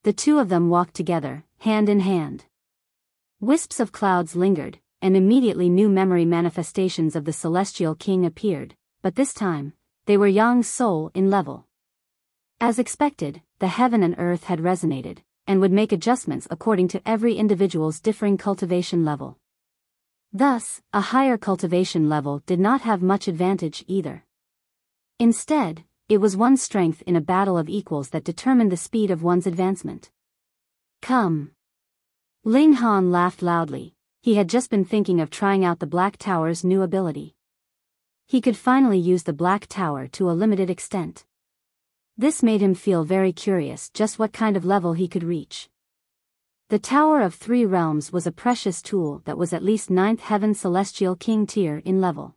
The two of them walked together, hand in hand. Wisps of clouds lingered, and immediately new memory manifestations of the Celestial King appeared, but this time, they were Yang's soul in level. As expected, the heaven and earth had resonated, and would make adjustments according to every individual's differing cultivation level. Thus, a higher cultivation level did not have much advantage either. Instead, it was one's strength in a battle of equals that determined the speed of one's advancement. Come. Ling Han laughed loudly. He had just been thinking of trying out the Black Tower's new ability. He could finally use the Black Tower to a limited extent. This made him feel very curious just what kind of level he could reach. The Tower of Three Realms was a precious tool that was at least 9th Heaven Celestial King tier in level.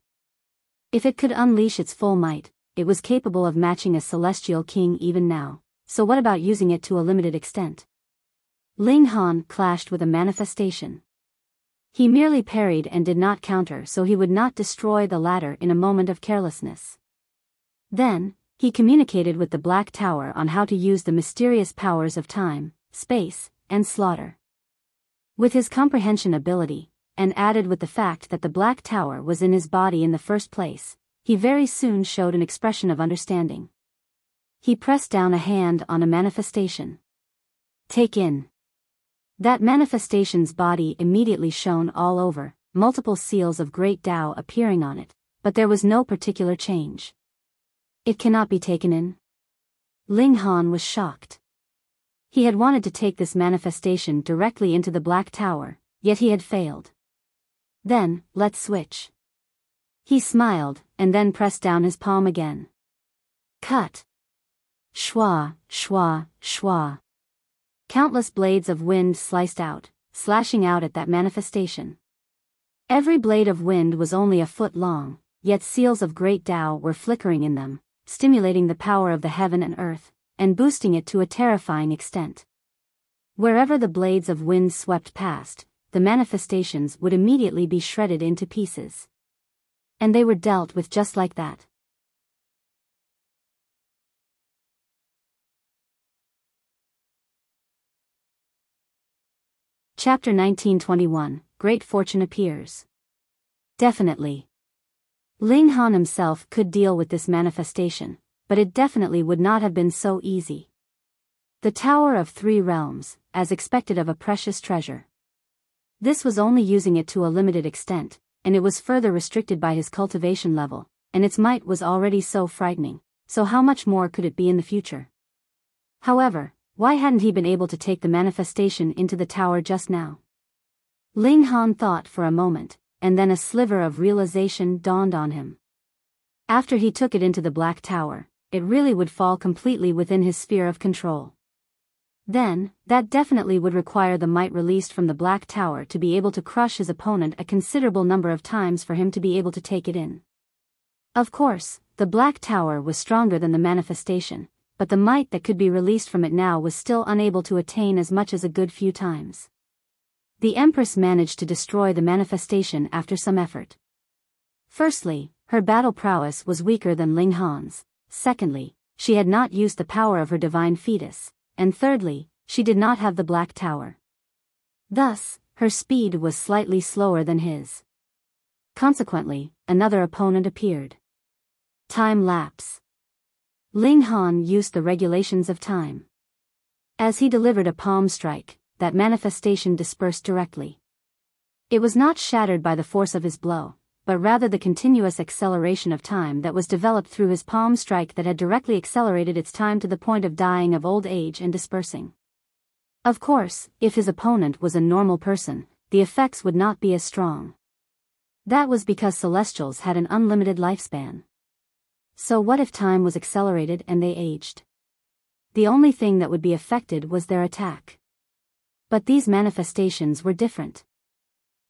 If it could unleash its full might, it was capable of matching a Celestial King even now, so what about using it to a limited extent? Ling Han clashed with a manifestation. He merely parried and did not counter so he would not destroy the latter in a moment of carelessness. Then, he communicated with the Black Tower on how to use the mysterious powers of time, space, and slaughter. With his comprehension ability, and added with the fact that the Black Tower was in his body in the first place, he very soon showed an expression of understanding. He pressed down a hand on a manifestation. Take in. That manifestation's body immediately shone all over, multiple seals of great Tao appearing on it, but there was no particular change. It cannot be taken in? Ling Han was shocked. He had wanted to take this manifestation directly into the Black Tower, yet he had failed. Then, let's switch. He smiled, and then pressed down his palm again. Cut. Shwa, shwa, shwa. Countless blades of wind sliced out, slashing out at that manifestation. Every blade of wind was only a foot long, yet seals of great Tao were flickering in them, stimulating the power of the heaven and earth, and boosting it to a terrifying extent. Wherever the blades of wind swept past, the manifestations would immediately be shredded into pieces. And they were dealt with just like that. Chapter 1921, Great Fortune Appears. Definitely. Ling Han himself could deal with this manifestation, but it definitely would not have been so easy. The Tower of Three Realms, as expected of a precious treasure. This was only using it to a limited extent, and it was further restricted by his cultivation level, and its might was already so frightening, so how much more could it be in the future? However, why hadn't he been able to take the manifestation into the tower just now? Ling Han thought for a moment, and then a sliver of realization dawned on him. After he took it into the Black Tower, it really would fall completely within his sphere of control. Then, that definitely would require the might released from the Black Tower to be able to crush his opponent a considerable number of times for him to be able to take it in. Of course, the Black Tower was stronger than the manifestation, but the might that could be released from it now was still unable to attain as much as a good few times. The Empress managed to destroy the manifestation after some effort. Firstly, her battle prowess was weaker than Ling Han's. Secondly, she had not used the power of her divine fetus. And thirdly, she did not have the Black Tower. Thus, her speed was slightly slower than his. Consequently, another opponent appeared. Time lapse. Ling Han used the regulations of time. As he delivered a palm strike, that manifestation dispersed directly. It was not shattered by the force of his blow, but rather the continuous acceleration of time that was developed through his palm strike that had directly accelerated its time to the point of dying of old age and dispersing. Of course, if his opponent was a normal person, the effects would not be as strong. That was because Celestials had an unlimited lifespan. So what if time was accelerated and they aged? The only thing that would be affected was their attack. But these manifestations were different.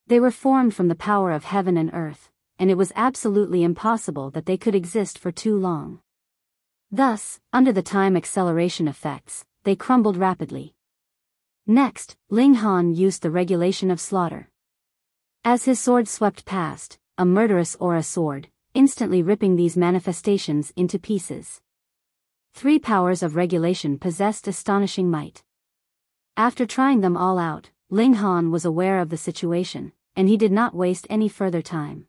They were formed from the power of heaven and earth, and it was absolutely impossible that they could exist for too long. Thus, under the time acceleration effects, they crumbled rapidly. Next, Ling Han used the regulation of slaughter. As his sword swept past, a murderous aura sword, instantly ripping these manifestations into pieces. 3 powers of regulation possessed astonishing might. After trying them all out, Ling Han was aware of the situation, and he did not waste any further time.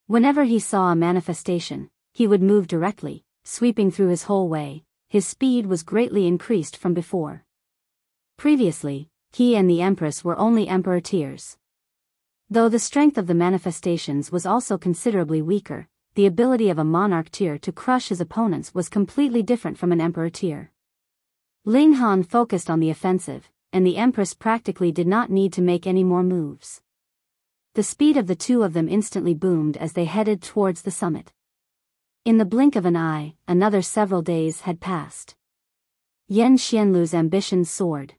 Whenever he saw a manifestation, he would move directly, sweeping through his whole way. His speed was greatly increased from before. Previously, he and the Empress were only Emperor tiers. Though the strength of the manifestations was also considerably weaker, the ability of a monarch tier to crush his opponents was completely different from an Emperor tier. Ling Han focused on the offensive, and the Empress practically did not need to make any more moves. The speed of the two of them instantly boomed as they headed towards the summit. In the blink of an eye, another several days had passed. Xianlu's ambitions soared.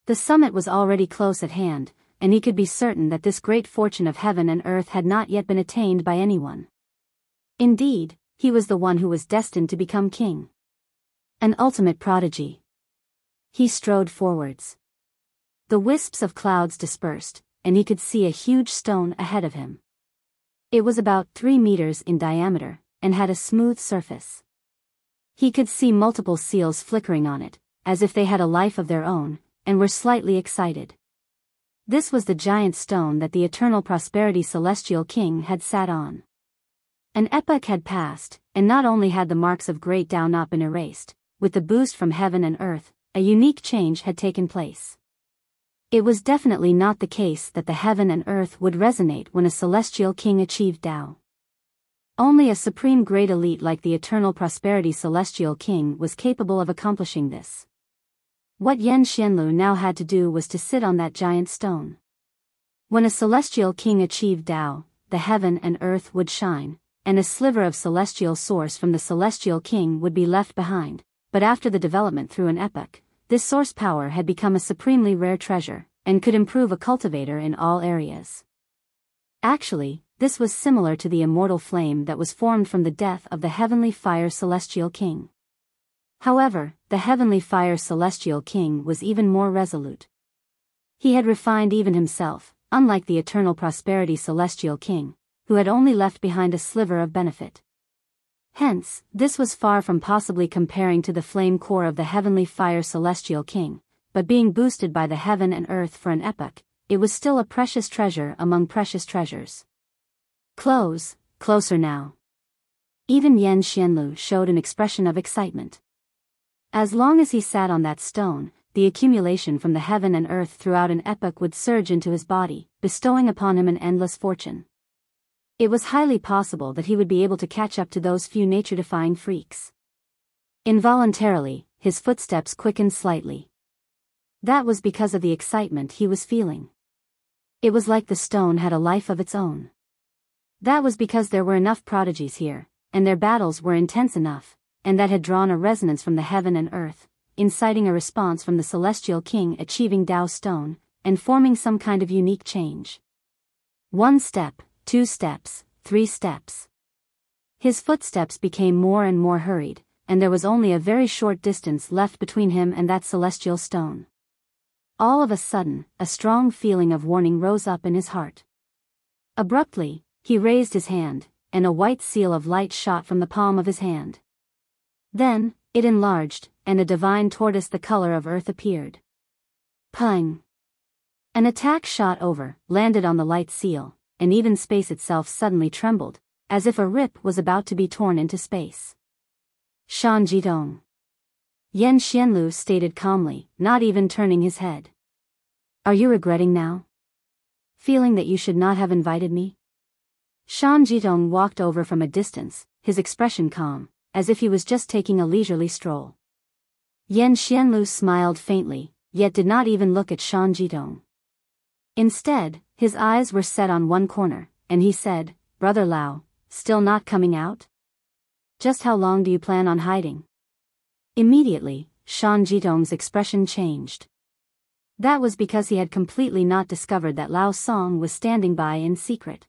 The summit was already close at hand, and he could be certain that this great fortune of heaven and earth had not yet been attained by anyone. Indeed, he was the one who was destined to become king. An ultimate prodigy. He strode forwards. The wisps of clouds dispersed, and he could see a huge stone ahead of him. It was about 3 meters in diameter, and had a smooth surface. He could see multiple seals flickering on it, as if they had a life of their own, and were slightly excited. This was the giant stone that the Eternal Prosperity Celestial King had sat on. An epoch had passed, and not only had the marks of Great Dao not been erased, with the boost from heaven and earth, a unique change had taken place. It was definitely not the case that the heaven and earth would resonate when a Celestial King achieved Dao. Only a supreme great elite like the Eternal Prosperity Celestial King was capable of accomplishing this. What Xianlu now had to do was to sit on that giant stone. When a Celestial King achieved Dao, the heaven and earth would shine, and a sliver of celestial source from the Celestial King would be left behind, but after the development through an epoch, this source power had become a supremely rare treasure, and could improve a cultivator in all areas. Actually, this was similar to the immortal flame that was formed from the death of the Heavenly Fire Celestial King. However, the Heavenly Fire Celestial King was even more resolute. He had refined even himself, unlike the Eternal Prosperity Celestial King, who had only left behind a sliver of benefit. Hence, this was far from possibly comparing to the flame core of the Heavenly Fire Celestial King, but being boosted by the heaven and earth for an epoch, it was still a precious treasure among precious treasures. Closer now. Even Xianlu showed an expression of excitement. As long as he sat on that stone, the accumulation from the heaven and earth throughout an epoch would surge into his body, bestowing upon him an endless fortune. It was highly possible that he would be able to catch up to those few nature-defying freaks. Involuntarily, his footsteps quickened slightly. That was because of the excitement he was feeling. It was like the stone had a life of its own. That was because there were enough prodigies here, and their battles were intense enough, and that had drawn a resonance from the heaven and earth, inciting a response from the Celestial King achieving Dao Stone, and forming some kind of unique change. 1 step, 2 steps, 3 steps. His footsteps became more and more hurried, and there was only a very short distance left between him and that celestial stone. All of a sudden, a strong feeling of warning rose up in his heart. Abruptly, he raised his hand, and a white seal of light shot from the palm of his hand. Then, it enlarged, and a divine tortoise the color of earth appeared. Pung! An attack shot over, landed on the light seal, and even space itself suddenly trembled, as if a rip was about to be torn into space. Shan Jidong. Xianlu stated calmly, not even turning his head. Are you regretting now? Feeling that you should not have invited me? Shan Jidong walked over from a distance, his expression calm, as if he was just taking a leisurely stroll. Xianlu smiled faintly, yet did not even look at Shan Jidong. Instead, his eyes were set on one corner, and he said, "Brother Lao, still not coming out? Just how long do you plan on hiding?" Immediately, Shan Jitong's expression changed. That was because he had completely not discovered that Lao Song was standing by in secret.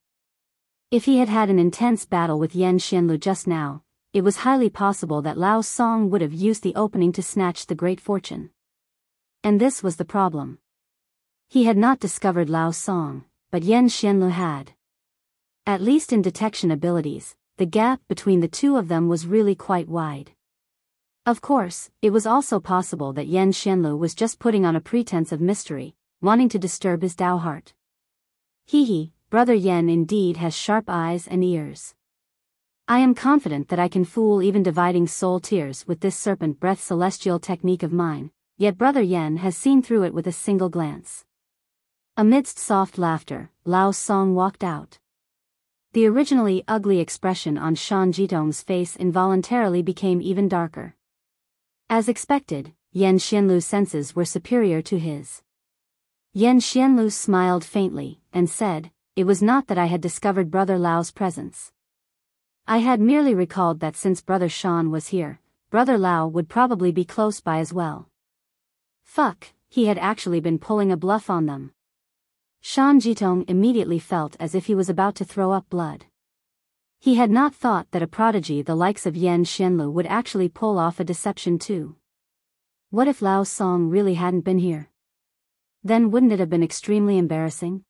If he had had an intense battle with Yan Xianlu just now, it was highly possible that Lao Song would have used the opening to snatch the great fortune. And this was the problem. He had not discovered Lao Song, but Yan Xianlu had. At least in detection abilities, the gap between the two of them was really quite wide. Of course, it was also possible that Yan Xianlu was just putting on a pretense of mystery, wanting to disturb his Dao heart. He, Brother Yan indeed has sharp eyes and ears. I am confident that I can fool even dividing soul tears with this serpent breath celestial technique of mine, yet Brother Yan has seen through it with a single glance. Amidst soft laughter, Lao Song walked out. The originally ugly expression on Shan Jitong's face involuntarily became even darker. As expected, Yan Xianlu's senses were superior to his. Yan Xianlu smiled faintly, and said, "It was not that I had discovered Brother Lao's presence. I had merely recalled that since Brother Shan was here, Brother Lao would probably be close by as well." Fuck, he had actually been pulling a bluff on them. Shan Jitong immediately felt as if he was about to throw up blood. He had not thought that a prodigy the likes of Yan Xianlu would actually pull off a deception too. What if Lao Song really hadn't been here? Then wouldn't it have been extremely embarrassing?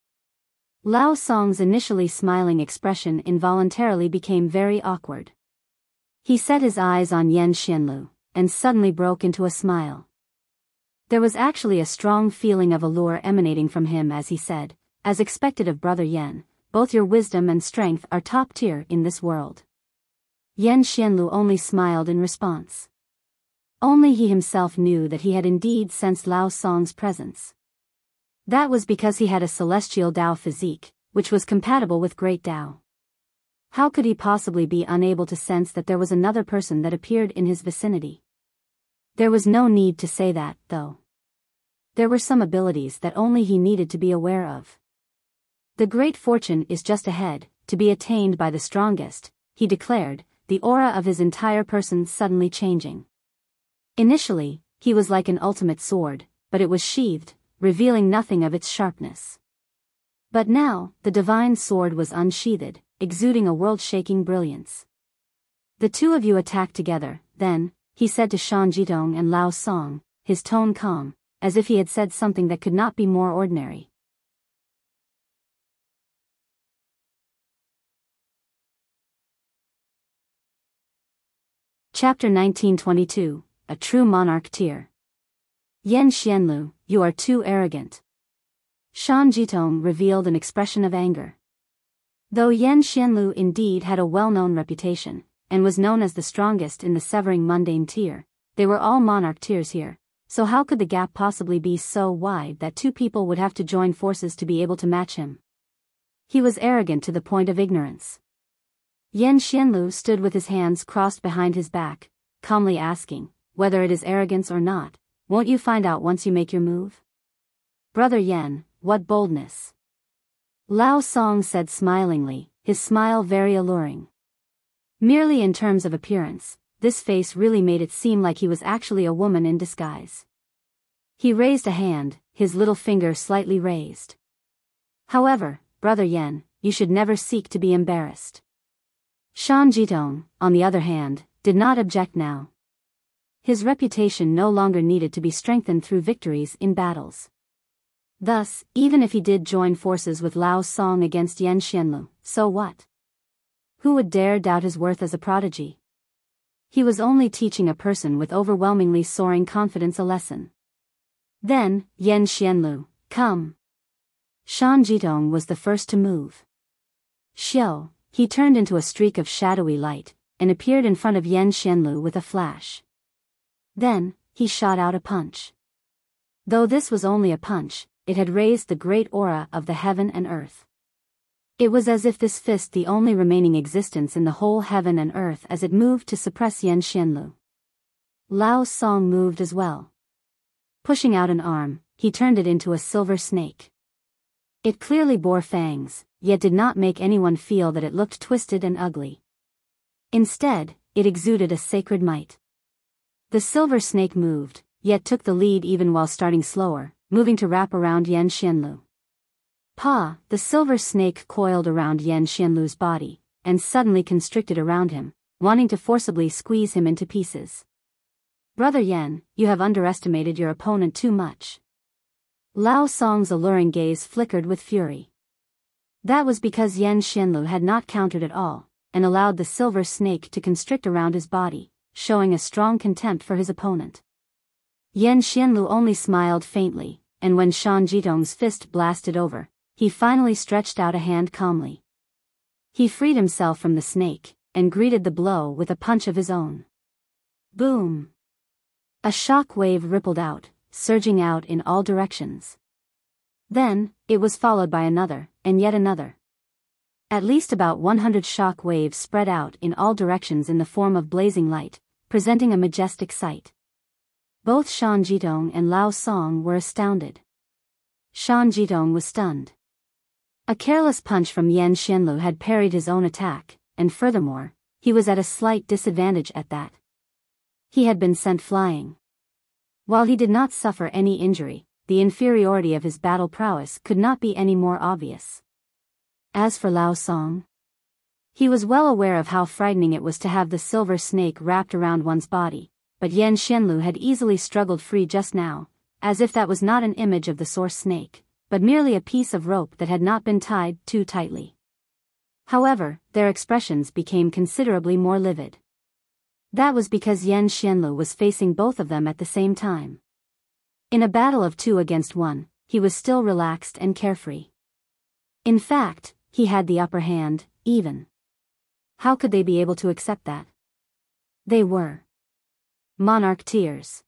Lao Song's initially smiling expression involuntarily became very awkward. He set his eyes on Yan Xianlu, and suddenly broke into a smile. There was actually a strong feeling of allure emanating from him as he said, "As expected of Brother Yan, both your wisdom and strength are top tier in this world." Yan Xianlu only smiled in response. Only he himself knew that he had indeed sensed Lao Song's presence. That was because he had a celestial Dao physique, which was compatible with great Dao. How could he possibly be unable to sense that there was another person that appeared in his vicinity? There was no need to say that, though. There were some abilities that only he needed to be aware of. "The great fortune is just ahead, to be attained by the strongest," he declared, the aura of his entire person suddenly changing. Initially, he was like an ultimate sword, but it was sheathed, revealing nothing of its sharpness. But now, the divine sword was unsheathed, exuding a world-shaking brilliance. "The two of you attack together, then," he said to Shan Jitong and Lao Song, his tone calm, as if he had said something that could not be more ordinary. Chapter 1922, A True Monarch Tier. "Yan Xianlu, you are too arrogant." Shan Jitong revealed an expression of anger. Though Yan Xianlu indeed had a well-known reputation, and was known as the strongest in the severing mundane tier, they were all monarch tiers here, so how could the gap possibly be so wide that two people would have to join forces to be able to match him? He was arrogant to the point of ignorance. Yan Xianlu stood with his hands crossed behind his back, calmly asking, "Whether it is arrogance or not, won't you find out once you make your move?" "Brother Yan, what boldness!" Lao Song said smilingly, his smile very alluring. Merely in terms of appearance, this face really made it seem like he was actually a woman in disguise. He raised a hand, his little finger slightly raised. "However, Brother Yan, you should never seek to be embarrassed." Shan Jitong, on the other hand, did not object now. His reputation no longer needed to be strengthened through victories in battles. Thus, even if he did join forces with Lao Song against Yan Xianlu, so what? Who would dare doubt his worth as a prodigy? He was only teaching a person with overwhelmingly soaring confidence a lesson. "Then, Yan Xianlu, come." Shan Jitong was the first to move. Xiao, he turned into a streak of shadowy light, and appeared in front of Yan Xianlu with a flash. Then, he shot out a punch. Though this was only a punch, it had raised the great aura of the heaven and earth. It was as if this fist the only remaining existence in the whole heaven and earth as it moved to suppress Yan Xianlu. Lao Song moved as well. Pushing out an arm, he turned it into a silver snake. It clearly bore fangs, yet did not make anyone feel that it looked twisted and ugly. Instead, it exuded a sacred might. The silver snake moved, yet took the lead even while starting slower, moving to wrap around Yan Xianlu. Pa, the silver snake coiled around Yan Xianlu's body, and suddenly constricted around him, wanting to forcibly squeeze him into pieces. Brother Yan, you have underestimated your opponent too much. Lao Song's alluring gaze flickered with fury. That was because Yan Xianlu had not countered at all, and allowed the silver snake to constrict around his body, showing a strong contempt for his opponent. Yan Xianlu only smiled faintly, and when Shan Jitong's fist blasted over, he finally stretched out a hand calmly. He freed himself from the snake, and greeted the blow with a punch of his own. Boom! A shock wave rippled out, surging out in all directions. Then, it was followed by another, and yet another. At least about 100 shock waves spread out in all directions in the form of blazing light, presenting a majestic sight. Both Shan Jitong and Lao Song were astounded. Shan Jitong was stunned. A careless punch from Yan Xianlu had parried his own attack, and furthermore, he was at a slight disadvantage at that. He had been sent flying. While he did not suffer any injury, the inferiority of his battle prowess could not be any more obvious. As for Lao Song, he was well aware of how frightening it was to have the silver snake wrapped around one's body, but Yan Xianlu had easily struggled free just now, as if that was not an image of the source snake, but merely a piece of rope that had not been tied too tightly. However, their expressions became considerably more livid. That was because Yan Xianlu was facing both of them at the same time. In a battle of 2 against 1, he was still relaxed and carefree. In fact, he had the upper hand, even. How could they be able to accept that? They were monarch tears.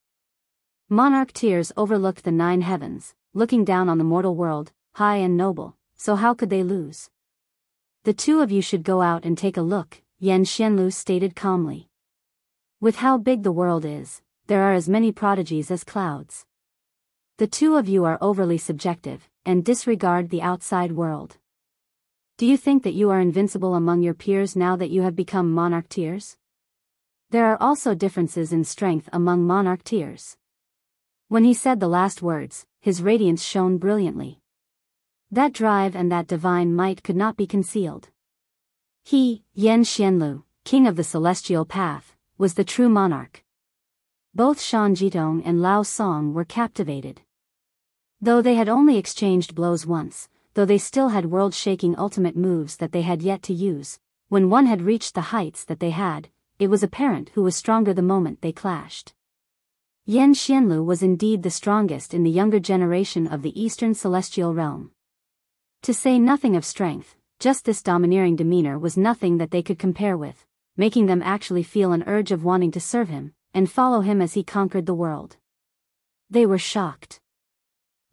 Monarch tears overlooked the 9 heavens, looking down on the mortal world, high and noble, so how could they lose? The 2 of you should go out and take a look, Yan Xianlu stated calmly. With how big the world is, there are as many prodigies as clouds. The 2 of you are overly subjective, and disregard the outside world. Do you think that you are invincible among your peers now that you have become monarch tears? There are also differences in strength among monarch tears. When he said the last words, his radiance shone brilliantly. That drive and that divine might could not be concealed. He, Yan Xianlu, king of the celestial path, was the true monarch. Both Shan Jitong and Lao Song were captivated. Though they had only exchanged blows once, though they still had world-shaking ultimate moves that they had yet to use, when one had reached the heights that they had, it was apparent who was stronger the moment they clashed. Yan Xianlu was indeed the strongest in the younger generation of the Eastern Celestial Realm. To say nothing of strength, just this domineering demeanor was nothing that they could compare with, making them actually feel an urge of wanting to serve him, and follow him as he conquered the world. They were shocked.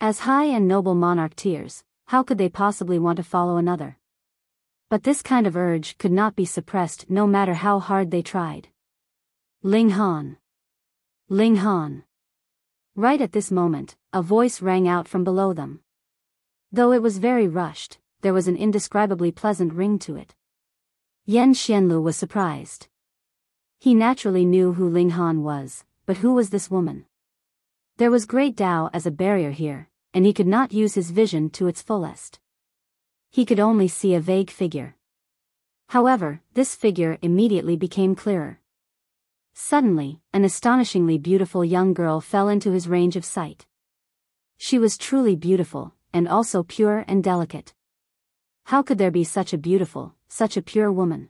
As high and noble monarch tears, how could they possibly want to follow another? But this kind of urge could not be suppressed no matter how hard they tried. Ling Han! Ling Han! Right at this moment, a voice rang out from below them. Though it was very rushed, there was an indescribably pleasant ring to it. Yan Xianlu was surprised. He naturally knew who Ling Han was, but who was this woman? There was great Tao as a barrier here, and he could not use his vision to its fullest. He could only see a vague figure. However, this figure immediately became clearer. Suddenly, an astonishingly beautiful young girl fell into his range of sight. She was truly beautiful, and also pure and delicate. How could there be such a beautiful, such a pure woman?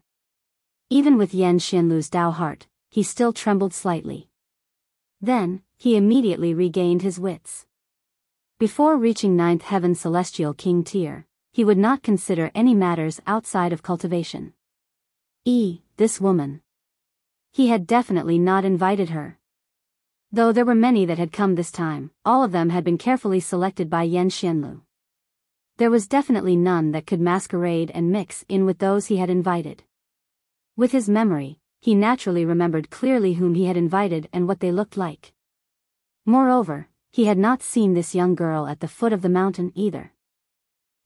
Even with Yan Xianlu's Tao heart, he still trembled slightly. Then, he immediately regained his wits. Before reaching 9th Heaven Celestial King tier, he would not consider any matters outside of cultivation. This woman. He had definitely not invited her. Though there were many that had come this time, all of them had been carefully selected by Yan Xianlu. There was definitely none that could masquerade and mix in with those he had invited. With his memory, he naturally remembered clearly whom he had invited and what they looked like. Moreover, he had not seen this young girl at the foot of the mountain either.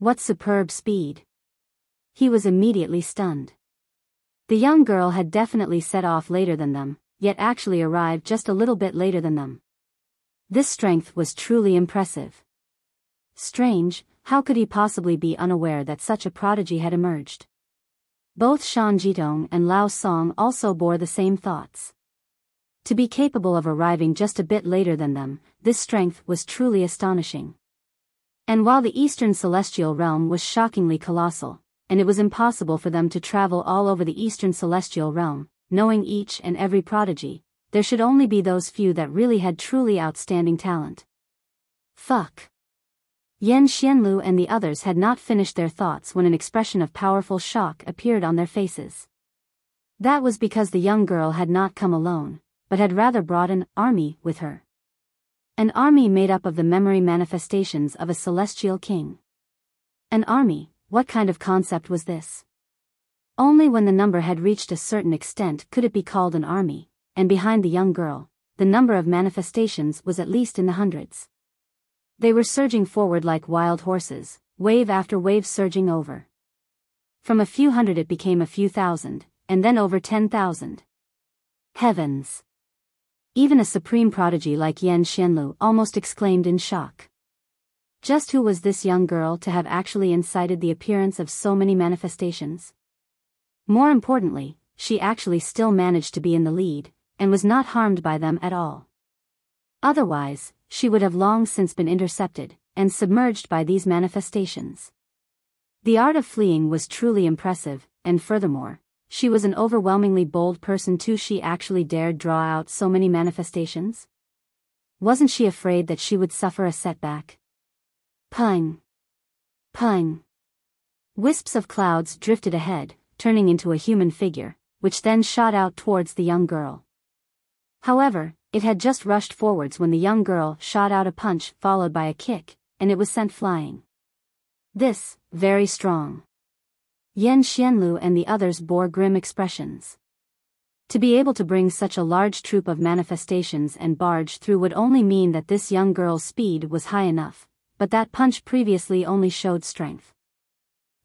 What superb speed! He was immediately stunned. The young girl had definitely set off later than them, yet actually arrived just a little bit later than them. This strength was truly impressive. Strange, how could he possibly be unaware that such a prodigy had emerged? Both Shan Jitong and Lao Song also bore the same thoughts. To be capable of arriving just a bit later than them, this strength was truly astonishing. And while the Eastern Celestial Realm was shockingly colossal, and it was impossible for them to travel all over the Eastern Celestial Realm, knowing each and every prodigy, there should only be those few that really had truly outstanding talent. Fuck. Yan Xianlu and the others had not finished their thoughts when an expression of powerful shock appeared on their faces. That was because the young girl had not come alone, but had rather brought an army with her. An army made up of the memory manifestations of a celestial king. An army, what kind of concept was this? Only when the number had reached a certain extent could it be called an army, and behind the young girl, the number of manifestations was at least in the hundreds. They were surging forward like wild horses, wave after wave surging over. From a few hundred it became a few thousand, and then over 10,000. Heavens! Even a supreme prodigy like Yan Xianlu almost exclaimed in shock. Just who was this young girl to have actually incited the appearance of so many manifestations? More importantly, she actually still managed to be in the lead, and was not harmed by them at all. Otherwise, she would have long since been intercepted, and submerged by these manifestations. The art of fleeing was truly impressive, and furthermore, she was an overwhelmingly bold person too. She actually dared draw out so many manifestations? Wasn't she afraid that she would suffer a setback? Pung! Pung! Wisps of clouds drifted ahead, turning into a human figure, which then shot out towards the young girl. However, it had just rushed forwards when the young girl shot out a punch followed by a kick, and it was sent flying. This, very strong. Yan Xianlu and the others bore grim expressions. To be able to bring such a large troop of manifestations and barge through would only mean that this young girl's speed was high enough, but that punch previously only showed strength.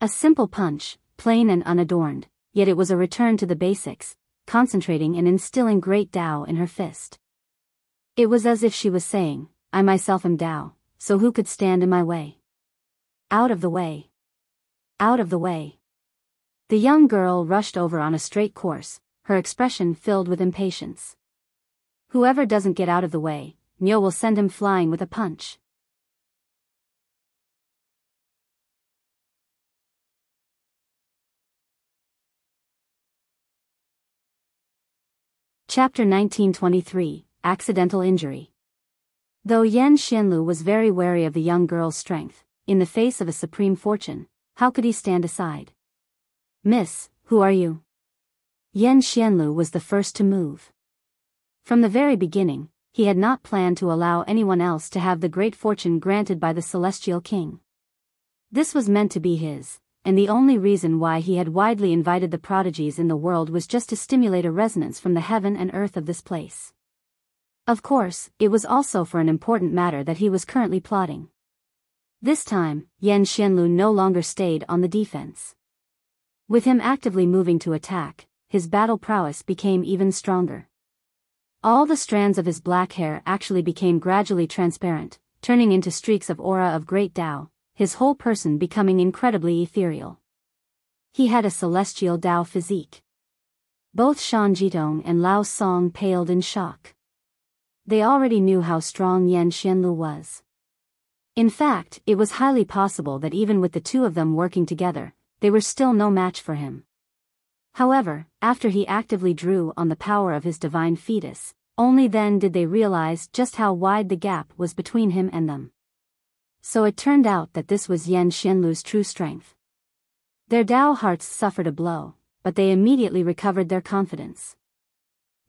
A simple punch, plain and unadorned, yet it was a return to the basics, concentrating and instilling great Dao in her fist. It was as if she was saying, I myself am Dao, so who could stand in my way? Out of the way. Out of the way. The young girl rushed over on a straight course, her expression filled with impatience. Whoever doesn't get out of the way, Niu will send him flying with a punch. Chapter 1923, Accidental Injury. Though Yan Xianlu was very wary of the young girl's strength, in the face of a supreme fortune, how could he stand aside? Miss, who are you? Yan Xianlu was the first to move. From the very beginning, he had not planned to allow anyone else to have the great fortune granted by the Celestial King. This was meant to be his, and the only reason why he had widely invited the prodigies in the world was just to stimulate a resonance from the heaven and earth of this place. Of course, it was also for an important matter that he was currently plotting. This time, Yan Xianlu no longer stayed on the defense. With him actively moving to attack, his battle prowess became even stronger. All the strands of his black hair actually became gradually transparent, turning into streaks of aura of great Dao, his whole person becoming incredibly ethereal. He had a celestial Dao physique. Both Shan Jitong and Lao Song paled in shock. They already knew how strong Yan Xianlu was. In fact, it was highly possible that even with the two of them working together, they were still no match for him. However, after he actively drew on the power of his divine fetus, only then did they realize just how wide the gap was between him and them. So it turned out that this was Yan Xianlu's true strength. Their Dao hearts suffered a blow, but they immediately recovered their confidence.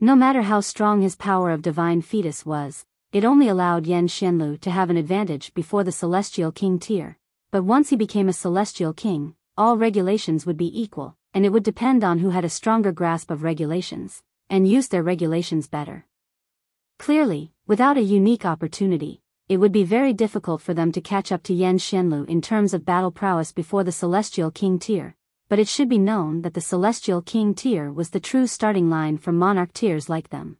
No matter how strong his power of divine fetus was, it only allowed Yan Xianlu to have an advantage before the Celestial King tier, but once he became a Celestial King, all regulations would be equal, and it would depend on who had a stronger grasp of regulations, and used their regulations better. Clearly, without a unique opportunity, it would be very difficult for them to catch up to Yan Xianlu in terms of battle prowess before the Celestial King tier, but it should be known that the Celestial King tier was the true starting line for monarch tiers like them.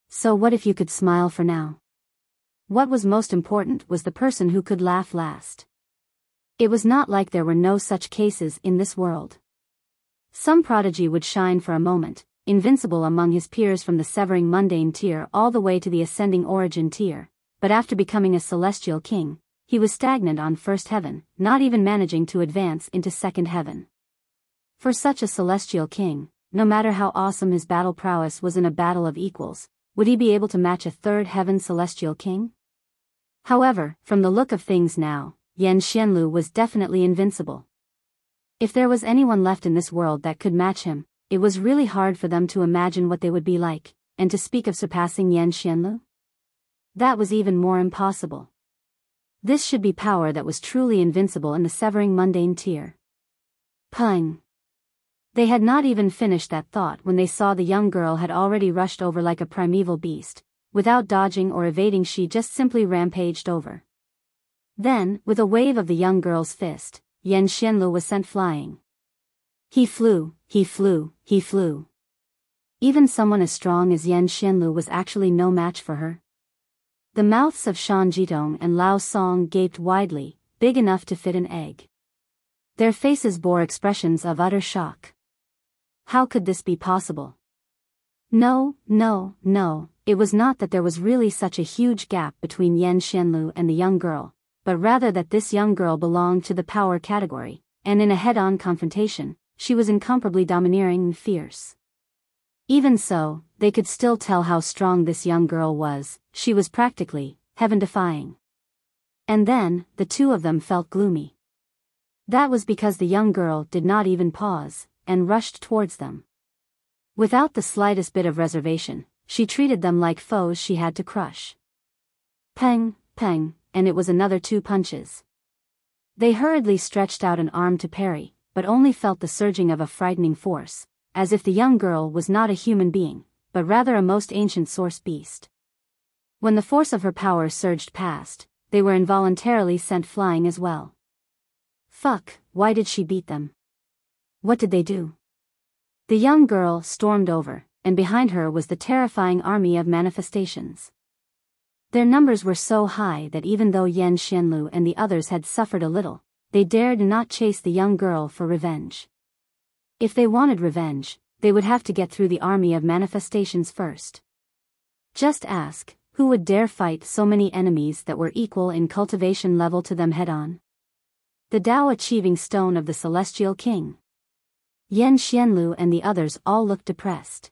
So what if you could smile for now? What was most important was the person who could laugh last. It was not like there were no such cases in this world. Some prodigy would shine for a moment, invincible among his peers from the severing mundane tier all the way to the ascending origin tier, but after becoming a celestial king, he was stagnant on first heaven, not even managing to advance into second heaven. For such a celestial king, no matter how awesome his battle prowess was in a battle of equals, would he be able to match a third heaven celestial king? However, from the look of things now, Yan Xianlu was definitely invincible. If there was anyone left in this world that could match him, it was really hard for them to imagine what they would be like, and to speak of surpassing Yan Xianlu? That was even more impossible. This should be power that was truly invincible in the severing mundane tier. Pung! They had not even finished that thought when they saw the young girl had already rushed over like a primeval beast. Without dodging or evading, she just simply rampaged over. Then, with a wave of the young girl's fist, Yan Xianlu was sent flying. He flew, he flew, he flew. Even someone as strong as Yan Xianlu was actually no match for her. The mouths of Shan Jitong and Lao Song gaped widely, big enough to fit an egg. Their faces bore expressions of utter shock. How could this be possible? No, it was not that there was really such a huge gap between Yan Xianlu and the young girl, but rather that this young girl belonged to the power category, and in a head-on confrontation, she was incomparably domineering and fierce. Even so, they could still tell how strong this young girl was. She was practically heaven-defying. And then, the two of them felt gloomy. That was because the young girl did not even pause, and rushed towards them. Without the slightest bit of reservation, she treated them like foes she had to crush. Peng, peng, and it was another 2 punches. They hurriedly stretched out an arm to parry, but only felt the surging of a frightening force, as if the young girl was not a human being, but rather a most ancient source beast. When the force of her power surged past, they were involuntarily sent flying as well. Fuck, why did she beat them? What did they do? The young girl stormed over, and behind her was the terrifying army of manifestations. Their numbers were so high that even though Yan Xianlu and the others had suffered a little, they dared not chase the young girl for revenge. If they wanted revenge, they would have to get through the army of manifestations first. Just ask, who would dare fight so many enemies that were equal in cultivation level to them head-on? The Tao Achieving Stone of the Celestial King. Yan Xianlu and the others all looked depressed.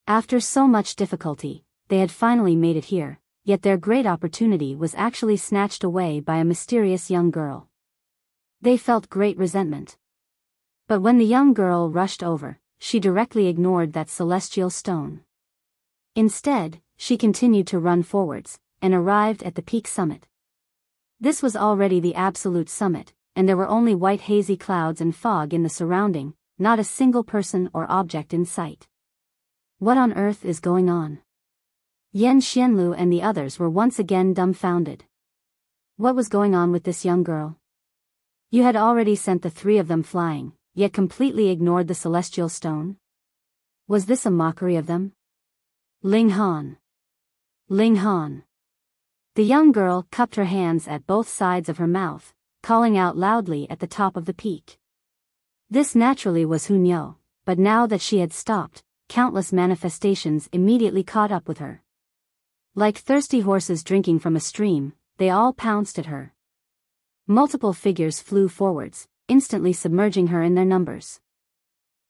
After so much difficulty, they had finally made it here, yet their great opportunity was actually snatched away by a mysterious young girl. They felt great resentment. But when the young girl rushed over, she directly ignored that celestial stone. Instead, she continued to run forwards, and arrived at the peak summit. This was already the absolute summit, and there were only white hazy clouds and fog in the surrounding, not a single person or object in sight. What on earth is going on? Yan Xianlu and the others were once again dumbfounded. What was going on with this young girl? You had already sent the 3 of them flying, yet completely ignored the celestial stone? Was this a mockery of them? Ling Han! Ling Han! The young girl cupped her hands at both sides of her mouth, calling out loudly at the top of the peak. This naturally was Hu Niu, but now that she had stopped, countless manifestations immediately caught up with her. Like thirsty horses drinking from a stream, they all pounced at her. Multiple figures flew forwards, instantly submerging her in their numbers.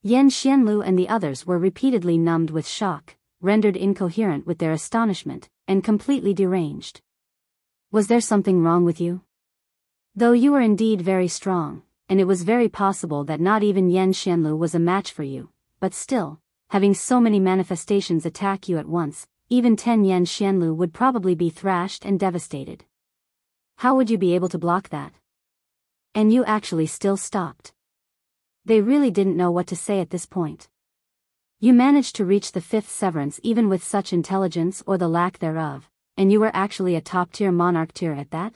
Yan Xianlu and the others were repeatedly numbed with shock, rendered incoherent with their astonishment, and completely deranged. Was there something wrong with you? Though you were indeed very strong, and it was very possible that not even Yan Xianlu was a match for you, but still, having so many manifestations attack you at once, even 10 Yan Xianlu would probably be thrashed and devastated. How would you be able to block that? And you actually still stopped. They really didn't know what to say at this point. You managed to reach the 5th severance even with such intelligence or the lack thereof, and you were actually a top-tier monarch tier at that?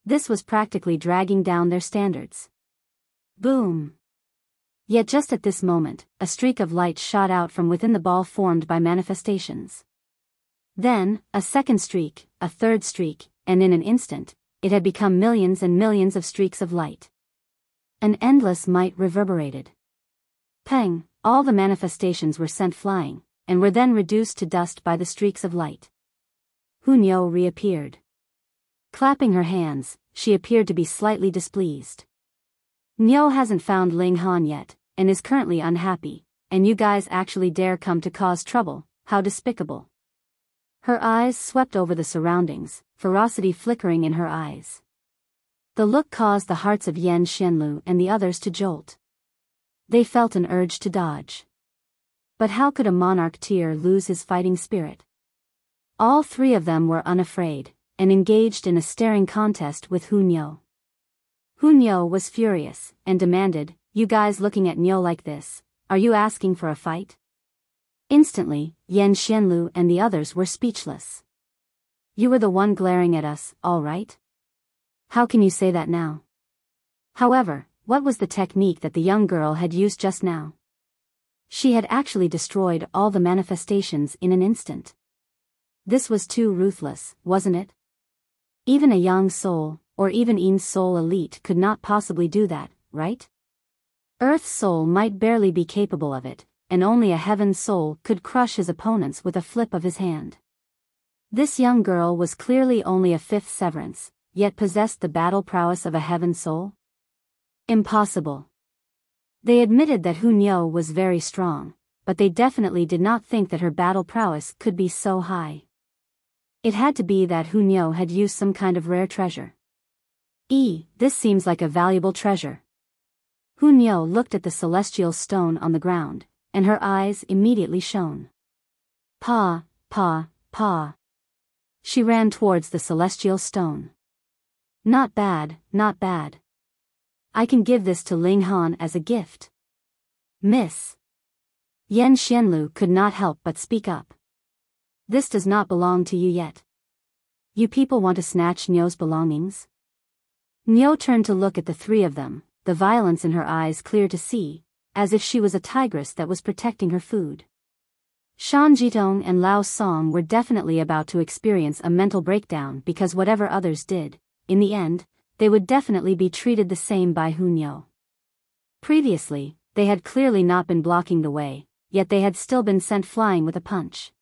This was practically dragging down their standards. Boom! Yet just at this moment, a streak of light shot out from within the ball formed by manifestations. Then, a second streak, a third streak, and in an instant, it had become millions and millions of streaks of light. An endless might reverberated. Pang! All the manifestations were sent flying, and were then reduced to dust by the streaks of light. Hu Niu reappeared. Clapping her hands, she appeared to be slightly displeased. Niu hasn't found Ling Han yet, and is currently unhappy, and you guys actually dare come to cause trouble, how despicable. Her eyes swept over the surroundings, ferocity flickering in her eyes. The look caused the hearts of Xianlu and the others to jolt. They felt an urge to dodge. But how could a monarch tier lose his fighting spirit? All three of them were unafraid, and engaged in a staring contest with Hu Niu. Hu Niu was furious, and demanded, "You guys looking at Niu like this, are you asking for a fight?" Instantly, Xianlu and the others were speechless. "You were the one glaring at us, all right? How can you say that now?" However, what was the technique that the young girl had used just now? She had actually destroyed all the manifestations in an instant. This was too ruthless, wasn't it? Even a young soul, or even Ein's soul elite could not possibly do that, right? Earth's soul might barely be capable of it, and only a heaven's soul could crush his opponents with a flip of his hand. This young girl was clearly only a fifth severance, yet possessed the battle prowess of a heaven soul? Impossible. They admitted that Hu Niu was very strong, but they definitely did not think that her battle prowess could be so high. It had to be that Hu Niu had used some kind of rare treasure. This seems like a valuable treasure. Hu Niu looked at the celestial stone on the ground, and her eyes immediately shone. Pa, pa, pa. She ran towards the celestial stone. Not bad, not bad. I can give this to Ling Han as a gift. Miss. Xianlu could not help but speak up. This does not belong to you yet. You people want to snatch Niu's belongings? Niu turned to look at the three of them, the violence in her eyes clear to see, as if she was a tigress that was protecting her food. Shan Jitong and Lao Song were definitely about to experience a mental breakdown because whatever others did, in the end, they would definitely be treated the same by Hu Niu. Previously, they had clearly not been blocking the way, yet they had still been sent flying with a punch.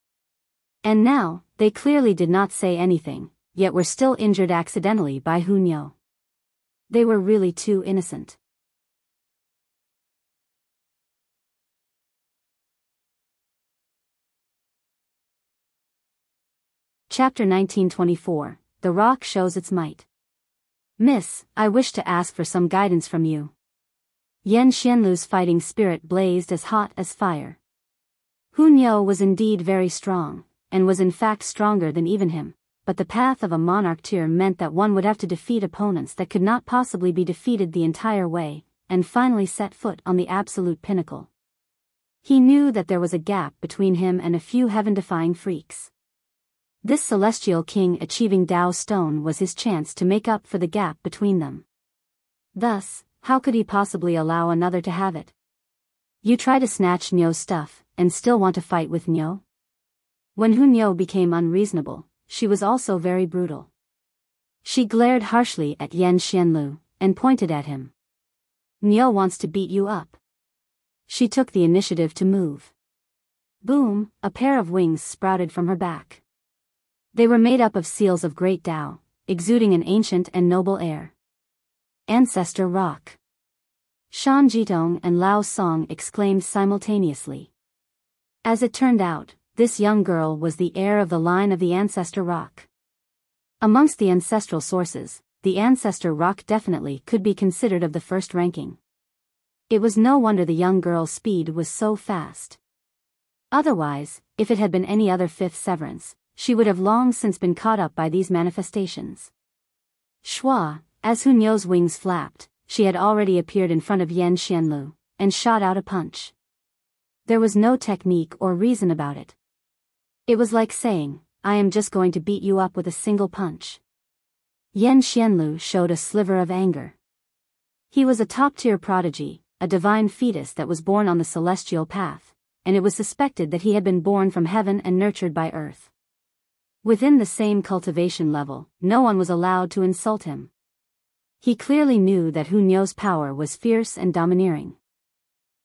And now, they clearly did not say anything, yet were still injured accidentally by Hu Niu. They were really too innocent. Chapter 1924, The Rock Shows Its Might. Miss, I wish to ask for some guidance from you. Xianlu's fighting spirit blazed as hot as fire. Hu Niu was indeed very strong, and was in fact stronger than even him, but the path of a monarch tier meant that one would have to defeat opponents that could not possibly be defeated the entire way, and finally set foot on the absolute pinnacle. He knew that there was a gap between him and a few heaven-defying freaks. This celestial king achieving Dao Stone was his chance to make up for the gap between them. Thus, how could he possibly allow another to have it? You try to snatch Niu's stuff, and still want to fight with Niu? When Hu Niu became unreasonable, she was also very brutal. She glared harshly at Xianlu, and pointed at him. Niu wants to beat you up. She took the initiative to move. Boom, a pair of wings sprouted from her back. They were made up of seals of great Tao, exuding an ancient and noble air. Ancestor Rock. Shan Jitong and Lao Song exclaimed simultaneously. As it turned out, this young girl was the heir of the line of the Ancestor Rock. Amongst the ancestral sources, the Ancestor Rock definitely could be considered of the first ranking. It was no wonder the young girl's speed was so fast. Otherwise, if it had been any other fifth severance, she would have long since been caught up by these manifestations. Shua, as Hu Niu's wings flapped, she had already appeared in front of Xianlu, and shot out a punch. There was no technique or reason about it. It was like saying, I am just going to beat you up with a single punch. Xianlu showed a sliver of anger. He was a top-tier prodigy, a divine fetus that was born on the celestial path, and it was suspected that he had been born from heaven and nurtured by earth. Within the same cultivation level, no one was allowed to insult him. He clearly knew that Hu Niu's power was fierce and domineering.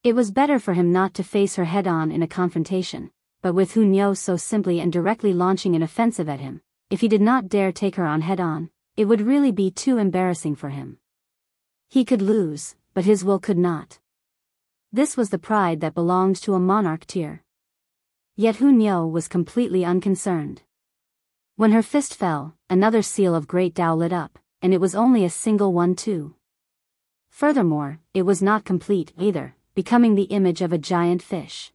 It was better for him not to face her head-on in a confrontation, but with Hu Niu so simply and directly launching an offensive at him, if he did not dare take her on head-on, it would really be too embarrassing for him. He could lose, but his will could not. This was the pride that belonged to a monarch tier. Yet Hu Niu was completely unconcerned. When her fist fell, another seal of Great Dao lit up, and it was only a single one too. Furthermore, it was not complete either, becoming the image of a giant fish.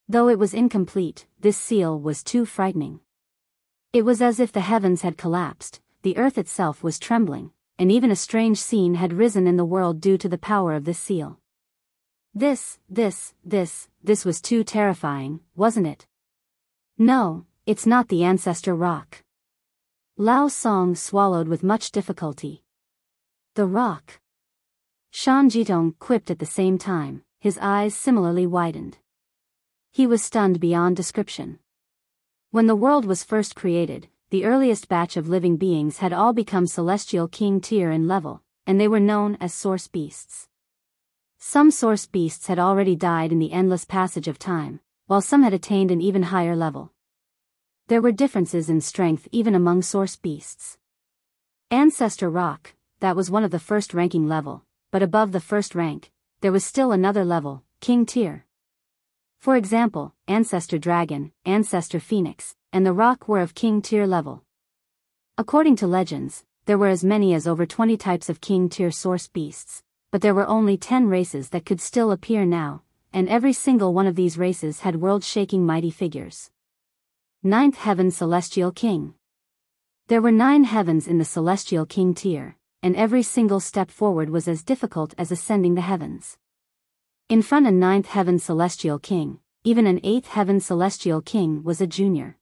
Though it was incomplete, this seal was too frightening. It was as if the heavens had collapsed, the earth itself was trembling, and even a strange scene had risen in the world due to the power of this seal. This was too terrifying, wasn't it? No, it's not the ancestor rock. Lao Song swallowed with much difficulty. The rock. Shan Jitong quipped at the same time, his eyes similarly widened. He was stunned beyond description. When the world was first created, the earliest batch of living beings had all become celestial king tier in level, and they were known as source beasts. Some source beasts had already died in the endless passage of time, while some had attained an even higher level. There were differences in strength even among source beasts. Ancestor Rock, that was one of the first ranking level, but above the first rank, there was still another level, king tier. For example, Ancestor Dragon, Ancestor Phoenix, and the Rock were of king tier level. According to legends, there were as many as over 20 types of king tier source beasts, but there were only 10 races that could still appear now, and every single one of these races had world-shaking mighty figures. 9th Heaven Celestial King. There were 9 heavens in the Celestial King tier, and every single step forward was as difficult as ascending the heavens. In front of 9th Heaven Celestial King, even an 8th Heaven Celestial King was a junior.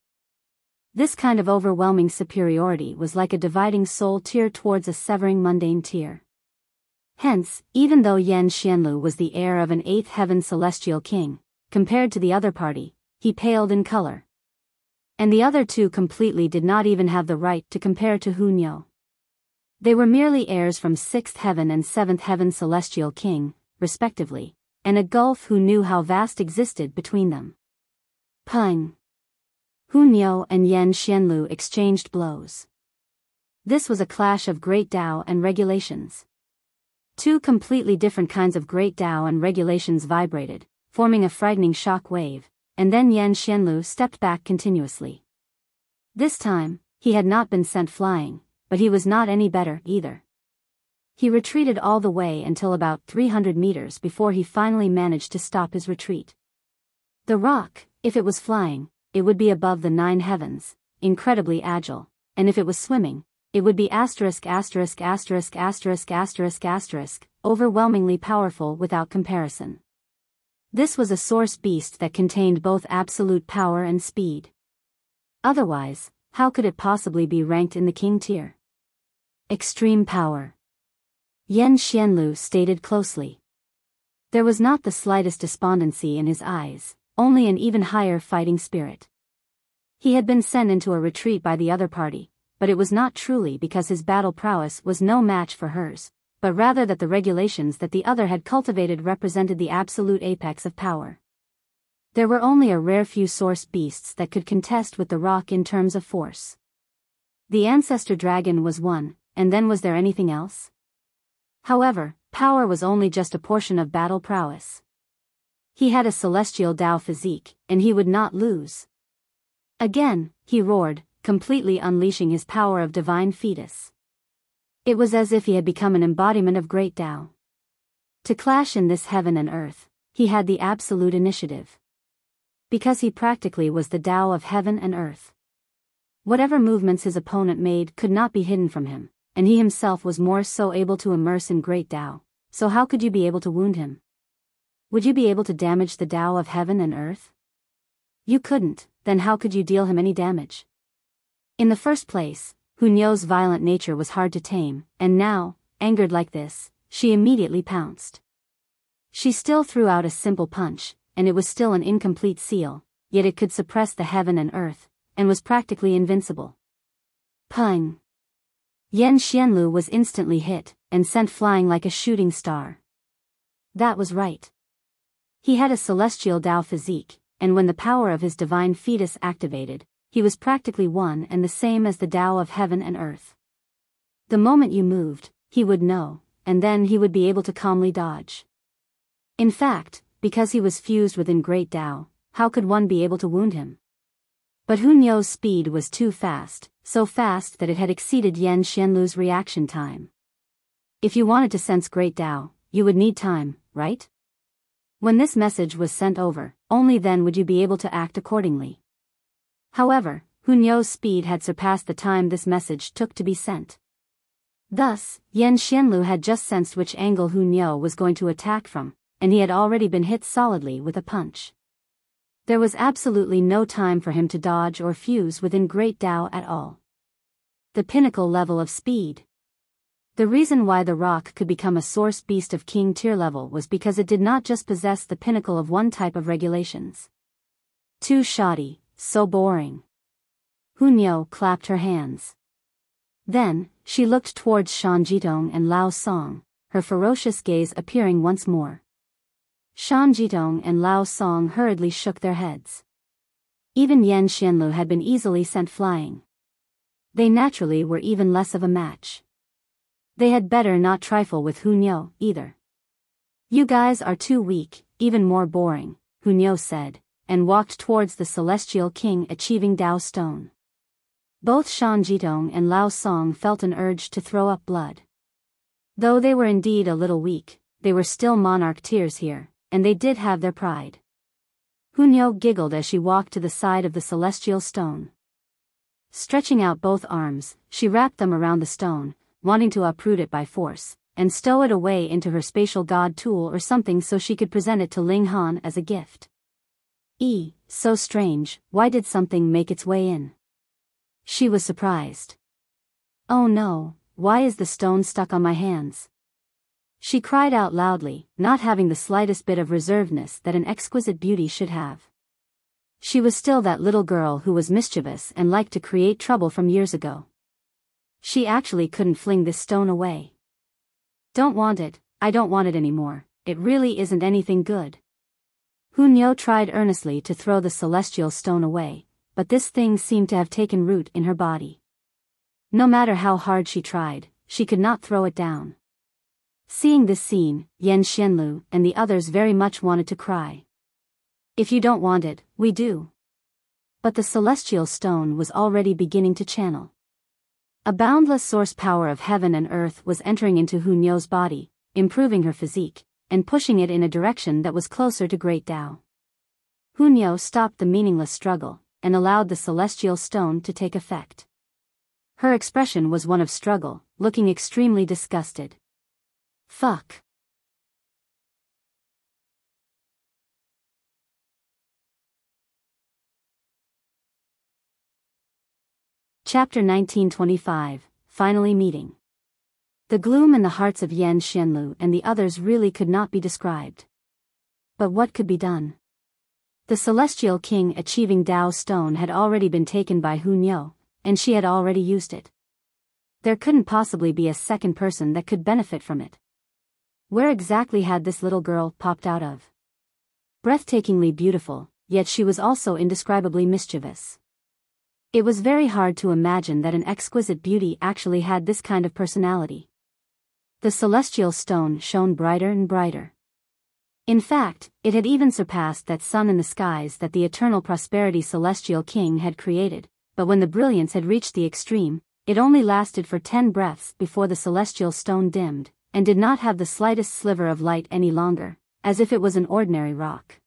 This kind of overwhelming superiority was like a dividing soul tier towards a severing mundane tier. Hence, even though Xianlu was the heir of an 8th Heaven Celestial King, compared to the other party, he paled in color. And the other two completely did not even have the right to compare to Hu Niu. They were merely heirs from 6th Heaven and 7th Heaven Celestial King, respectively, and a gulf who knew how vast existed between them. Pung. Hu Niu and Xianlu exchanged blows. This was a clash of Great Dao and regulations. Two completely different kinds of Great Dao and regulations vibrated, forming a frightening shock wave, and then Xianlu stepped back continuously. This time, he had not been sent flying, but he was not any better either. He retreated all the way until about 300 meters before he finally managed to stop his retreat. The rock, if it was flying, it would be above the 9 heavens, incredibly agile, and if it was swimming, it would be overwhelmingly powerful without comparison. This was a source beast that contained both absolute power and speed. Otherwise, how could it possibly be ranked in the king tier? Extreme power. Xianlu stated closely. There was not the slightest despondency in his eyes, only an even higher fighting spirit. He had been sent into a retreat by the other party, but it was not truly because his battle prowess was no match for hers, but rather that the regulations that the other had cultivated represented the absolute apex of power. There were only a rare few source beasts that could contest with the rock in terms of force. The Ancestor Dragon was one, and then was there anything else? However, power was only just a portion of battle prowess. He had a celestial Dao physique, and he would not lose. Again, he roared, completely unleashing his power of divine fetus. It was as if he had become an embodiment of Great Dao. To clash in this heaven and earth, he had the absolute initiative. Because he practically was the Dao of heaven and earth. Whatever movements his opponent made could not be hidden from him, and he himself was more so able to immerse in Great Dao, so how could you be able to wound him? Would you be able to damage the Dao of heaven and earth? You couldn't, then how could you deal him any damage? In the first place, Hu Niu's violent nature was hard to tame, and now, angered like this, she immediately pounced. She still threw out a simple punch, and it was still an incomplete seal, yet it could suppress the heaven and earth, and was practically invincible. Pung! Xianlu was instantly hit, and sent flying like a shooting star. That was right. He had a celestial Dao physique, and when the power of his divine fetus activated, he was practically one and the same as the Dao of heaven and earth. The moment you moved, he would know, and then he would be able to calmly dodge. In fact, because he was fused within Great Dao, how could one be able to wound him? But Hu Niu's speed was too fast, so fast that it had exceeded Xianlu's reaction time. If you wanted to sense Great Dao, you would need time, right? When this message was sent over, only then would you be able to act accordingly. However, Hu Niu's speed had surpassed the time this message took to be sent. Thus, Xianlu had just sensed which angle Hu Niu was going to attack from, and he had already been hit solidly with a punch. There was absolutely no time for him to dodge or fuse within Great Dao at all. The pinnacle level of speed. The reason why the rock could become a source beast of king tier level was because it did not just possess the pinnacle of one type of regulations. Too shoddy, so boring. Hu Niu clapped her hands. Then, she looked towards Shan Jitong and Lao Song, her ferocious gaze appearing once more. Shan Jitong and Lao Song hurriedly shook their heads. Even Xianlu had been easily sent flying. They naturally were even less of a match. They had better not trifle with Hu Niu, either. You guys are too weak, even more boring, Hu Niu said, and walked towards the Celestial King achieving Dao Stone. Both Shan Jitong and Lao Song felt an urge to throw up blood. Though they were indeed a little weak, they were still monarch tiers here, and they did have their pride. Hu Niu giggled as she walked to the side of the celestial stone. Stretching out both arms, she wrapped them around the stone, wanting to uproot it by force, and stow it away into her spatial god tool or something so she could present it to Ling Han as a gift. So strange, why did something make its way in? She was surprised. Oh no, why is the stone stuck on my hands? She cried out loudly, not having the slightest bit of reservedness that an exquisite beauty should have. She was still that little girl who was mischievous and liked to create trouble from years ago. She actually couldn't fling this stone away. Don't want it, I don't want it anymore, it really isn't anything good. Hu Niu tried earnestly to throw the celestial stone away, but this thing seemed to have taken root in her body. No matter how hard she tried, she could not throw it down. Seeing this scene, Xianlu and the others very much wanted to cry. If you don't want it, we do. But the celestial stone was already beginning to channel. A boundless source power of heaven and earth was entering into Hu Niu's body, improving her physique, and pushing it in a direction that was closer to Great Dao. Hu Niu stopped the meaningless struggle, and allowed the celestial stone to take effect. Her expression was one of struggle, looking extremely disgusted. Fuck. Chapter 1925, Finally Meeting. The gloom in the hearts of Xianlu and the others really could not be described. But what could be done? The Celestial King achieving Dao Stone had already been taken by Hu Niu, and she had already used it. There couldn't possibly be a second person that could benefit from it. Where exactly had this little girl popped out of? Breathtakingly beautiful, yet she was also indescribably mischievous. It was very hard to imagine that an exquisite beauty actually had this kind of personality. The celestial stone shone brighter and brighter. In fact, it had even surpassed that sun in the skies that the eternal prosperity Celestial King had created, but when the brilliance had reached the extreme, it only lasted for 10 breaths before the celestial stone dimmed, and did not have the slightest sliver of light any longer, as if it was an ordinary rock.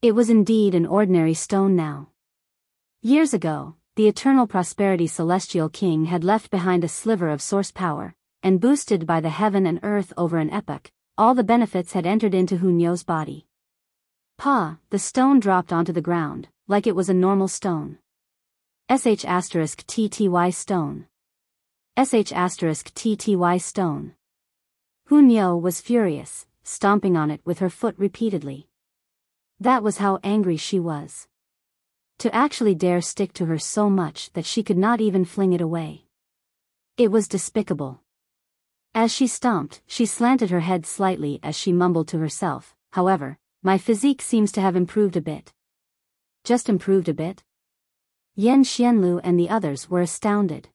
It was indeed an ordinary stone now. Years ago, the eternal prosperity Celestial King had left behind a sliver of source power, and boosted by the heaven and earth over an epoch, all the benefits had entered into Hu Niu's body. The stone dropped onto the ground, like it was a normal stone. *TTY stone. *TTY stone. Hu Niu was furious, stomping on it with her foot repeatedly. That was how angry she was. To actually dare stick to her so much that she could not even fling it away. It was despicable. As she stomped, she slanted her head slightly as she mumbled to herself, however, my physique seems to have improved a bit. Just improved a bit? Xianlu and the others were astounded.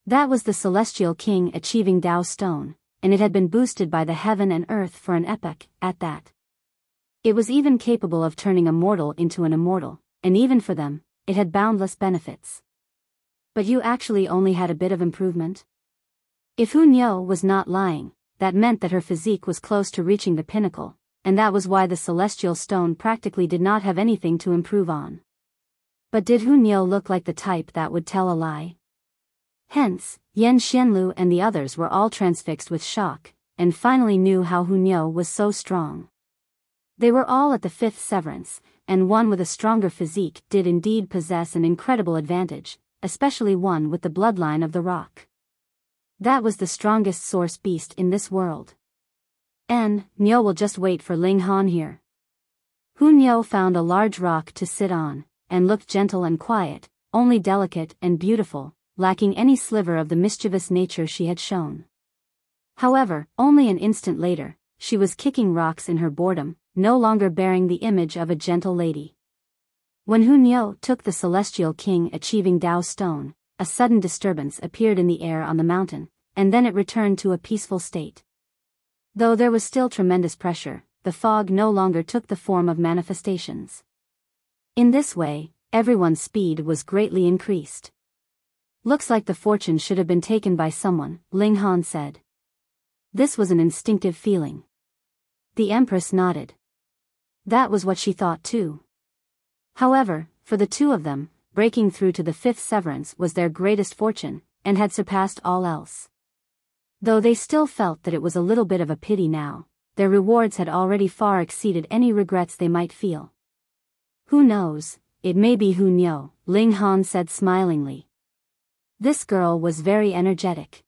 That was the Celestial King achieving Dao Stone, and it had been boosted by the heaven and earth for an epoch, at that. It was even capable of turning a mortal into an immortal, and even for them, it had boundless benefits. But you actually only had a bit of improvement? If Hu Niu was not lying, that meant that her physique was close to reaching the pinnacle, and that was why the Celestial Stone practically did not have anything to improve on. But did Hu Niu look like the type that would tell a lie? Hence, Xianlu and the others were all transfixed with shock, and finally knew how Hu Niu was so strong. They were all at the 5th severance, and one with a stronger physique did indeed possess an incredible advantage, especially one with the bloodline of the rock. That was the strongest source beast in this world. Niu will just wait for Ling Han here. Hu Niu found a large rock to sit on, and looked gentle and quiet, only delicate and beautiful, lacking any sliver of the mischievous nature she had shown. However, only an instant later, she was kicking rocks in her boredom, no longer bearing the image of a gentle lady. When Hu Niu took the Celestial King achieving Dao Stone, a sudden disturbance appeared in the air on the mountain, and then it returned to a peaceful state. Though there was still tremendous pressure, the fog no longer took the form of manifestations. In this way, everyone's speed was greatly increased. Looks like the fortune should have been taken by someone, Ling Han said. This was an instinctive feeling. The Empress nodded. That was what she thought too. However, for the two of them, breaking through to the 5th severance was their greatest fortune, and had surpassed all else. Though they still felt that it was a little bit of a pity now, their rewards had already far exceeded any regrets they might feel. Who knows, it may be Hu Niu, Ling Han said smilingly. This girl was very energetic.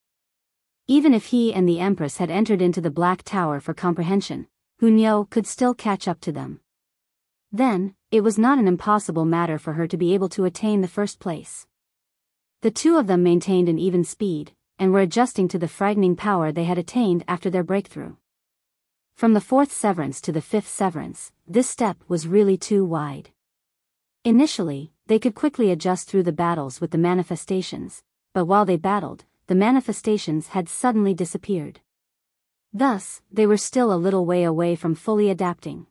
Even if he and the Empress had entered into the Black Tower for comprehension, Hu Niu could still catch up to them. Then, it was not an impossible matter for her to be able to attain the first place. The two of them maintained an even speed, and were adjusting to the frightening power they had attained after their breakthrough. From the 4th severance to the 5th severance, this step was really too wide. Initially, they could quickly adjust through the battles with the manifestations, but while they battled, the manifestations had suddenly disappeared. Thus, they were still a little way away from fully adapting.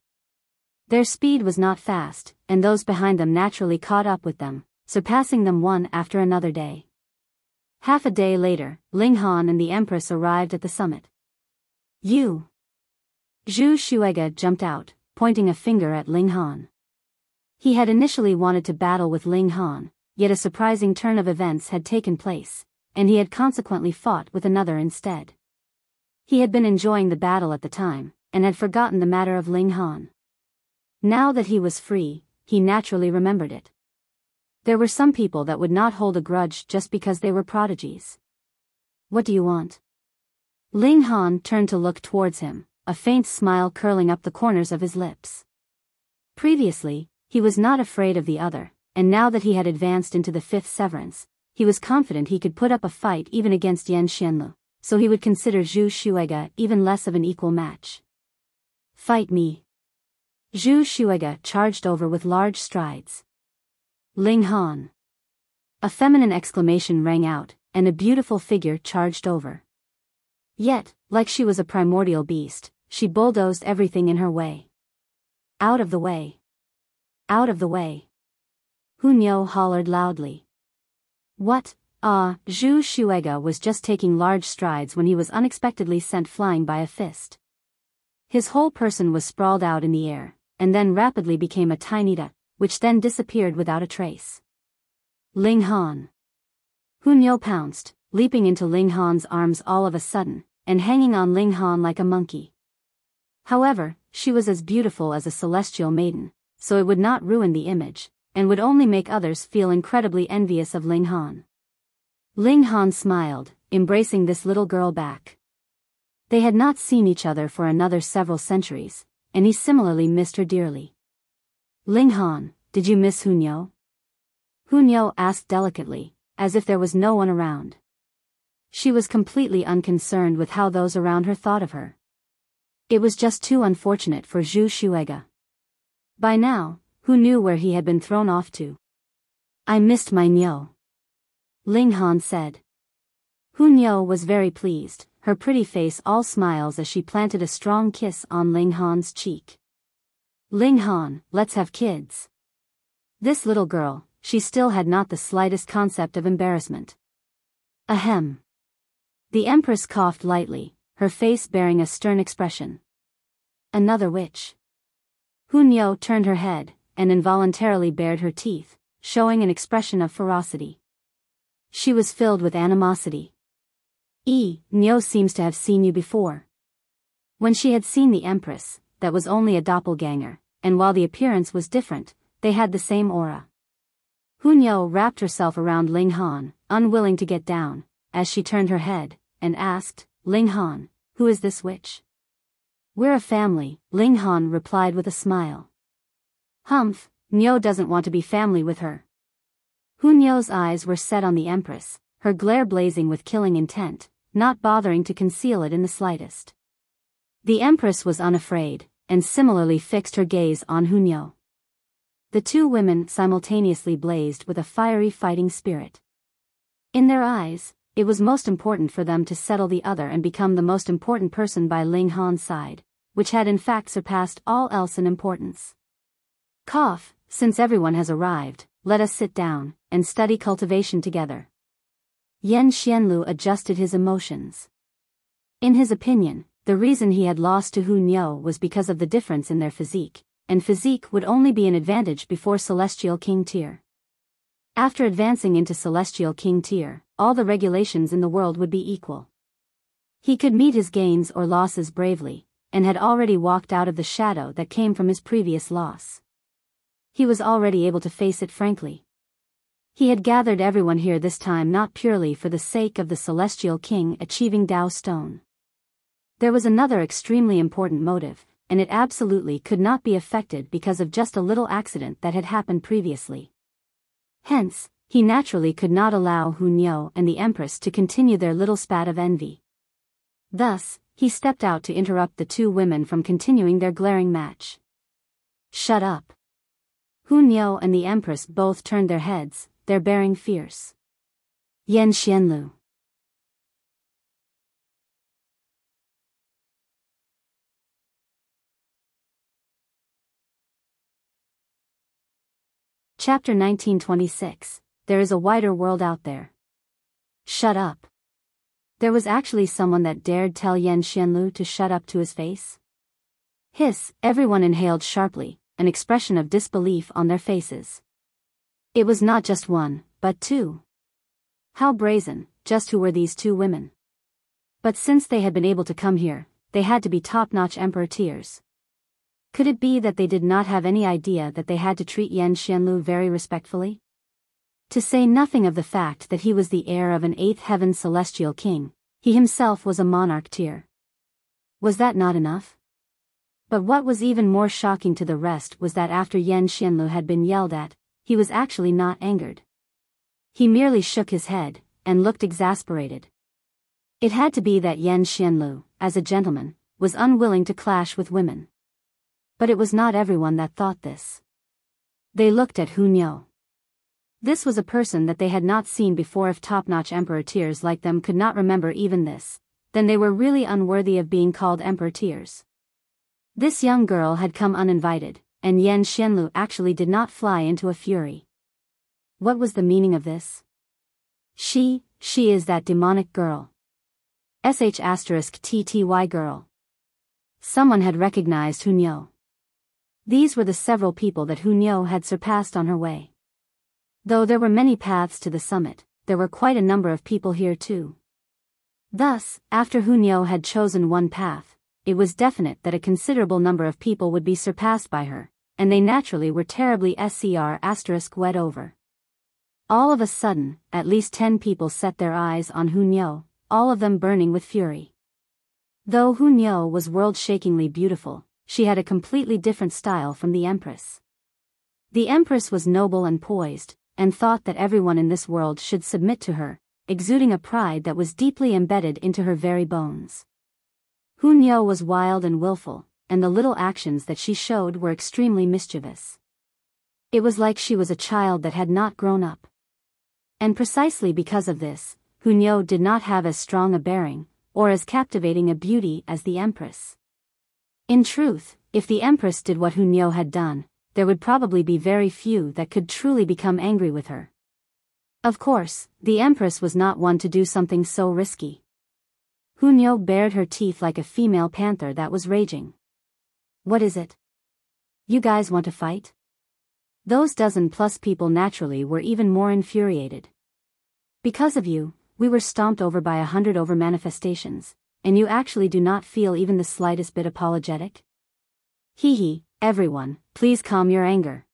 Their speed was not fast, and those behind them naturally caught up with them, surpassing them one after another day. Half a day later, Ling Han and the Empress arrived at the summit. You! Zhu Shuiga jumped out, pointing a finger at Ling Han. He had initially wanted to battle with Ling Han, yet a surprising turn of events had taken place, and he had consequently fought with another instead. He had been enjoying the battle at the time, and had forgotten the matter of Ling Han. Now that he was free, he naturally remembered it. There were some people that would not hold a grudge just because they were prodigies. What do you want? Ling Han turned to look towards him, a faint smile curling up the corners of his lips. Previously, he was not afraid of the other, and now that he had advanced into the 5th severance, he was confident he could put up a fight even against Xianlu, so he would consider Zhu Shuiga even less of an equal match. Fight me! Zhu Shuiga charged over with large strides. Ling Han! A feminine exclamation rang out, and a beautiful figure charged over. Yet, like she was a primordial beast, she bulldozed everything in her way. Out of the way! Out of the way! Hu Niu hollered loudly. What? Zhu Shuiga was just taking large strides when he was unexpectedly sent flying by a fist. His whole person was sprawled out in the air, and then rapidly became a tiny dot, which then disappeared without a trace. Ling Han! Hu Niu pounced, leaping into Ling Han's arms all of a sudden, and hanging on Ling Han like a monkey. However, she was as beautiful as a celestial maiden, so it would not ruin the image, and would only make others feel incredibly envious of Ling Han. Ling Han smiled, embracing this little girl back. They had not seen each other for another several centuries, and he similarly missed her dearly. Ling Han, did you miss Hu Niu? Hu Niu asked delicately, as if there was no one around. She was completely unconcerned with how those around her thought of her. It was just too unfortunate for Zhu Shuega. By now, Hu knew where he had been thrown off to. I missed my Niu, Ling Han said. Hu Niu was very pleased, her pretty face all smiles as she planted a strong kiss on Ling Han's cheek. Ling Han, let's have kids. This little girl, she still had not the slightest concept of embarrassment. Ahem. The Empress coughed lightly, her face bearing a stern expression. Another witch. Hu Niu turned her head, and involuntarily bared her teeth, showing an expression of ferocity. She was filled with animosity. Niu seems to have seen you before. When she had seen the Empress, that was only a doppelganger, and while the appearance was different, they had the same aura. Hu Niu wrapped herself around Ling Han, unwilling to get down, as she turned her head, and asked, Ling Han, who is this witch? We're a family, Ling Han replied with a smile. Humph, Niu doesn't want to be family with her. Hu Niu's eyes were set on the Empress, her glare blazing with killing intent, not bothering to conceal it in the slightest. The Empress was unafraid, and similarly fixed her gaze on Hu Niu. The two women simultaneously blazed with a fiery fighting spirit. In their eyes, it was most important for them to settle the other and become the most important person by Ling Han's side, which had in fact surpassed all else in importance. Cough, since everyone has arrived, let us sit down, and study cultivation together. Xianlu adjusted his emotions. In his opinion, the reason he had lost to Hu Niu was because of the difference in their physique, and physique would only be an advantage before Celestial King tier. After advancing into Celestial King tier, all the regulations in the world would be equal. He could meet his gains or losses bravely, and had already walked out of the shadow that came from his previous loss. He was already able to face it frankly. He had gathered everyone here this time not purely for the sake of the Celestial King achieving Dao Stone. There was another extremely important motive, and it absolutely could not be affected because of just a little accident that had happened previously. Hence, he naturally could not allow Hu Niu and the Empress to continue their little spat of envy. Thus, he stepped out to interrupt the two women from continuing their glaring match. Shut up. Hu Niu and the Empress both turned their heads, their bearing fierce. Xianlu. Chapter 1926. There is a wider world out there. Shut up. There was actually someone that dared tell Xianlu to shut up to his face? Hiss, everyone inhaled sharply, an expression of disbelief on their faces. It was not just one, but two. How brazen, just who were these two women? But since they had been able to come here, they had to be top-notch emperor tiers. Could it be that they did not have any idea that they had to treat Xianlu very respectfully? To say nothing of the fact that he was the heir of an 8th heaven celestial king, he himself was a monarch tier. Was that not enough? But what was even more shocking to the rest was that after Xianlu had been yelled at, he was actually not angered. He merely shook his head, and looked exasperated. It had to be that Xianlu, as a gentleman, was unwilling to clash with women. But it was not everyone that thought this. They looked at Hu Niu. This was a person that they had not seen before. If top-notch emperor tiers like them could not remember even this, then they were really unworthy of being called emperor tiers. This young girl had come uninvited, and Xianlu actually did not fly into a fury. What was the meaning of this? She is that demonic girl. *TTY girl. Someone had recognized Hu Niu. These were the several people that Hu Niu had surpassed on her way. Though there were many paths to the summit, there were quite a number of people here too. Thus, after Hu Niu had chosen one path, it was definite that a considerable number of people would be surpassed by her, and they naturally were terribly wet over. All of a sudden, at least 10 people set their eyes on Hu Niu, all of them burning with fury. Though Hu Niu was world-shakingly beautiful, she had a completely different style from the Empress. The Empress was noble and poised, and thought that everyone in this world should submit to her, exuding a pride that was deeply embedded into her very bones. Hu Niu was wild and willful, and the little actions that she showed were extremely mischievous. It was like she was a child that had not grown up. And precisely because of this, Hu Niu did not have as strong a bearing, or as captivating a beauty as the Empress. In truth, if the Empress did what Hu Niu had done, there would probably be very few that could truly become angry with her. Of course, the Empress was not one to do something so risky. Hu Niu bared her teeth like a female panther that was raging. What is it? You guys want to fight? Those dozen-plus people naturally were even more infuriated. Because of you, we were stomped over by 100 over manifestations, and you actually do not feel even the slightest bit apologetic? Hee, everyone, please calm your anger.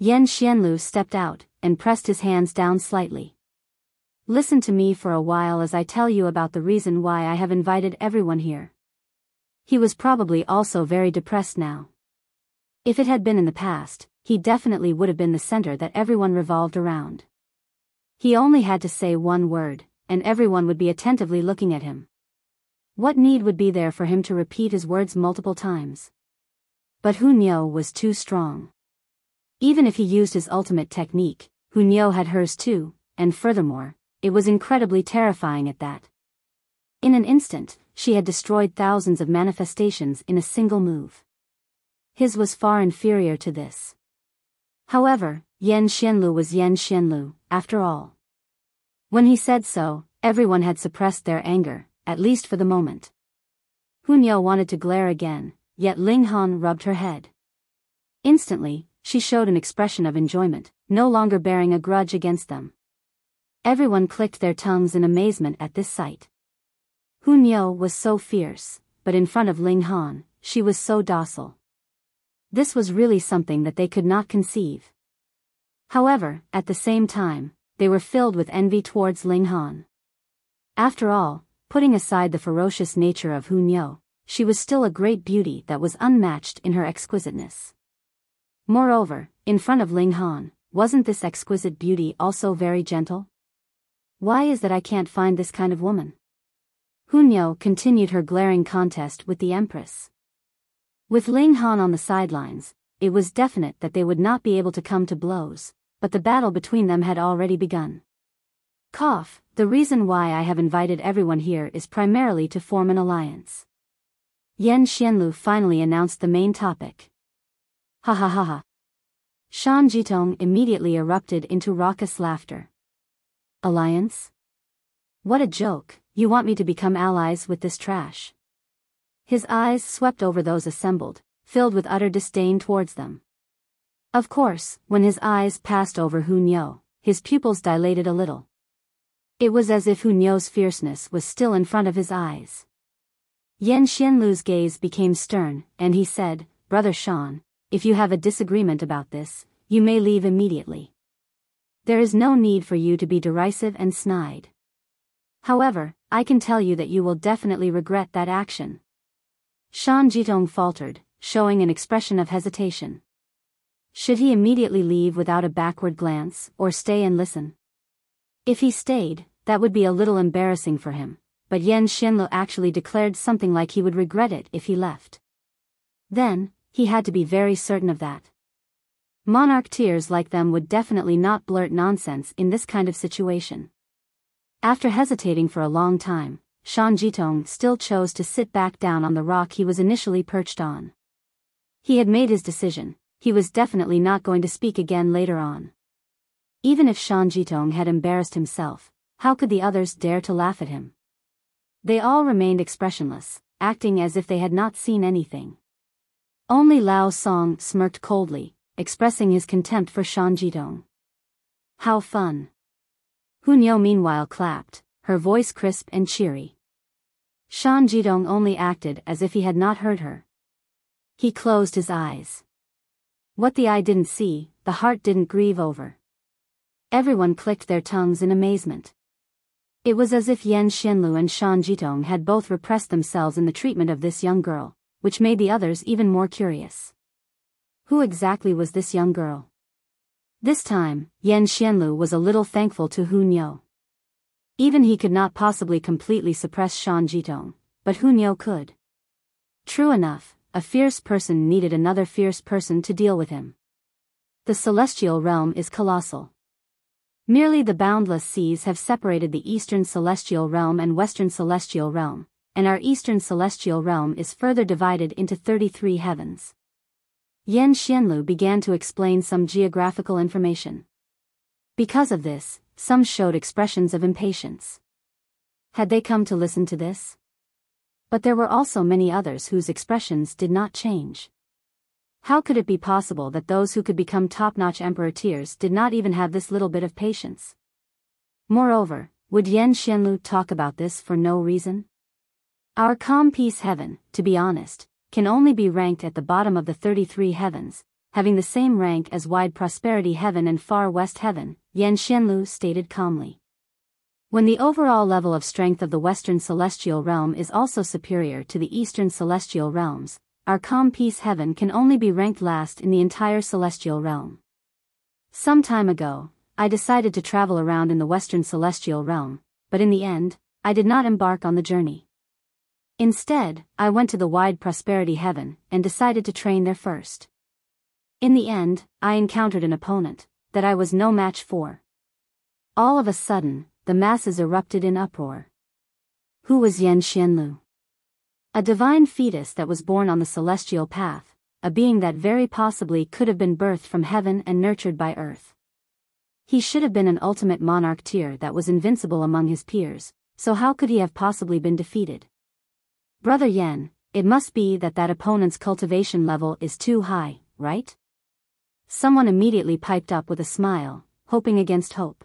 Xianlu stepped out, and pressed his hands down slightly. Listen to me for a while as I tell you about the reason why I have invited everyone here. He was probably also very depressed now. If it had been in the past, he definitely would have been the center that everyone revolved around. He only had to say one word, and everyone would be attentively looking at him. What need would be there for him to repeat his words multiple times? But Hu Niu was too strong. Even if he used his ultimate technique, Hu Niu had hers too, and furthermore, it was incredibly terrifying at that. In an instant, she had destroyed thousands of manifestations in a single move. His was far inferior to this. However, Xianlu was Xianlu, after all. When he said so, everyone had suppressed their anger, at least for the moment. Hu Niu wanted to glare again, yet Ling Han rubbed her head. Instantly, she showed an expression of enjoyment, no longer bearing a grudge against them. Everyone clicked their tongues in amazement at this sight. Hu Niu was so fierce, but in front of Ling Han, she was so docile. This was really something that they could not conceive. However, at the same time, they were filled with envy towards Ling Han. After all, putting aside the ferocious nature of Hu Niu, she was still a great beauty that was unmatched in her exquisiteness. Moreover, in front of Ling Han, wasn't this exquisite beauty also very gentle? Why is that I can't find this kind of woman? Hu Niu continued her glaring contest with the Empress. With Ling Han on the sidelines, it was definite that they would not be able to come to blows, but the battle between them had already begun. The reason why I have invited everyone here is primarily to form an alliance. Xianlu finally announced the main topic. Ha ha ha ha. Shan Jitong immediately erupted into raucous laughter. Alliance? What a joke, you want me to become allies with this trash? His eyes swept over those assembled, filled with utter disdain towards them. Of course, when his eyes passed over Hu Niu, his pupils dilated a little. It was as if Hu Niu's fierceness was still in front of his eyes. Xianlu's gaze became stern, and he said, Brother Shan, if you have a disagreement about this, you may leave immediately. There is no need for you to be derisive and snide. However, I can tell you that you will definitely regret that action. Shan Jitong faltered, showing an expression of hesitation. Should he immediately leave without a backward glance, or stay and listen? If he stayed, that would be a little embarrassing for him, but Xianlu actually declared something like he would regret it if he left. Then, he had to be very certain of that. Monarchs like them would definitely not blurt nonsense in this kind of situation. After hesitating for a long time, Shan Jitong still chose to sit back down on the rock he was initially perched on. He had made his decision, he was definitely not going to speak again later on. Even if Shan Jitong had embarrassed himself, how could the others dare to laugh at him? They all remained expressionless, acting as if they had not seen anything. Only Lao Song smirked coldly, expressing his contempt for Shan Jitong. How fun! Hu Niu meanwhile clapped, her voice crisp and cheery. Shan Jitong only acted as if he had not heard her. He closed his eyes. What the eye didn't see, the heart didn't grieve over. Everyone clicked their tongues in amazement. It was as if Yan Xianlu and Shan Jitong had both repressed themselves in the treatment of this young girl, which made the others even more curious. Who exactly was this young girl? This time, Yan Xianlu was a little thankful to Hu Niu. Even he could not possibly completely suppress Shan Jitong, but Hu Niu could. True enough, a fierce person needed another fierce person to deal with him. The celestial realm is colossal. Merely the boundless seas have separated the eastern celestial realm and western celestial realm, and our eastern celestial realm is further divided into 33 heavens. Yan Xianlu began to explain some geographical information. Because of this, some showed expressions of impatience. Had they come to listen to this? But there were also many others whose expressions did not change. How could it be possible that those who could become top-notch emperor tiers did not even have this little bit of patience? Moreover, would Yan Xianlu talk about this for no reason? Our calm peace heaven, to be honest, can only be ranked at the bottom of the 33 heavens, having the same rank as wide prosperity heaven and far west heaven, Yan Xianlu stated calmly. When the overall level of strength of the western celestial realm is also superior to the eastern celestial realms, our calm peace heaven can only be ranked last in the entire celestial realm. Some time ago, I decided to travel around in the western celestial realm, but in the end, I did not embark on the journey. Instead, I went to the wide prosperity heaven and decided to train there first. In the end, I encountered an opponent that I was no match for. All of a sudden, the masses erupted in uproar. Who was Yan Xianlu? A divine fetus that was born on the celestial path, a being that very possibly could have been birthed from heaven and nurtured by earth. He should have been an ultimate monarch tier that was invincible among his peers, so how could he have possibly been defeated? Brother Yan, it must be that opponent's cultivation level is too high, right? Someone immediately piped up with a smile, hoping against hope.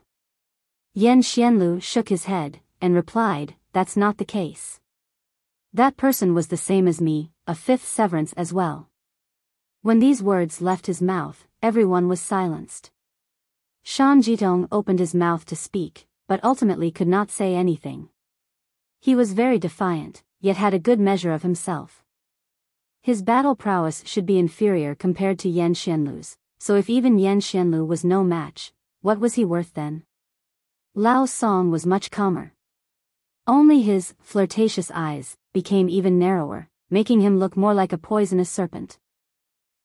Yan Xianlu shook his head, and replied, "That's not the case. That person was the same as me, a fifth severance as well." When these words left his mouth, everyone was silenced. Shan Jitong opened his mouth to speak, but ultimately could not say anything. He was very defiant, yet had a good measure of himself. His battle prowess should be inferior compared to Yan Xianlu's, so if even Yan Xianlu was no match, what was he worth then? Lao Song was much calmer. Only his flirtatious eyes became even narrower, making him look more like a poisonous serpent.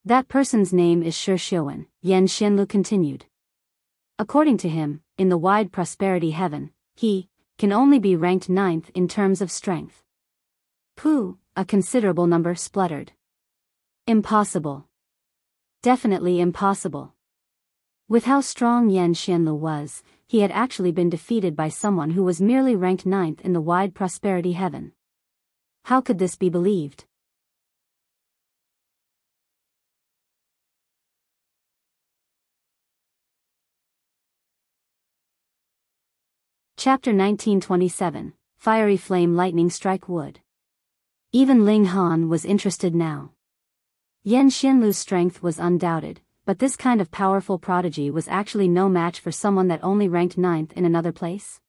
That person's name is Shi Xiuwen, Yan Xianlu continued. According to him, in the wide prosperity heaven, he can only be ranked 9th in terms of strength. Pooh, a considerable number spluttered. Impossible. Definitely impossible. With how strong Yan Xianlu was, he had actually been defeated by someone who was merely ranked 9th in the wide prosperity heaven. How could this be believed? Chapter 1927, Fiery Flame Lightning Strike Wood. Even Ling Han was interested now. Yan Xianlu's strength was undoubted, but this kind of powerful prodigy was actually no match for someone that only ranked 9th in another place?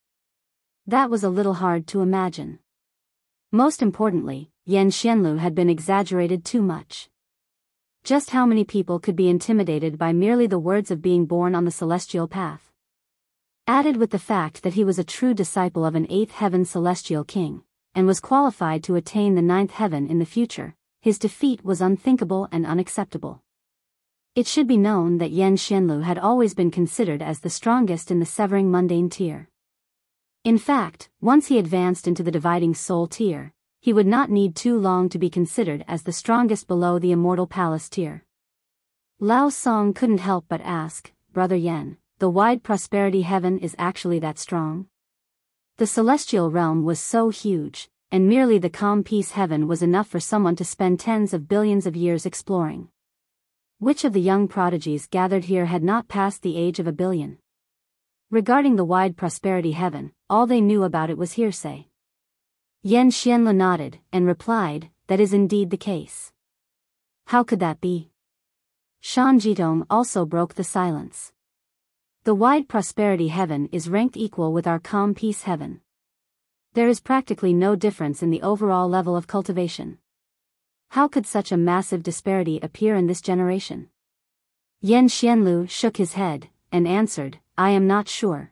That was a little hard to imagine. Most importantly, Yan Xianlu had been exaggerated too much. Just how many people could be intimidated by merely the words of being born on the celestial path? Added with the fact that he was a true disciple of an 8th heaven celestial king, and was qualified to attain the 9th heaven in the future, his defeat was unthinkable and unacceptable. It should be known that Yan Xianlu had always been considered as the strongest in the severing mundane tier. In fact, once he advanced into the dividing soul tier, he would not need too long to be considered as the strongest below the immortal palace tier. Lao Song couldn't help but ask, "Brother Yan, the wide prosperity heaven is actually that strong?" The celestial realm was so huge, and merely the calm peace heaven was enough for someone to spend tens of billions of years exploring. Which of the young prodigies gathered here had not passed the age of a billion? Regarding the wide prosperity heaven, all they knew about it was hearsay. Yan Xianlu nodded and replied, "That is indeed the case." How could that be? Xianlu also broke the silence. The wide prosperity heaven is ranked equal with our calm peace heaven. There is practically no difference in the overall level of cultivation. How could such a massive disparity appear in this generation? Xianlu shook his head, and answered, I am not sure.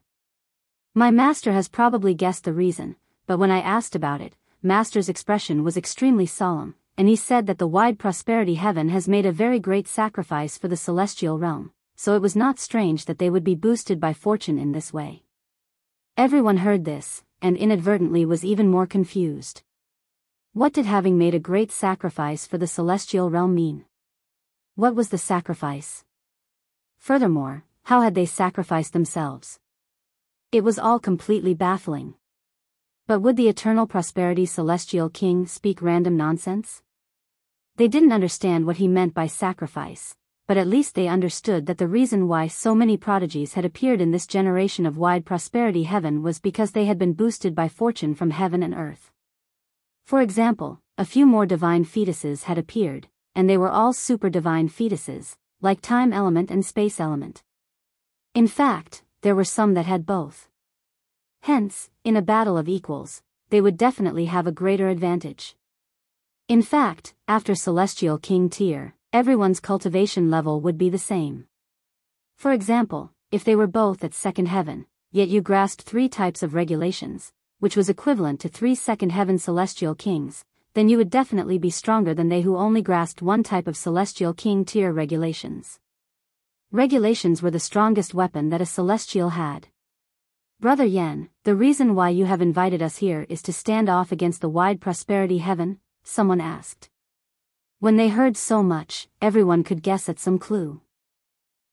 My master has probably guessed the reason, but when I asked about it, master's expression was extremely solemn, and he said that the wide prosperity heaven has made a very great sacrifice for the celestial realm, so it was not strange that they would be boosted by fortune in this way. Everyone heard this, and inadvertently was even more confused. What did having made a great sacrifice for the celestial realm mean? What was the sacrifice? Furthermore, how had they sacrificed themselves? It was all completely baffling. But would the eternal prosperity celestial king speak random nonsense? They didn't understand what he meant by sacrifice, but at least they understood that the reason why so many prodigies had appeared in this generation of wide prosperity heaven was because they had been boosted by fortune from heaven and earth. For example, a few more divine fetuses had appeared, and they were all super divine fetuses, like time element and space element. In fact, there were some that had both. Hence, in a battle of equals, they would definitely have a greater advantage. In fact, after Celestial King tier, everyone's cultivation level would be the same. For example, if they were both at second heaven, yet you grasped 3 types of regulations, which was equivalent to 3 second heaven celestial kings, then you would definitely be stronger than they who only grasped 1 type of celestial king tier regulations. Regulations were the strongest weapon that a celestial had. Brother Yan, the reason why you have invited us here is to stand off against the wide prosperity heaven, someone asked. When they heard so much, everyone could guess at some clue.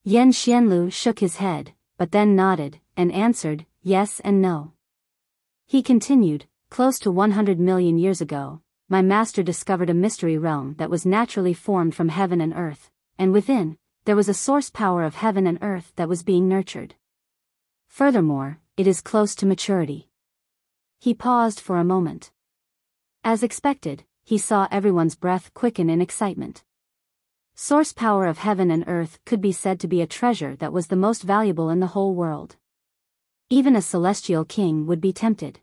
Xianlu shook his head, but then nodded, and answered, yes and no. He continued, close to 100 million years ago, my master discovered a mystery realm that was naturally formed from heaven and earth, and within, there was a source power of heaven and earth that was being nurtured. Furthermore, it is close to maturity. He paused for a moment. As expected, he saw everyone's breath quicken in excitement. Source power of heaven and earth could be said to be a treasure that was the most valuable in the whole world. Even a celestial king would be tempted.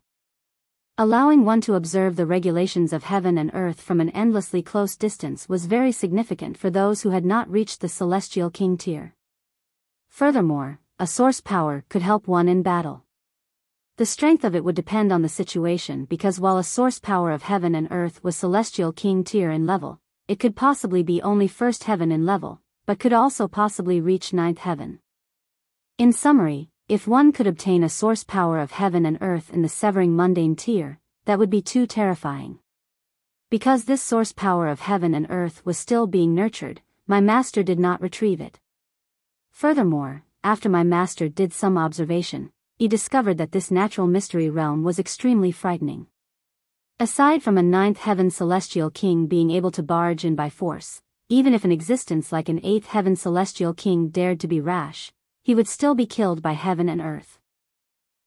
Allowing one to observe the regulations of heaven and earth from an endlessly close distance was very significant for those who had not reached the celestial king tier. Furthermore, a source power could help one in battle. The strength of it would depend on the situation because while a source power of heaven and earth was celestial king tier in level, it could possibly be only first heaven in level, but could also possibly reach 9th heaven. In summary, if one could obtain a source power of heaven and earth in the severing mundane tier, that would be too terrifying. Because this source power of heaven and earth was still being nurtured, my master did not retrieve it. Furthermore, after my master did some observation, he discovered that this natural mystery realm was extremely frightening. Aside from a 9th heaven celestial king being able to barge in by force, even if an existence like an 8th heaven celestial king dared to be rash, he would still be killed by heaven and earth.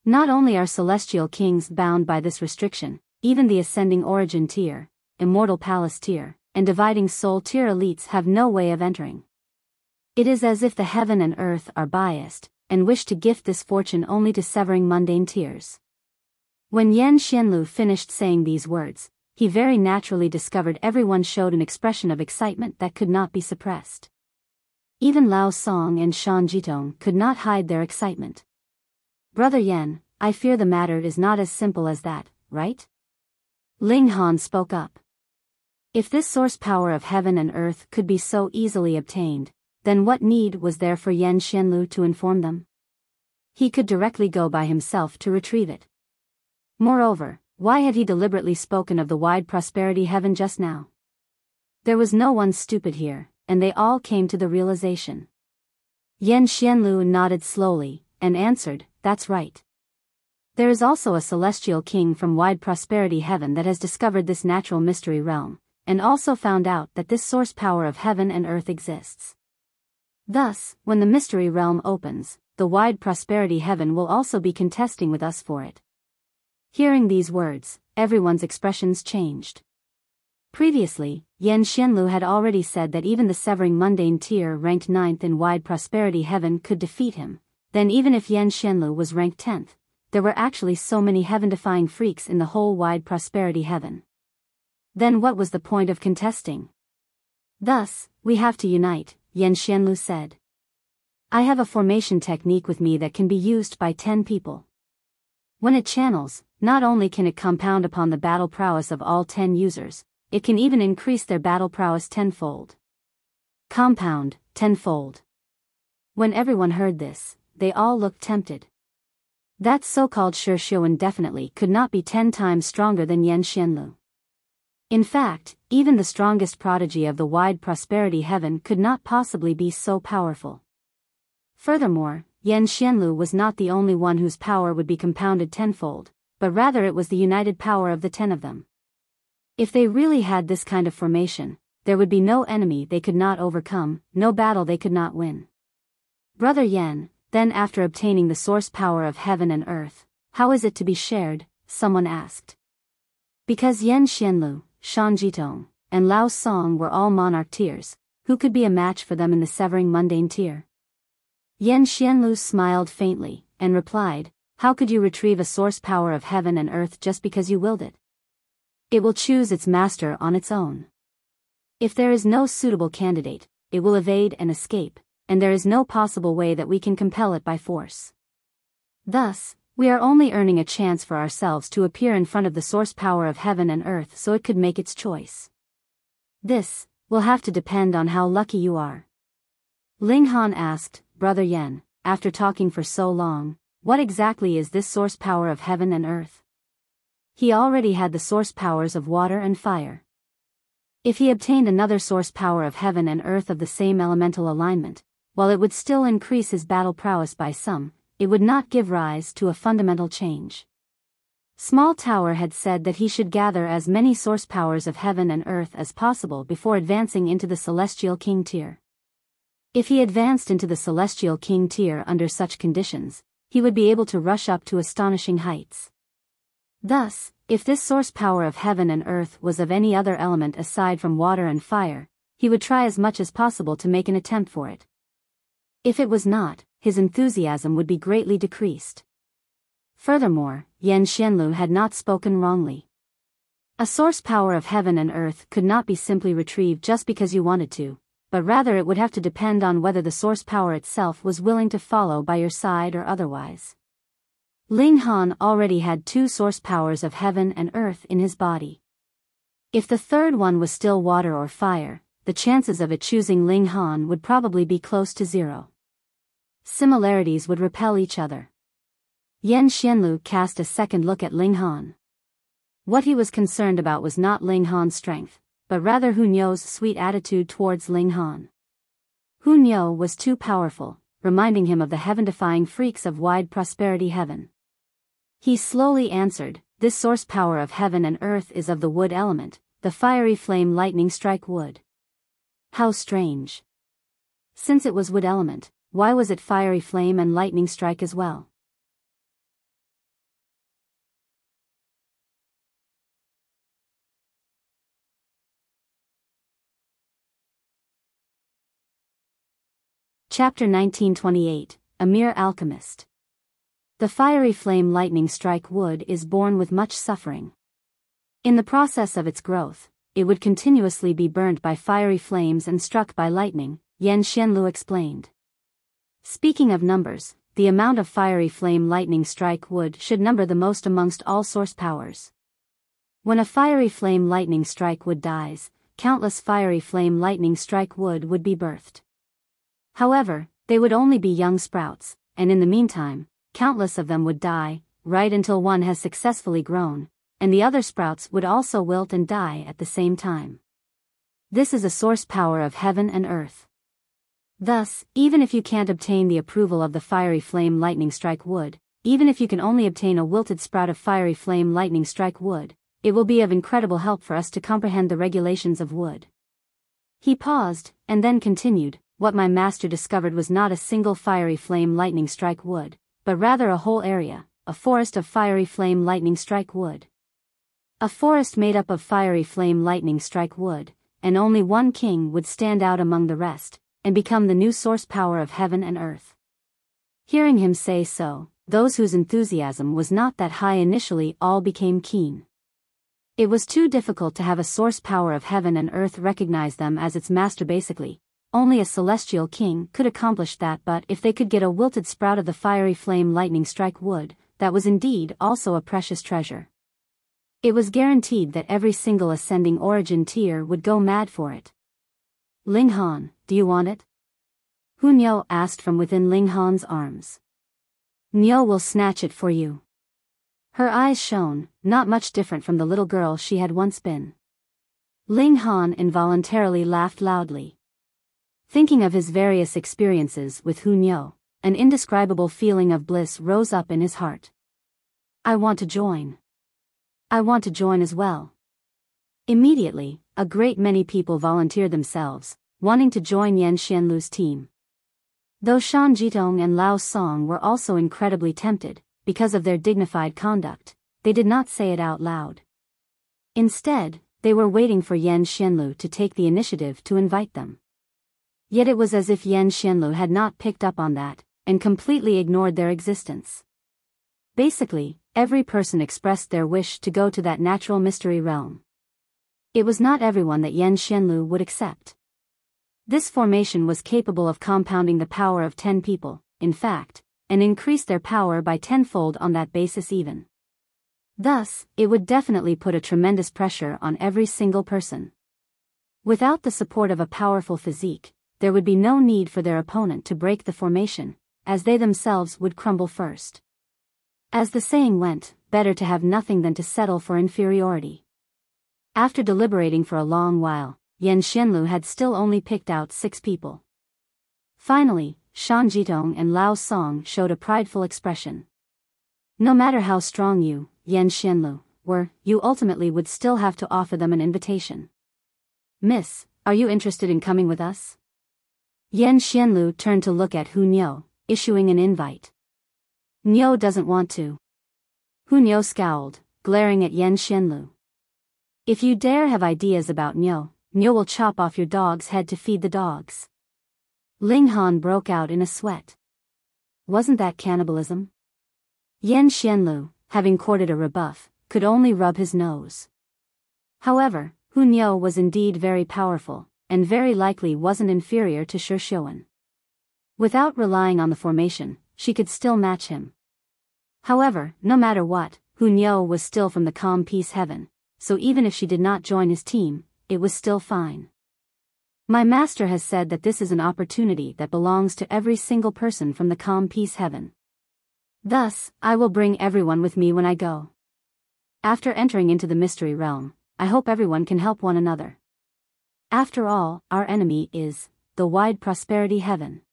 Not only are celestial kings bound by this restriction, even the ascending origin tier, immortal palace tier, and dividing soul tier elites have no way of entering. It is as if the heaven and earth are biased, and wish to gift this fortune only to severing mundane tiers. When Xianlu finished saying these words, he very naturally discovered everyone showed an expression of excitement that could not be suppressed. Even Lao Song and Shan Jitong could not hide their excitement. Brother Yan, I fear the matter is not as simple as that, right? Ling Han spoke up. If this source power of heaven and earth could be so easily obtained, then what need was there for Xianlu to inform them? He could directly go by himself to retrieve it. Moreover, why had he deliberately spoken of the wide prosperity heaven just now? There was no one stupid here, and they all came to the realization. Xianlu nodded slowly, and answered, that's right. There is also a celestial king from wide prosperity heaven that has discovered this natural mystery realm, and also found out that this source power of heaven and earth exists. Thus, when the mystery realm opens, the wide prosperity heaven will also be contesting with us for it. Hearing these words, everyone's expressions changed. Previously, Xianlu had already said that even the severing mundane tier ranked 9th in wide prosperity heaven could defeat him. Then even if Xianlu was ranked 10th, there were actually so many heaven-defying freaks in the whole wide prosperity heaven. Then what was the point of contesting? Thus, we have to unite, Xianlu said. I have a formation technique with me that can be used by 10 people. When it channels, not only can it compound upon the battle prowess of all 10 users, it can even increase their battle prowess tenfold. Compound, tenfold. When everyone heard this, they all looked tempted. That so-called Shishouan definitely could not be 10 times stronger than Xianlu. In fact, even the strongest prodigy of the wide prosperity heaven could not possibly be so powerful. Furthermore, Xianlu was not the only one whose power would be compounded tenfold, but rather it was the united power of the 10 of them. If they really had this kind of formation, there would be no enemy they could not overcome, no battle they could not win. Brother Yan, then after obtaining the source power of heaven and earth, how is it to be shared? Someone asked. Because Xianlu, Shan Jitong, and Lao Song were all monarch tiers, who could be a match for them in the severing mundane tier? Xianlu smiled faintly, and replied, how could you retrieve a source power of heaven and earth just because you willed it? It will choose its master on its own. If there is no suitable candidate, it will evade and escape, and there is no possible way that we can compel it by force. Thus, we are only earning a chance for ourselves to appear in front of the source power of heaven and earth so it could make its choice. This will have to depend on how lucky you are. Ling Han asked, Brother Yan, after talking for so long, what exactly is this source power of heaven and earth? He already had the source powers of water and fire. If he obtained another source power of heaven and earth of the same elemental alignment, while it would still increase his battle prowess by some, it would not give rise to a fundamental change. Small Tower had said that he should gather as many source powers of heaven and earth as possible before advancing into the Celestial King tier. If he advanced into the Celestial King tier under such conditions, he would be able to rush up to astonishing heights. Thus, if this source power of heaven and earth was of any other element aside from water and fire, he would try as much as possible to make an attempt for it. If it was not, his enthusiasm would be greatly decreased. Furthermore, Xianlu had not spoken wrongly. A source power of heaven and earth could not be simply retrieved just because you wanted to, but rather it would have to depend on whether the source power itself was willing to follow by your side or otherwise. Ling Han already had 2 source powers of heaven and earth in his body. If the third one was still water or fire, the chances of it choosing Ling Han would probably be close to 0. Similarities would repel each other. Xianlu cast a second look at Ling Han. What he was concerned about was not Ling Han's strength, but rather Hu Niu's sweet attitude towards Ling Han. Hu Niu was too powerful, reminding him of the heaven-defying freaks of wide prosperity heaven. He slowly answered, this source power of heaven and earth is of the wood element, the fiery flame lightning strike wood. How strange. Since it was wood element, why was it fiery flame and lightning strike as well? Chapter 1928, A Mere Alchemist. The fiery flame lightning strike wood is born with much suffering. In the process of its growth, it would continuously be burnt by fiery flames and struck by lightning, Xianlu explained. Speaking of numbers, the amount of fiery flame lightning strike wood should number the most amongst all source powers. When a fiery flame lightning strike wood dies, countless fiery flame lightning strike wood would be birthed. However, they would only be young sprouts, and in the meantime, countless of them would die, right until one has successfully grown, and the other sprouts would also wilt and die at the same time. This is a source power of heaven and earth. Thus, even if you can't obtain the approval of the fiery flame lightning strike wood, even if you can only obtain a wilted sprout of fiery flame lightning strike wood, it will be of incredible help for us to comprehend the regulations of wood. He paused, and then continued, what my master discovered was not a single fiery flame lightning strike wood, but rather a whole area, a forest of fiery flame lightning strike wood. A forest made up of fiery flame lightning strike would, and only one king would stand out among the rest, and become the new source power of heaven and earth. Hearing him say so, those whose enthusiasm was not that high initially all became keen. It was too difficult to have a source power of heaven and earth recognize them as its master basically. Only a celestial king could accomplish that, but if they could get a wilted sprout of the fiery flame lightning strike wood, that was indeed also a precious treasure. It was guaranteed that every single ascending origin tier would go mad for it. Ling Han, do you want it? Hu Niu asked from within Ling Han's arms. Niu will snatch it for you. Her eyes shone, not much different from the little girl she had once been. Ling Han involuntarily laughed loudly. Thinking of his various experiences with Hu Niu, an indescribable feeling of bliss rose up in his heart. I want to join. I want to join as well. Immediately, a great many people volunteered themselves, wanting to join Yan Xianlu's team. Though Shan Jitong and Lao Song were also incredibly tempted, because of their dignified conduct, they did not say it out loud. Instead, they were waiting for Yan Xianlu to take the initiative to invite them. Yet it was as if Yan Xianlu had not picked up on that, and completely ignored their existence. Basically, every person expressed their wish to go to that natural mystery realm. It was not everyone that Yan Xianlu would accept. This formation was capable of compounding the power of 10 people, in fact, and increased their power by tenfold on that basis even. Thus, it would definitely put a tremendous pressure on every single person. Without the support of a powerful physique, there would be no need for their opponent to break the formation, as they themselves would crumble first. As the saying went, better to have nothing than to settle for inferiority. After deliberating for a long while, Yan Xianlu had still only picked out 6 people. Finally, Shan Jitong and Lao Song showed a prideful expression. No matter how strong you, Yan Xianlu, were, you ultimately would still have to offer them an invitation. Miss, are you interested in coming with us? Yan Xianlu turned to look at Hu Niu, issuing an invite. Niu doesn't want to. Hu Niu scowled, glaring at Yan Xianlu. If you dare have ideas about Niu, Niu will chop off your dog's head to feed the dogs. Ling Han broke out in a sweat. Wasn't that cannibalism? Yan Xianlu, having courted a rebuff, could only rub his nose. However, Hu Niu was indeed very powerful, and very likely wasn't inferior to Shi Xuan. Without relying on the formation, she could still match him. However, no matter what, Hu Niu was still from the calm peace heaven, so even if she did not join his team, it was still fine. My master has said that this is an opportunity that belongs to every single person from the calm peace heaven. Thus, I will bring everyone with me when I go. After entering into the mystery realm, I hope everyone can help one another. After all, our enemy is the wide prosperity heaven.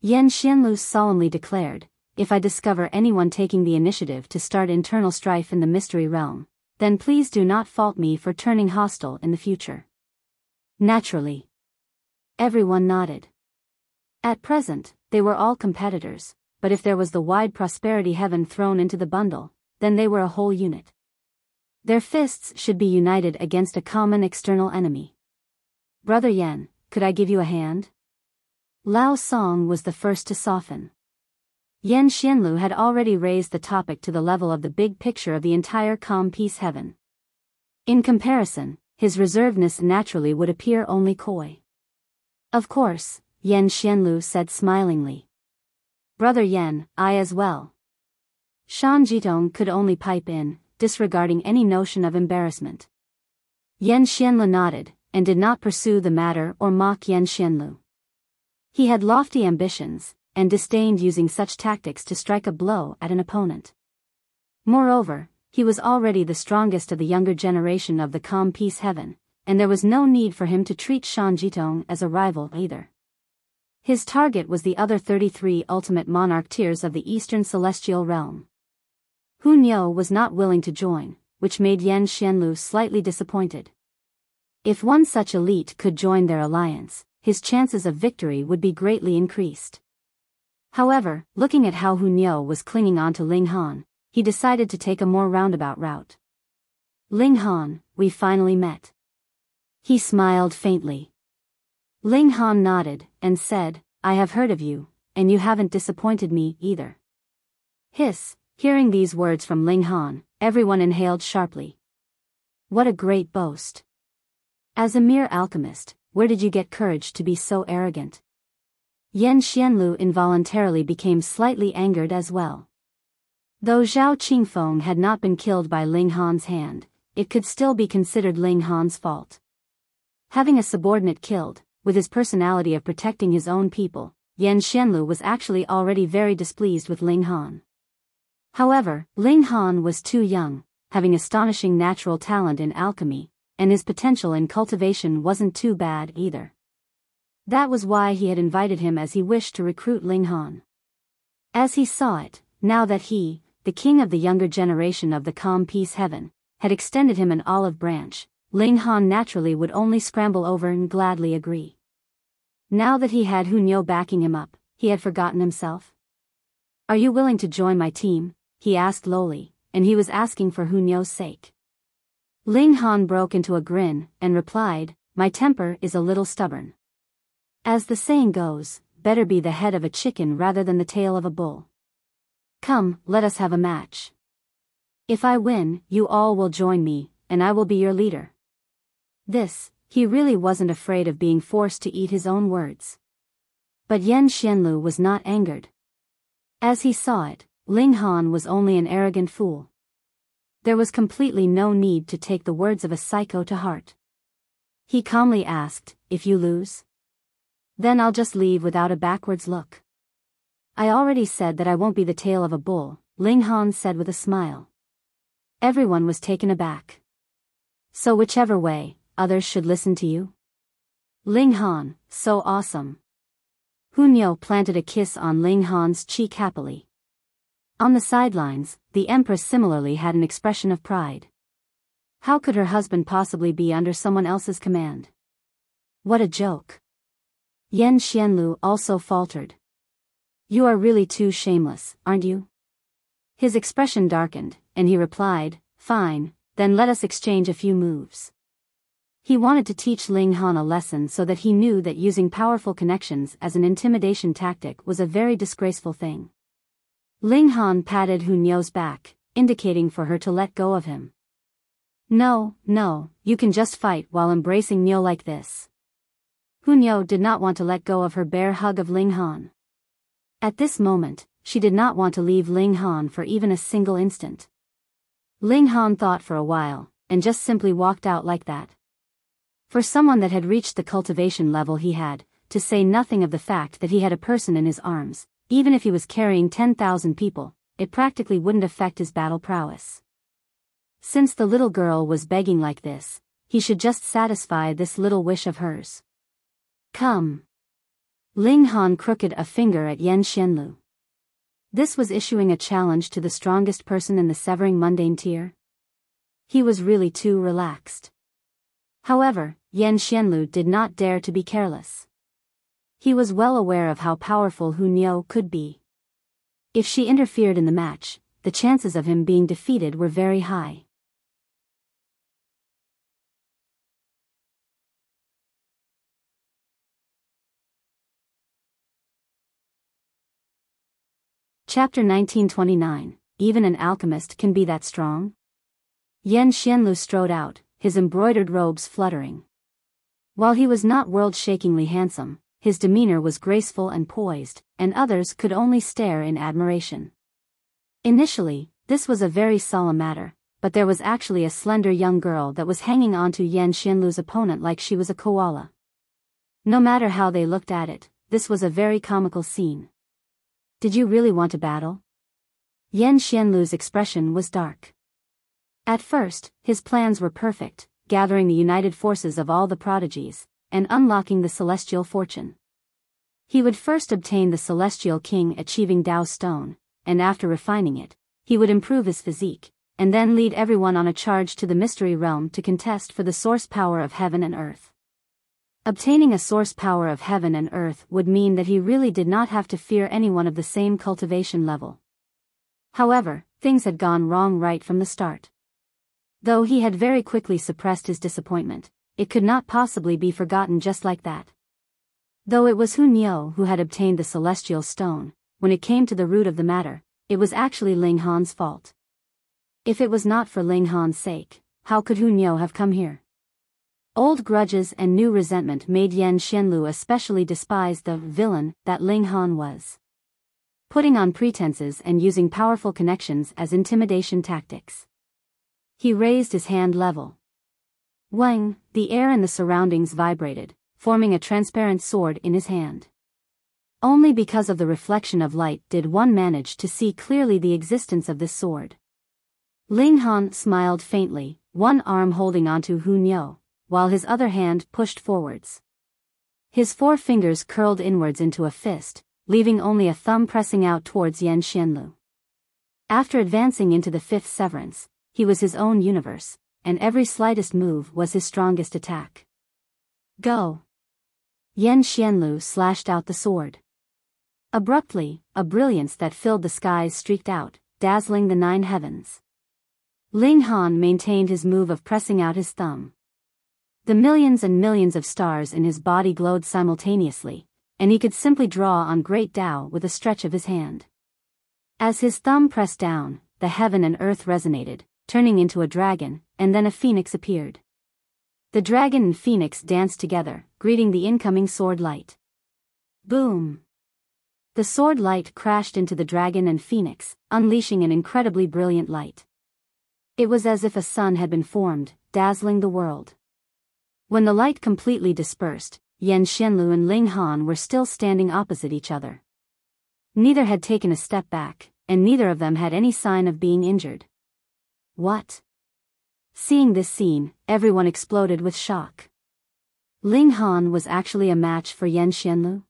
Yan Xianlu solemnly declared, if I discover anyone taking the initiative to start internal strife in the mystery realm, then please do not fault me for turning hostile in the future. Naturally. Everyone nodded. At present, they were all competitors, but if there was the wide prosperity heaven thrown into the bundle, then they were a whole unit. Their fists should be united against a common external enemy. Brother Yan, could I give you a hand? Lao Song was the first to soften. Yan Xianlu had already raised the topic to the level of the big picture of the entire calm peace heaven. In comparison, his reservedness naturally would appear only coy. Of course, Yan Xianlu said smilingly. Brother Yan, I as well. Shan Jitong could only pipe in, disregarding any notion of embarrassment. Yan Xianlu nodded, and did not pursue the matter or mock Yan Xianlu. He had lofty ambitions, and disdained using such tactics to strike a blow at an opponent. Moreover, he was already the strongest of the younger generation of the calm peace heaven, and there was no need for him to treat Shan Jitong as a rival either. His target was the other 33 ultimate monarch tiers of the eastern celestial realm. Hu Niu was not willing to join, which made Yan Xianlu slightly disappointed. If one such elite could join their alliance, his chances of victory would be greatly increased. However, looking at how Hu Niu was clinging on to Ling Han, he decided to take a more roundabout route. Ling Han, we finally met. He smiled faintly. Ling Han nodded, and said, I have heard of you, and you haven't disappointed me, either. Hiss, hearing these words from Ling Han, everyone inhaled sharply. What a great boast. As a mere alchemist, where did you get courage to be so arrogant? Xianlu involuntarily became slightly angered as well. Though Zhao Qingfeng had not been killed by Ling Han's hand, it could still be considered Ling Han's fault. Having a subordinate killed, with his personality of protecting his own people, Xianlu was actually already very displeased with Ling Han. However, Ling Han was too young, having astonishing natural talent in alchemy, and his potential in cultivation wasn't too bad either. That was why he had invited him, as he wished to recruit Ling Han. As he saw it, now that he, the king of the younger generation of the calm peace heaven, had extended him an olive branch, Ling Han naturally would only scramble over and gladly agree. Now that he had Hu Niu backing him up, he had forgotten himself. Are you willing to join my team? He asked lowly, and he was asking for Hu Niu's sake. Ling Han broke into a grin, and replied, my temper is a little stubborn. As the saying goes, better be the head of a chicken rather than the tail of a bull. Come, let us have a match. If I win, you all will join me, and I will be your leader. He really wasn't afraid of being forced to eat his own words. But Xianlu was not angered. As he saw it, Ling Han was only an arrogant fool. There was completely no need to take the words of a psycho to heart. He calmly asked, if you lose? Then I'll just leave without a backwards look. I already said that I won't be the tail of a bull, Ling Han said with a smile. Everyone was taken aback. So whichever way, others should listen to you? Ling Han, so awesome. Hu Niu planted a kiss on Ling Han's cheek happily. On the sidelines, the Empress similarly had an expression of pride. How could her husband possibly be under someone else's command? What a joke. Xianlu also faltered. You are really too shameless, aren't you? His expression darkened, and he replied, fine, then let us exchange a few moves. He wanted to teach Ling Han a lesson so that he knew that using powerful connections as an intimidation tactic was a very disgraceful thing. Ling Han patted Hu Niu's back, indicating for her to let go of him. No, you can just fight while embracing Niu like this. Hu Niu did not want to let go of her bare hug of Ling Han. At this moment, she did not want to leave Ling Han for even a single instant. Ling Han thought for a while, and just simply walked out like that. For someone that had reached the cultivation level he had, to say nothing of the fact that he had a person in his arms, even if he was carrying 10,000 people, it practically wouldn't affect his battle prowess. Since the little girl was begging like this, he should just satisfy this little wish of hers. Come. Ling Han crooked a finger at Xianlu. This was issuing a challenge to the strongest person in the severing mundane tier. He was really too relaxed. However, Xianlu did not dare to be careless. He was well aware of how powerful Hu Niu could be. If she interfered in the match, the chances of him being defeated were very high. Chapter 1929, Even an alchemist can be that strong? Xianlu strode out, his embroidered robes fluttering. While he was not world-shakingly handsome, his demeanor was graceful and poised, and others could only stare in admiration. Initially, this was a very solemn matter, but there was actually a slender young girl that was hanging onto Xianlu's opponent like she was a koala. No matter how they looked at it, this was a very comical scene. Did you really want to battle? Xianlu's expression was dark. At first, his plans were perfect, gathering the united forces of all the prodigies, and unlocking the celestial fortune. He would first obtain the celestial king achieving Dao Stone, and after refining it, he would improve his physique, and then lead everyone on a charge to the mystery realm to contest for the source power of heaven and earth. Obtaining a source power of heaven and earth would mean that he really did not have to fear anyone of the same cultivation level. However, things had gone wrong right from the start. Though he had very quickly suppressed his disappointment, it could not possibly be forgotten just like that. Though it was Hu Niu who had obtained the celestial stone, when it came to the root of the matter, it was actually Ling Han's fault. If it was not for Ling Han's sake, how could Hu Niu have come here? Old grudges and new resentment made Xianlu especially despise the villain that Ling Han was. Putting on pretenses and using powerful connections as intimidation tactics. He raised his hand level. Wang, the air and the surroundings vibrated, forming a transparent sword in his hand. Only because of the reflection of light did one manage to see clearly the existence of this sword. Ling Han smiled faintly, one arm holding onto Hu Niu, while his other hand pushed forwards. His 4 fingers curled inwards into a fist, leaving only a thumb pressing out towards Xianlu. After advancing into the 5th severance, he was his own universe, and every slightest move was his strongest attack. Go! Xianlu slashed out the sword. Abruptly, a brilliance that filled the skies streaked out, dazzling the 9 heavens. Ling Han maintained his move of pressing out his thumb. The millions and millions of stars in his body glowed simultaneously, and he could simply draw on great Dao with a stretch of his hand. As his thumb pressed down, the heaven and earth resonated, turning into a dragon, and then a phoenix appeared. The dragon and phoenix danced together, greeting the incoming sword light. Boom! The sword light crashed into the dragon and phoenix, unleashing an incredibly brilliant light. It was as if a sun had been formed, dazzling the world. When the light completely dispersed, Xianlu and Ling Han were still standing opposite each other. Neither had taken a step back, and neither of them had any sign of being injured. What? Seeing this scene, everyone exploded with shock. Ling Han was actually a match for Xianlu?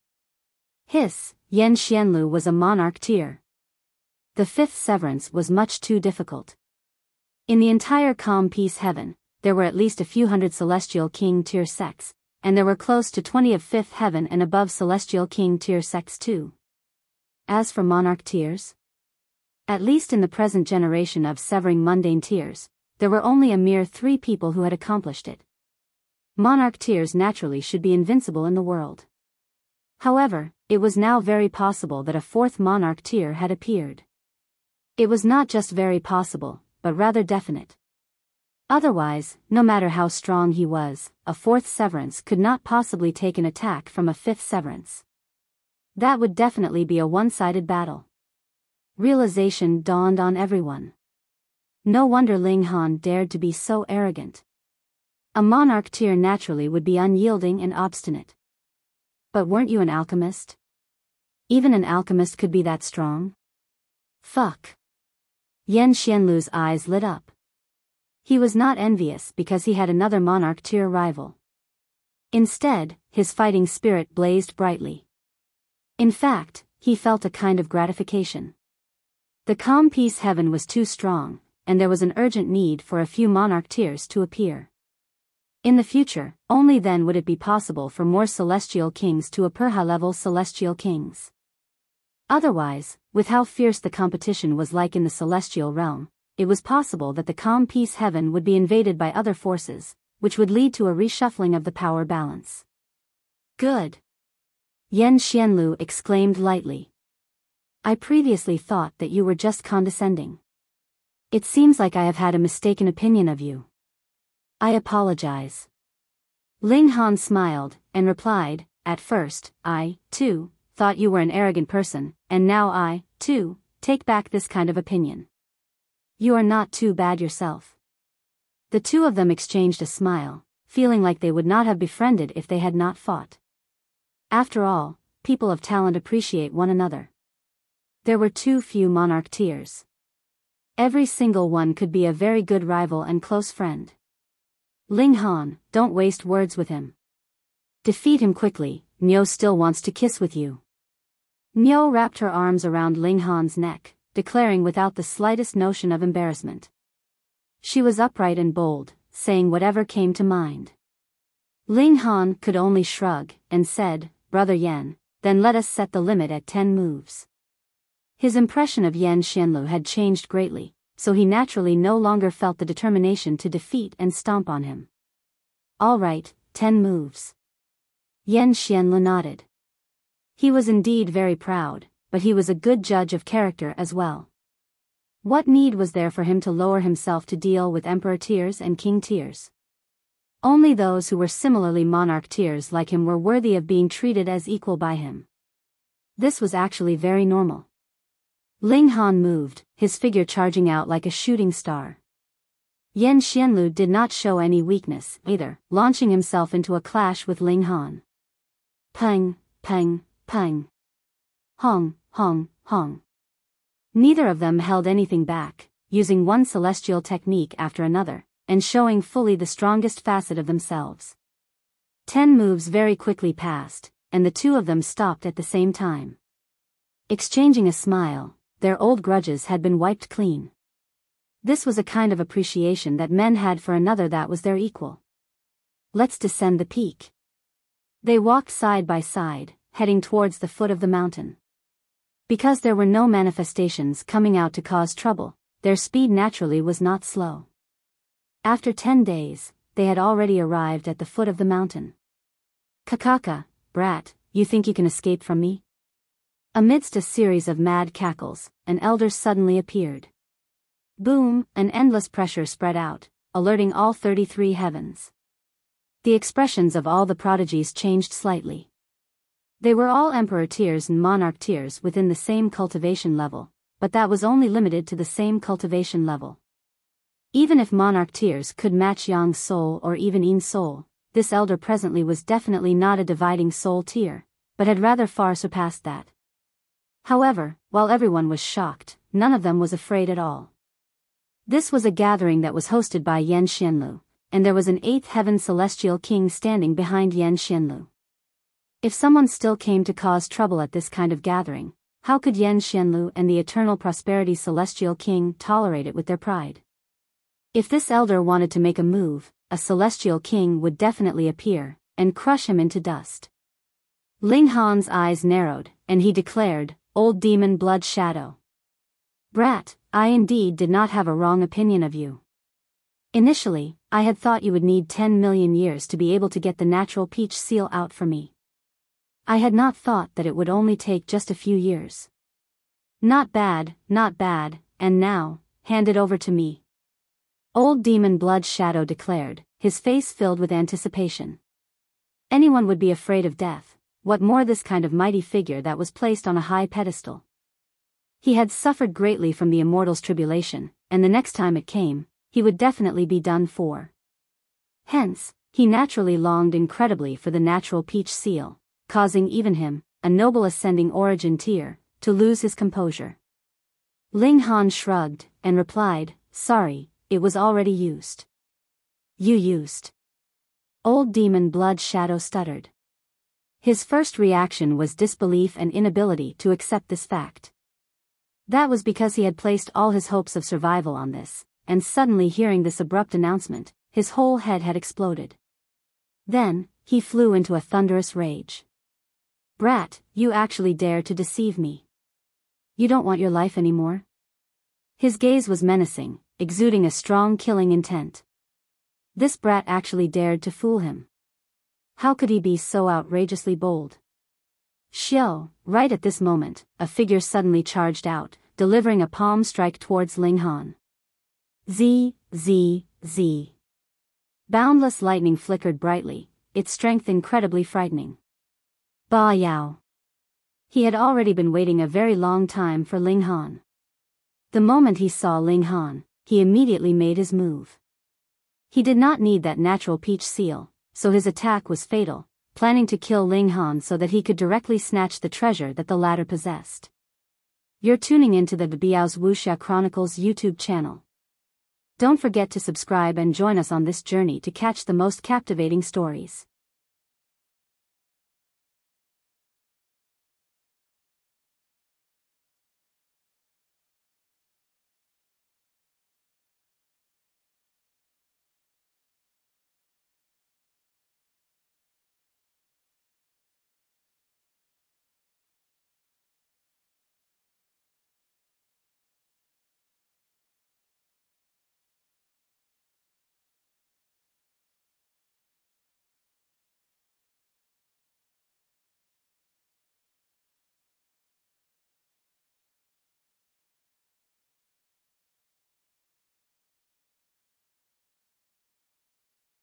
Xianlu was a monarch tier. The 5th severance was much too difficult. In the entire calm peace heaven, there were at least a few hundred celestial king tier sects, and there were close to 20 of 5th heaven and above celestial king tier sects too. As for monarch tiers, at least in the present generation of severing mundane tiers, there were only a mere 3 people who had accomplished it. Monarch tiers naturally should be invincible in the world. However, it was now very possible that a 4th monarch tier had appeared. It was not just very possible, but rather definite. Otherwise, no matter how strong he was, a 4th severance could not possibly take an attack from a 5th severance. That would definitely be a one-sided battle. Realization dawned on everyone. No wonder Ling Han dared to be so arrogant. A monarch tier naturally would be unyielding and obstinate. But weren't you an alchemist? Even an alchemist could be that strong? Fuck. Xianlu's eyes lit up. He was not envious because he had another monarch tier rival. Instead, his fighting spirit blazed brightly. In fact, he felt a kind of gratification. The calm peace heaven was too strong, and there was an urgent need for a few monarch tiers to appear. In the future, only then would it be possible for more celestial kings to appear high-level celestial kings. Otherwise, with how fierce the competition was like in the celestial realm, it was possible that the calm peace heaven would be invaded by other forces, which would lead to a reshuffling of the power balance. Good. Xianlu exclaimed lightly. I previously thought that you were just condescending. It seems like I have had a mistaken opinion of you. I apologize. Ling Han smiled, and replied, at first, I, too, thought you were an arrogant person, and now I, too, take back this kind of opinion. You are not too bad yourself. The 2 of them exchanged a smile, feeling like they would not have befriended if they had not fought. After all, people of talent appreciate one another. There were too few monarch tiers. Every single one could be a very good rival and close friend. Ling Han, don't waste words with him. Defeat him quickly, Niu still wants to kiss with you. Niu wrapped her arms around Ling Han's neck, declaring without the slightest notion of embarrassment. She was upright and bold, saying whatever came to mind. Ling Han could only shrug, and said, Brother Yan, then let us set the limit at 10 moves. His impression of Xianlu had changed greatly, so he naturally no longer felt the determination to defeat and stomp on him. All right, 10 moves. Xianlu nodded. He was indeed very proud, but he was a good judge of character as well. What need was there for him to lower himself to deal with Emperor tiers and King tiers? Only those who were similarly monarch tiers like him were worthy of being treated as equal by him. This was actually very normal. Ling Han moved, his figure charging out like a shooting star. Xianlu did not show any weakness either, launching himself into a clash with Ling Han. Peng, peng, peng. Hong, hong, hong. Neither of them held anything back, using one celestial technique after another, and showing fully the strongest facet of themselves. 10 moves very quickly passed, and the two of them stopped at the same time. Exchanging a smile, their old grudges had been wiped clean. This was a kind of appreciation that men had for another that was their equal. Let's descend the peak. They walked side by side, heading towards the foot of the mountain. Because there were no manifestations coming out to cause trouble, their speed naturally was not slow. After 10 days, they had already arrived at the foot of the mountain. Kakaka, brat, you think you can escape from me? Amidst a series of mad cackles, an elder suddenly appeared. Boom, an endless pressure spread out, alerting all 33 heavens. The expressions of all the prodigies changed slightly. They were all emperor tiers and monarch tiers within the same cultivation level, but that was only limited to the same cultivation level. Even if monarch tiers could match Yang's soul or even Yin's soul, this elder presently was definitely not a dividing soul tier, but had rather far surpassed that. However, while everyone was shocked, none of them was afraid at all. This was a gathering that was hosted by Xianlu, and there was an 8th heaven celestial king standing behind Xianlu. If someone still came to cause trouble at this kind of gathering, how could Xianlu and the eternal prosperity celestial king tolerate it with their pride? If this elder wanted to make a move, a celestial king would definitely appear, and crush him into dust. Ling Han's eyes narrowed, and he declared, "Old demon blood shadow. Brat, I indeed did not have a wrong opinion of you. Initially, I had thought you would need 10 million years to be able to get the natural peach seal out for me. I had not thought that it would only take just a few years. Not bad, and now, hand it over to me." Old demon blood shadow declared, his face filled with anticipation. Anyone would be afraid of death, what more this kind of mighty figure that was placed on a high pedestal. He had suffered greatly from the immortal's tribulation, and the next time it came, he would definitely be done for. Hence, he naturally longed incredibly for the natural peach seal, causing even him, a noble ascending origin tier, to lose his composure. Ling Han shrugged, and replied, "Sorry, it was already used." "You used?" Old demon blood shadow stuttered. His first reaction was disbelief and inability to accept this fact. That was because he had placed all his hopes of survival on this, and suddenly hearing this abrupt announcement, his whole head had exploded. Then, he flew into a thunderous rage. "Brat, you actually dare to deceive me. You don't want your life anymore?" His gaze was menacing, exuding a strong killing intent. This brat actually dared to fool him. How could he be so outrageously bold? Xiao, right at this moment, a figure suddenly charged out, delivering a palm strike towards Ling Han. Z. Boundless lightning flickered brightly, its strength incredibly frightening. Biyao. He had already been waiting a very long time for Ling Han. The moment he saw Ling Han, he immediately made his move. He did not need that natural peach seal, so his attack was fatal, planning to kill Ling Han so that he could directly snatch the treasure that the latter possessed. You're tuning into the Biyao's Wuxia Chronicles YouTube channel. Don't forget to subscribe and join us on this journey to catch the most captivating stories.